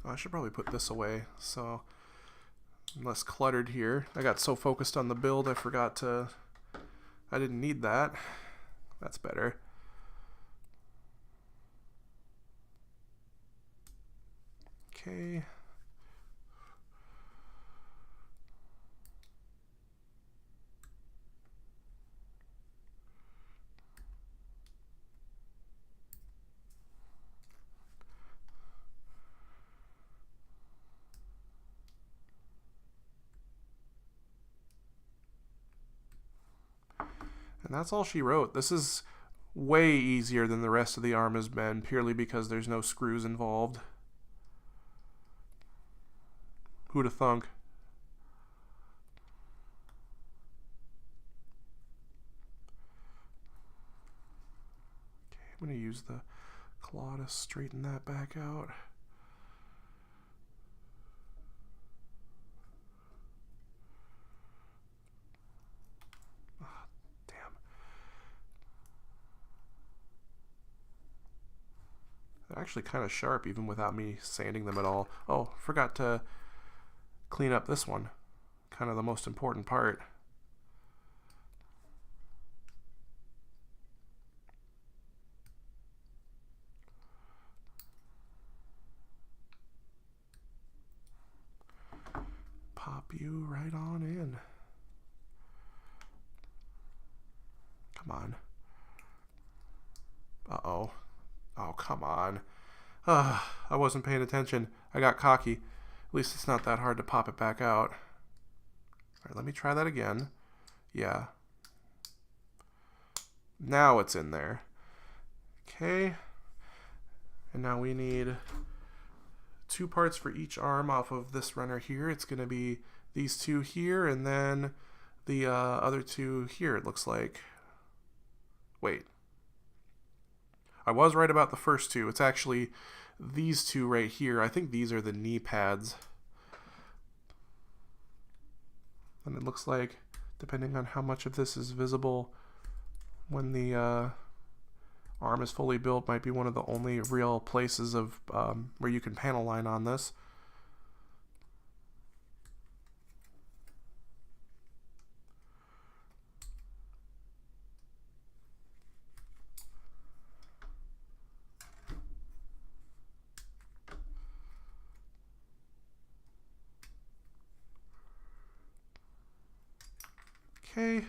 I should probably put this away so I'm less cluttered here. I got so focused on the build I forgot to, I didn't need that. That's better. Okay. And that's all she wrote. This is way easier than the rest of the arm has been, purely because there's no screws involved. Who'da thunk? Okay, I'm going to use the claw to straighten that back out. They're actually kind of sharp even without me sanding them at all. Oh, forgot to clean up this one. Kind of the most important part. Pop you right on in. Come on. Uh-oh. Oh, come on. I wasn't paying attention. I got cocky. At least it's not that hard to pop it back out. Alright, let me try that again. Yeah. Now it's in there. Okay. And now we need 2 parts for each arm off of this runner here. It's going to be these 2 here and then the other 2 here, it looks like. Wait. I was right about the first two. It's actually these two right here. I think these are the knee pads. And it looks like, depending on how much of this is visible when the arm is fully built, might be one of the only real places of where you can panel line on this. Okay,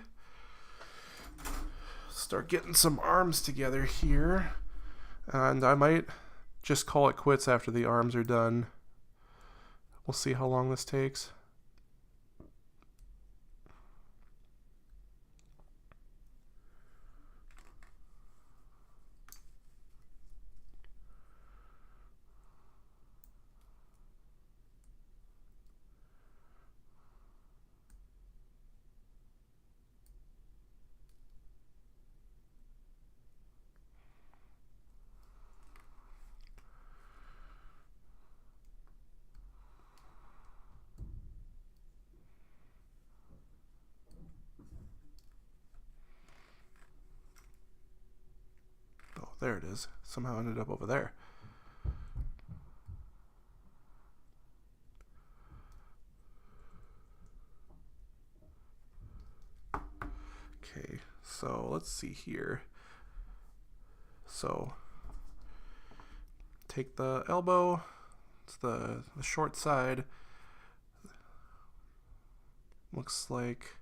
start getting some arms together here, and I might just call it quits after the arms are done. We'll see how long this takes. There it is. Somehow ended up over there. Okay, so let's see here. So take the elbow, it's the short side. Looks like,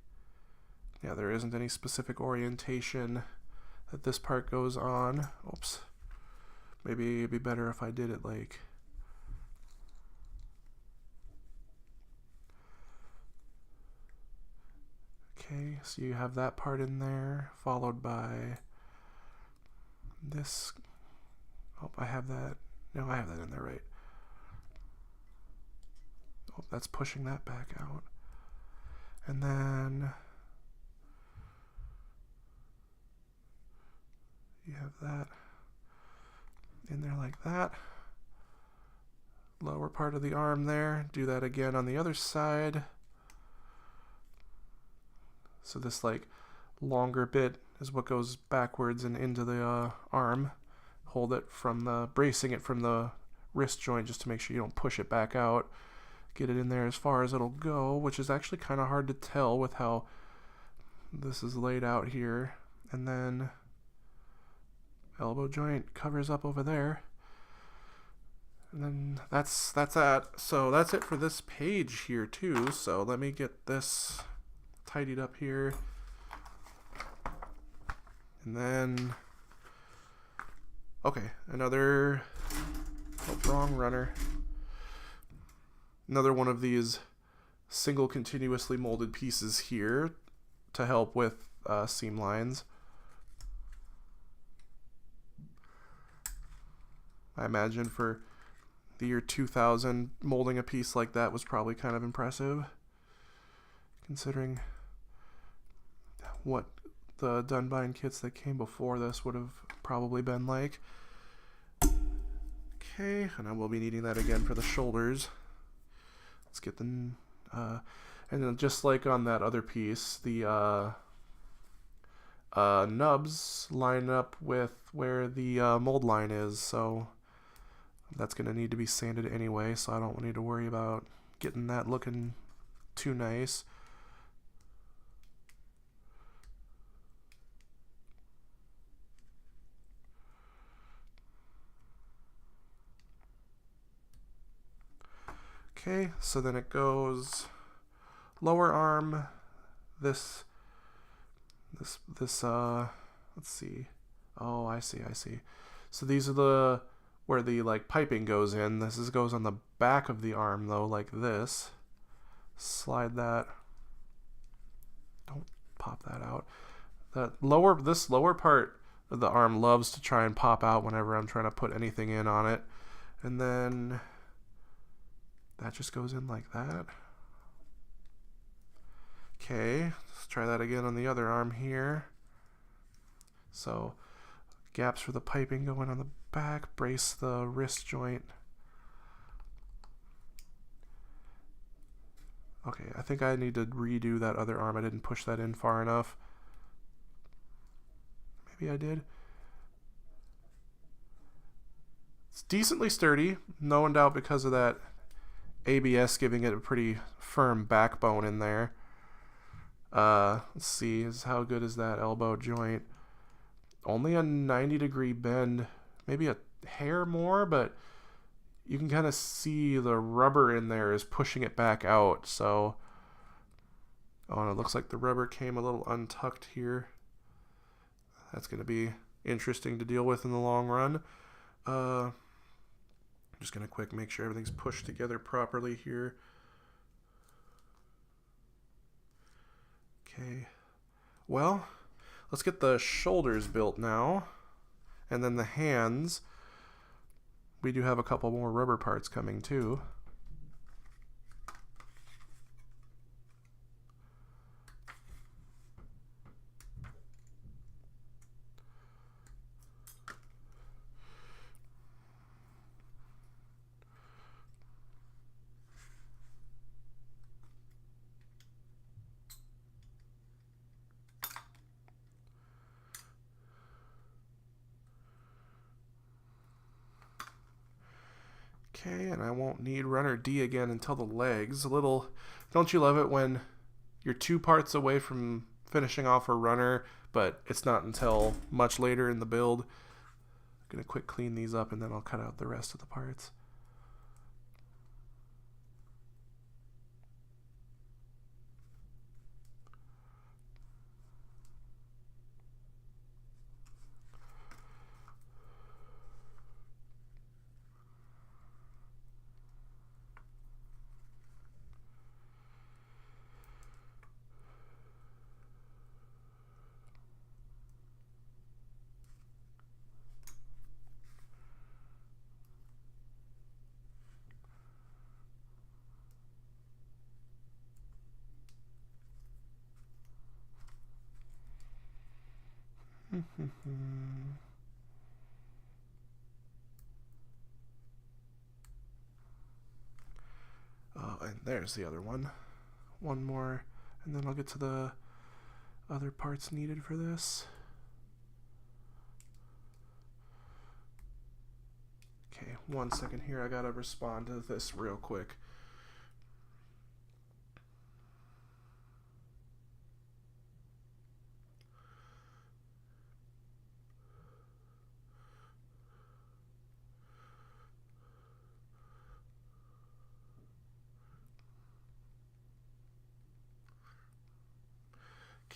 yeah, there isn't any specific orientation that this part goes on. Oops. Maybe it'd be better if I did it like... Okay, so you have that part in there, followed by this. Oh, I have that. No, I have that in there, right? Oh, that's pushing that back out. And then you have that in there like that. Lower part of the arm there. Do that again on the other side. So this like longer bit is what goes backwards and into the arm. Hold it from the, bracing it from the wrist joint just to make sure you don't push it back out. Get it in there as far as it'll go, which is actually kind of hard to tell with how this is laid out here. And then elbow joint covers up over there. And then that's that. So that's it for this page here too. So let me get this tidied up here. And then, okay, another, oh, wrong runner. Another one of these single continuously molded pieces here to help with seam lines. I imagine for the year 2000, molding a piece like that was probably kind of impressive, considering what the Dunbine kits that came before this would have probably been like. Okay, and I will be needing that again for the shoulders. Let's get the, and then just like on that other piece, the nubs line up with where the mold line is, so that's going to need to be sanded anyway, so I don't need to worry about getting that looking too nice. Okay, so then it goes lower arm, this, let's see. Oh, I see. So these are the, where the like piping goes in. This goes on the back of the arm though, like this. Slide that. Don't pop that out. This lower part of the arm loves to try and pop out whenever I'm trying to put anything in on it. And then that just goes in like that. Okay, let's try that again on the other arm here. So Gaps for the piping going on the back. Brace the wrist joint. Okay, I think I need to redo that other arm. I didn't push that in far enough. Maybe I did. It's decently sturdy, no doubt, because of that ABS giving it a pretty firm backbone in there. Let's see, how good is that elbow joint? Only a 90-degree bend, maybe a hair more, but you can kind of see the rubber in there is pushing it back out. So, oh, and it looks like the rubber came a little untucked here. That's going to be interesting to deal with in the long run. I'm just going to quick make sure everything's pushed together properly here. Okay, well, let's get the shoulders built now, and then the hands. We do have a couple more rubber parts coming too. Okay, and I won't need runner D again until the legs. Don't you love it when you're 2 parts away from finishing off a runner, but it's not until much later in the build? I'm gonna quick clean these up and then I'll cut out the rest of the parts. And there's the other one. One more, and then I'll get to the other parts needed for this. Okay, 1 second here. I gotta respond to this real quick.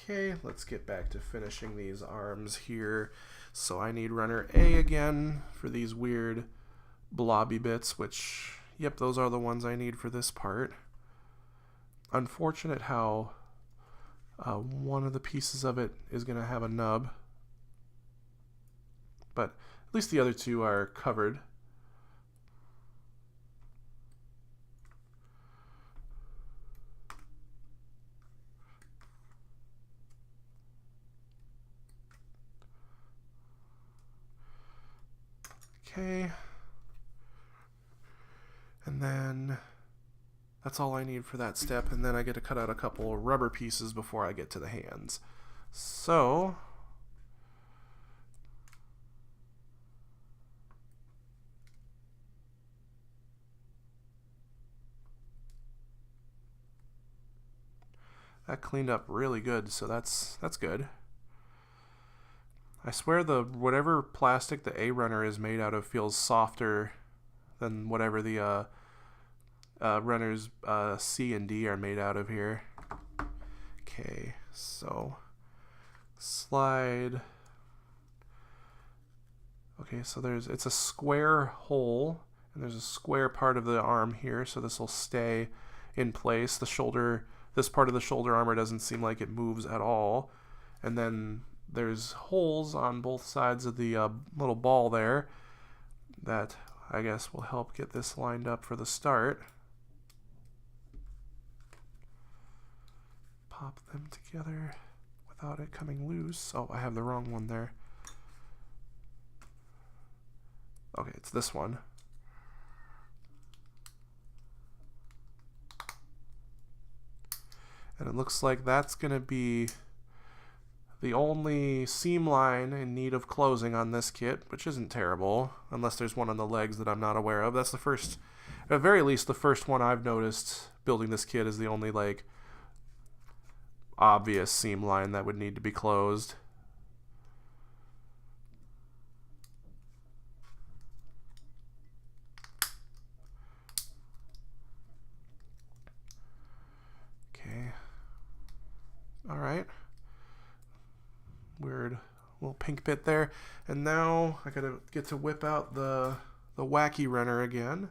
Okay, let's get back to finishing these arms here. So I need runner A again for these weird blobby bits, which, yep, those are the ones I need for this part. Unfortunate how one of the pieces of it is going to have a nub, but at least the other 2 are covered. Okay, and then that's all I need for that step, and then I get to cut out a couple rubber pieces before I get to the hands. So that cleaned up really good, so that's good. I swear the whatever plastic the A runner is made out of feels softer than whatever the runners C and D are made out of here. Okay, so slide. Okay, so it's a square hole, and there's a square part of the arm here, so this will stay in place. The shoulder, this part of the shoulder armor doesn't seem like it moves at all, and then there's holes on both sides of the little ball there that I guess will help get this lined up for the start. Pop them together without it coming loose. Oh, I have the wrong one there. Okay, it's this one. And it looks like that's going to be the only seam line in need of closing on this kit, which isn't terrible, unless there's one on the legs that I'm not aware of. That's the first, at the very least, the first one I've noticed building this kit is the only, like, obvious seam line that would need to be closed. Okay. All right. Weird little pink bit there. And now I gotta get to whip out the wacky runner again.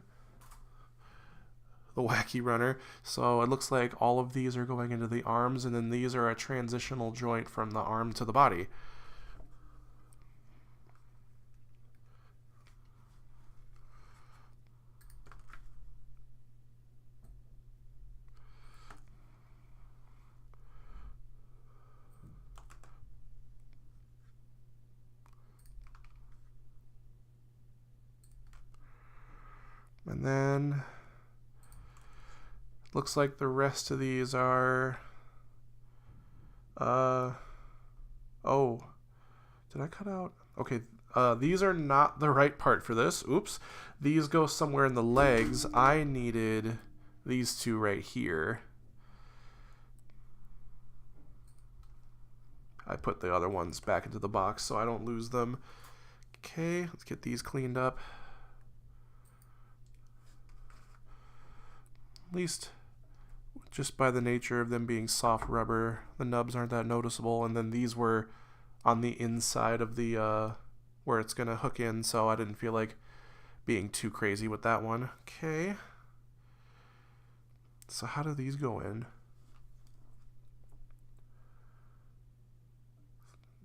The wacky runner. So it looks like all of these are going into the arms, and then these are a transitional joint from the arm to the body. And then looks like the rest of these are oh, did I cut out? Okay, these are not the right part for this. Oops. These go somewhere in the legs. I needed these two right here. I put the other ones back into the box so I don't lose them. Okay, let's get these cleaned up. At least just by the nature of them being soft rubber, the nubs aren't that noticeable. And then these were on the inside of the where it's gonna hook in, so I didn't feel like being too crazy with that one. Okay, so how do these go in?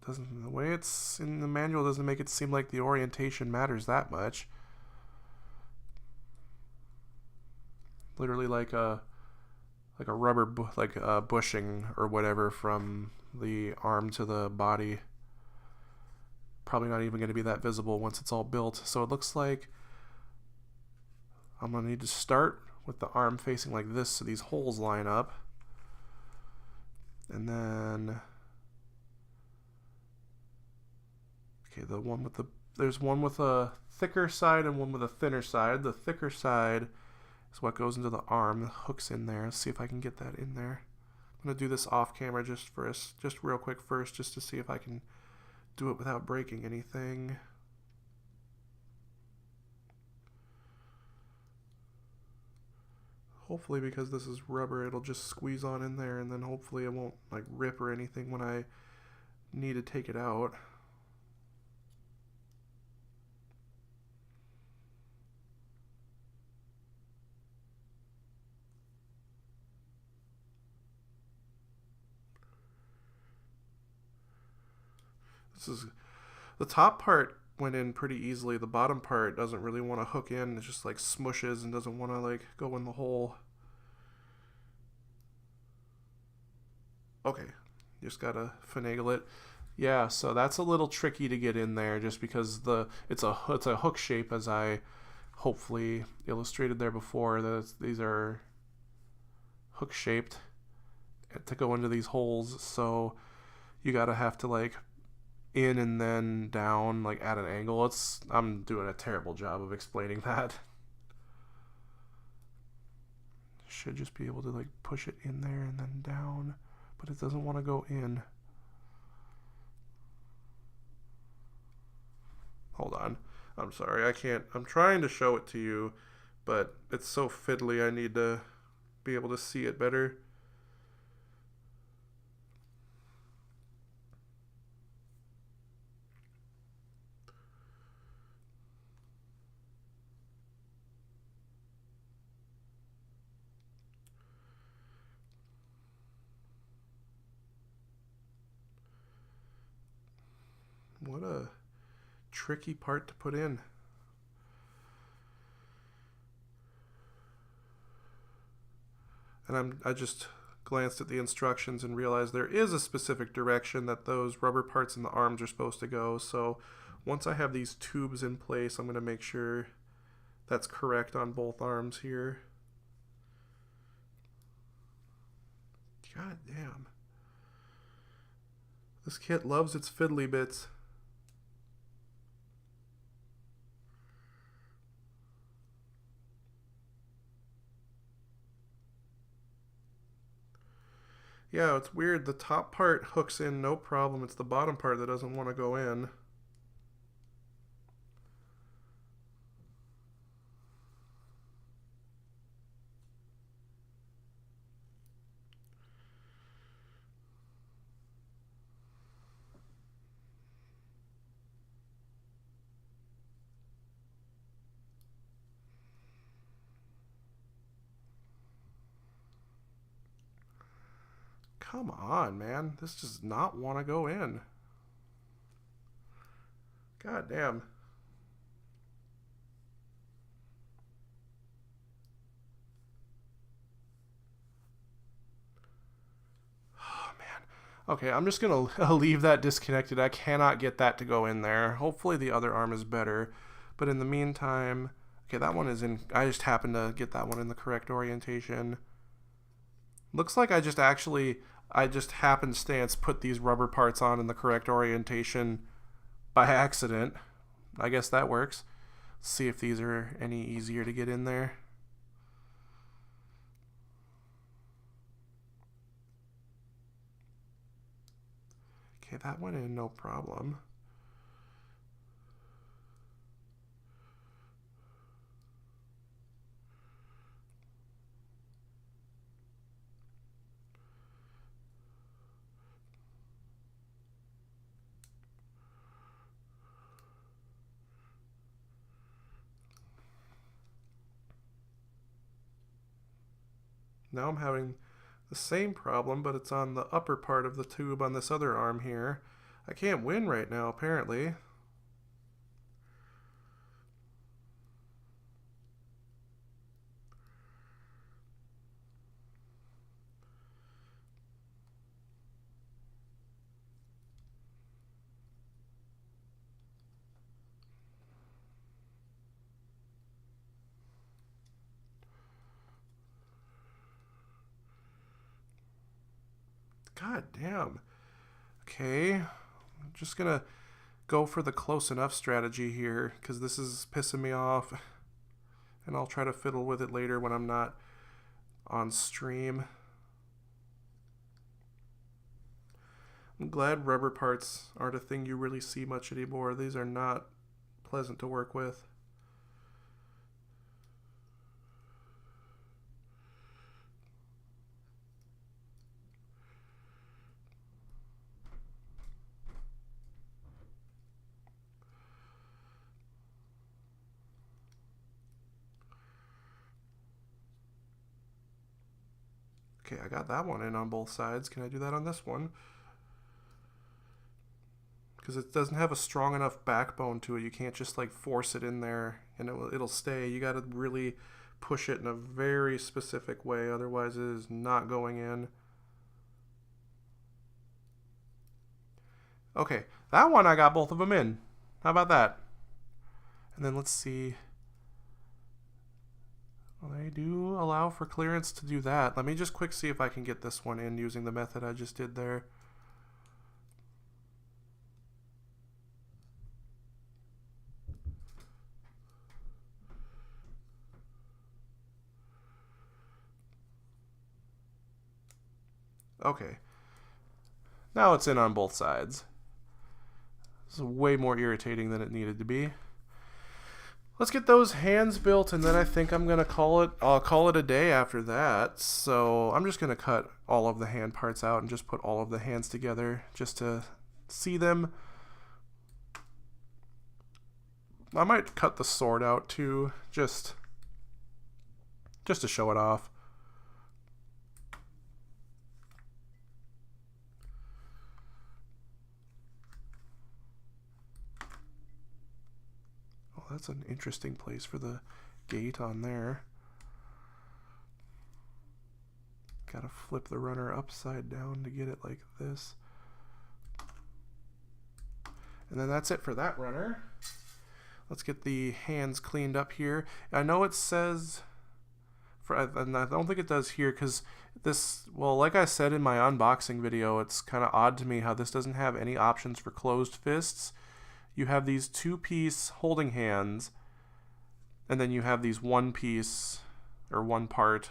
The way it's in the manual doesn't make it seem like the orientation matters that much. Literally like a rubber bushing or whatever from the arm to the body. Probably not even going to be that visible once it's all built. So it looks like I'm going to need to start with the arm facing like this so these holes line up. And then okay, there's one with a thicker side and one with a thinner side. The thicker side is what goes into the arm. The hook's in there. Let's see if I can get that in there. I'm going to do this off camera just real quick first, just to see if I can do it without breaking anything. Hopefully, because this is rubber, it'll just squeeze on in there, and then hopefully it won't like rip or anything when I need to take it out. The top part went in pretty easily. The bottom part doesn't really want to hook in. It just like smushes and doesn't want to like go in the hole. Okay, just gotta finagle it. Yeah, so that's a little tricky to get in there just because it's a hook shape, as I hopefully illustrated there before. These are hook shaped to go into these holes, so you gotta have to like in and then down like at an angle. I'm doing a terrible job of explaining that. Should just be able to like push it in there and then down, but it doesn't want to go in. Hold on, I'm sorry, I can't. I'm trying to show it to you, but it's so fiddly. I need to be able to see it better. What a tricky part to put in. And I just glanced at the instructions and realized there is a specific direction that those rubber parts in the arms are supposed to go. So once I have these tubes in place, I'm going to make sure that's correct on both arms here. God damn. This kit loves its fiddly bits. Yeah, it's weird. The top part hooks in no problem. It's the bottom part that doesn't want to go in. Come on, man. This does not want to go in. God damn. Oh, man. Okay, I'm just going to leave that disconnected. I cannot get that to go in there. Hopefully the other arm is better. But in the meantime, okay, that one is in. I just happened to get that one in the correct orientation. Looks like I just happenstance put these rubber parts on in the correct orientation by accident. I guess that works. Let's see if these are any easier to get in there. Okay, that went in no problem. Now I'm having the same problem, but it's on the upper part of the tube on this other arm here. I can't win right now, apparently. God damn. Okay, I'm just gonna go for the close enough strategy here because this is pissing me off, and I'll try to fiddle with it later when I'm not on stream. I'm glad rubber parts aren't a thing you really see much anymore. These are not pleasant to work with. Okay, I got that one in on both sides. Can I do that on this one? Because it doesn't have a strong enough backbone to it. You can't just like force it in there and it'll stay. You got to really push it in a very specific way. Otherwise, it is not going in. Okay, that one I got both of them in. How about that? And then let's see. Well, they do allow for clearance to do that. Let me just quick see if I can get this one in using the method I just did there. Okay. Now it's in on both sides. This is way more irritating than it needed to be. Let's get those hands built, and then I think I'm gonna I'll call it a day after that. So I'm just gonna cut all of the hand parts out and just put all of the hands together just to see them. I might cut the sword out too, just to show it off. That's an interesting place for the gate on there. Gotta flip the runner upside down to get it like this. And then that's it for that runner. Let's get the hands cleaned up here. I know it says, and I don't think it does here, because this, well, like I said in my unboxing video, it's kind of odd to me how this doesn't have any options for closed fists. You have these two-piece holding hands, and then you have these one-piece, or one-part,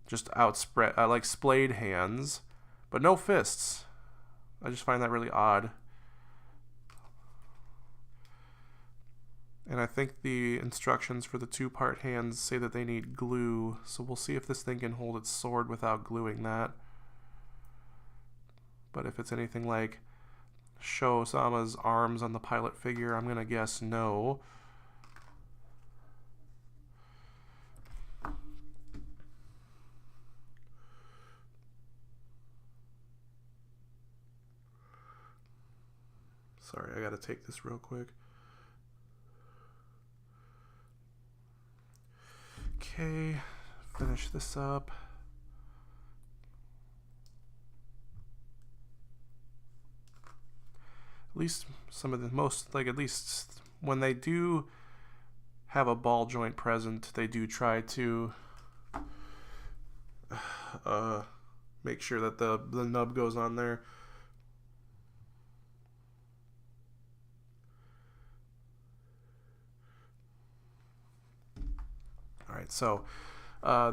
just outspread, like splayed hands, but no fists. I just find that really odd. And I think the instructions for the two-part hands say that they need glue, so we'll see if this thing can hold its sword without gluing that. But if it's anything like Sho Osama's arms on the pilot figure, I'm gonna guess no. Sorry, I gotta take this real quick. Okay, finish this up. At least some of the most, like at least when they do have a ball joint present, they do try to make sure that the nub goes on there. Alright, so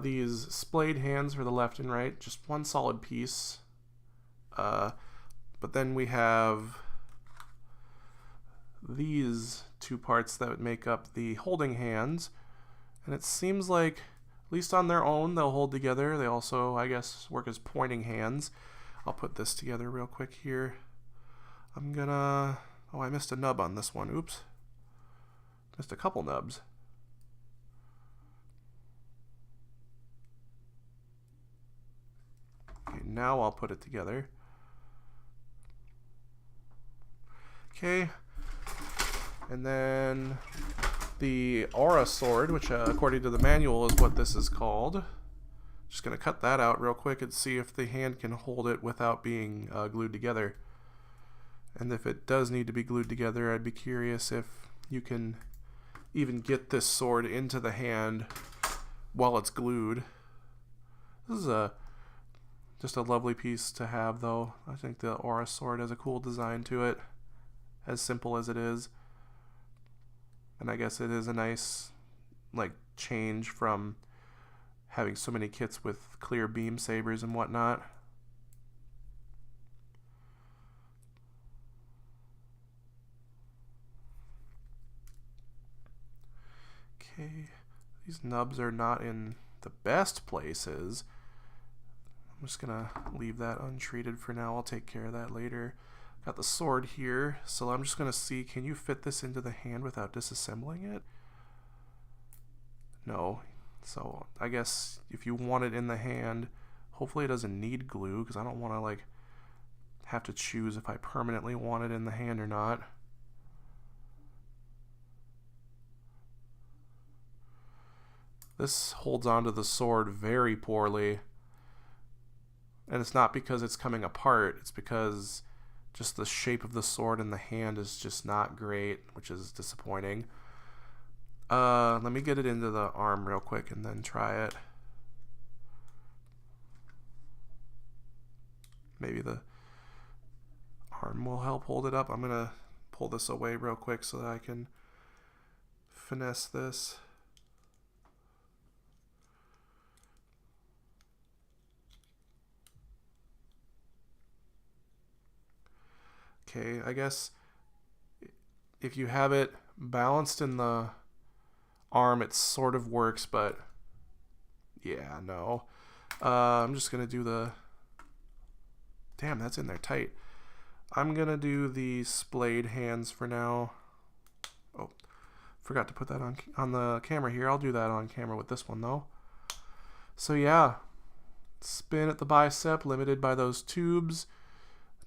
these splayed hands for the left and right, just one solid piece. But then we have these two parts that would make up the holding hands. And it seems like, at least on their own, they'll hold together. They also, I guess, work as pointing hands. I'll put this together real quick here. I'm gonna... Oh, I missed a nub on this one. Oops. Missed a couple nubs. Okay, now I'll put it together. Okay. And then the Aura Sword, which according to the manual is what this is called. Just going to cut that out real quick and see if the hand can hold it without being glued together. And if it does need to be glued together, I'd be curious if you can even get this sword into the hand while it's glued. This is just a lovely piece to have, though. I think the Aura Sword has a cool design to it, as simple as it is. And I guess it is a nice, like, change from having so many kits with clear beam sabers and whatnot. Okay, these nubs are not in the best places. I'm just gonna leave that untreated for now. I'll take care of that later. Got the sword here, so I'm just gonna see, can you fit this into the hand without disassembling it? No. So I guess if you want it in the hand, hopefully it doesn't need glue, because I don't want to like have to choose if I permanently want it in the hand or not. This holds onto the sword very poorly, and it's not because it's coming apart, it's because just the shape of the sword in the hand is just not great, which is disappointing. Let me get it into the arm real quick and then try it. Maybe the arm will help hold it up. I'm gonna pull this away real quick so that I can finesse this. Okay, I guess if you have it balanced in the arm, it sort of works, but yeah, no. I'm just going to do the... Damn, that's in there tight. I'm going to do the splayed hands for now. Oh, forgot to put that on the camera here. I'll do that on camera with this one, though. So yeah, spin at the bicep, limited by those tubes.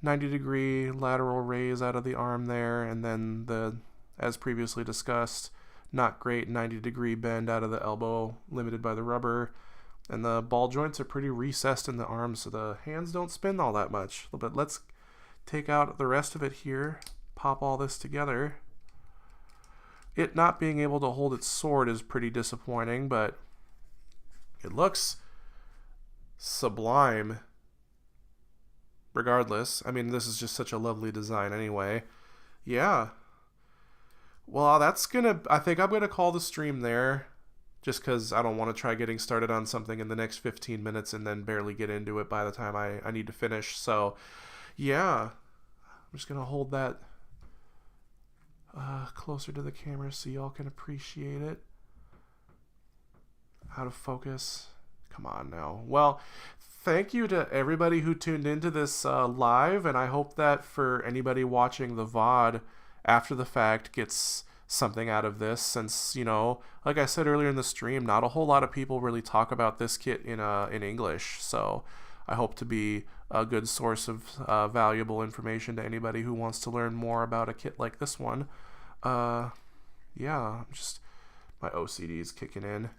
90-degree lateral raise out of the arm there, and then the, as previously discussed, not great 90-degree bend out of the elbow, limited by the rubber. And the ball joints are pretty recessed in the arm, so the hands don't spin all that much. But let's take out the rest of it here, pop all this together. It not being able to hold its sword is pretty disappointing, but it looks sublime regardless. I mean, this is just such a lovely design anyway. Yeah. Well, I think I'm gonna call the stream there, just because I don't want to try getting started on something in the next 15 minutes and then barely get into it by the time I need to finish. So, yeah. I'm just gonna hold that closer to the camera so y'all can appreciate it. Out of focus. Come on now. Well, thank you to everybody who tuned into this live, and I hope that for anybody watching the VOD after the fact gets something out of this, since, you know, like I said earlier in the stream, not a whole lot of people really talk about this kit in English, so I hope to be a good source of valuable information to anybody who wants to learn more about a kit like this one. Yeah, just my OCD is kicking in.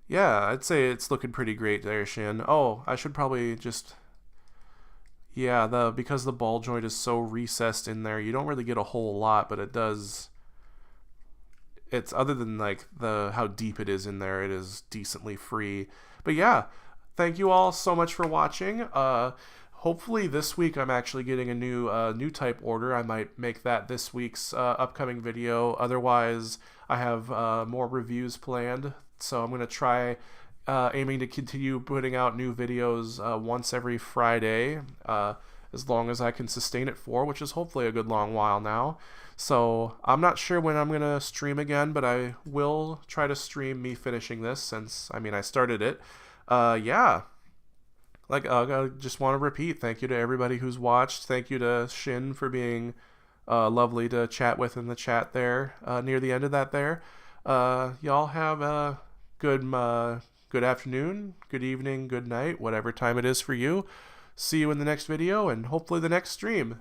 Yeah, I'd say it's looking pretty great there, Shin. Oh, I should probably just... Yeah, because the ball joint is so recessed in there, you don't really get a whole lot, but it does... It's, other than like how deep it is in there, it is decently free. But yeah, thank you all so much for watching. Hopefully this week I'm actually getting a new type order. I might make that this week's upcoming video. Otherwise, I have more reviews planned. So I'm going to try aiming to continue putting out new videos once every Friday, as long as I can sustain it for, which is hopefully a good long while now. So I'm not sure when I'm going to stream again, but I will try to stream me finishing this, since, I mean, I started it. Yeah. Like, I just want to repeat, thank you to everybody who's watched. Thank you to Shin for being lovely to chat with in the chat there near the end of that there. Y'all have a good afternoon, good evening, good night, whatever time it is for you. See you in the next video and hopefully the next stream.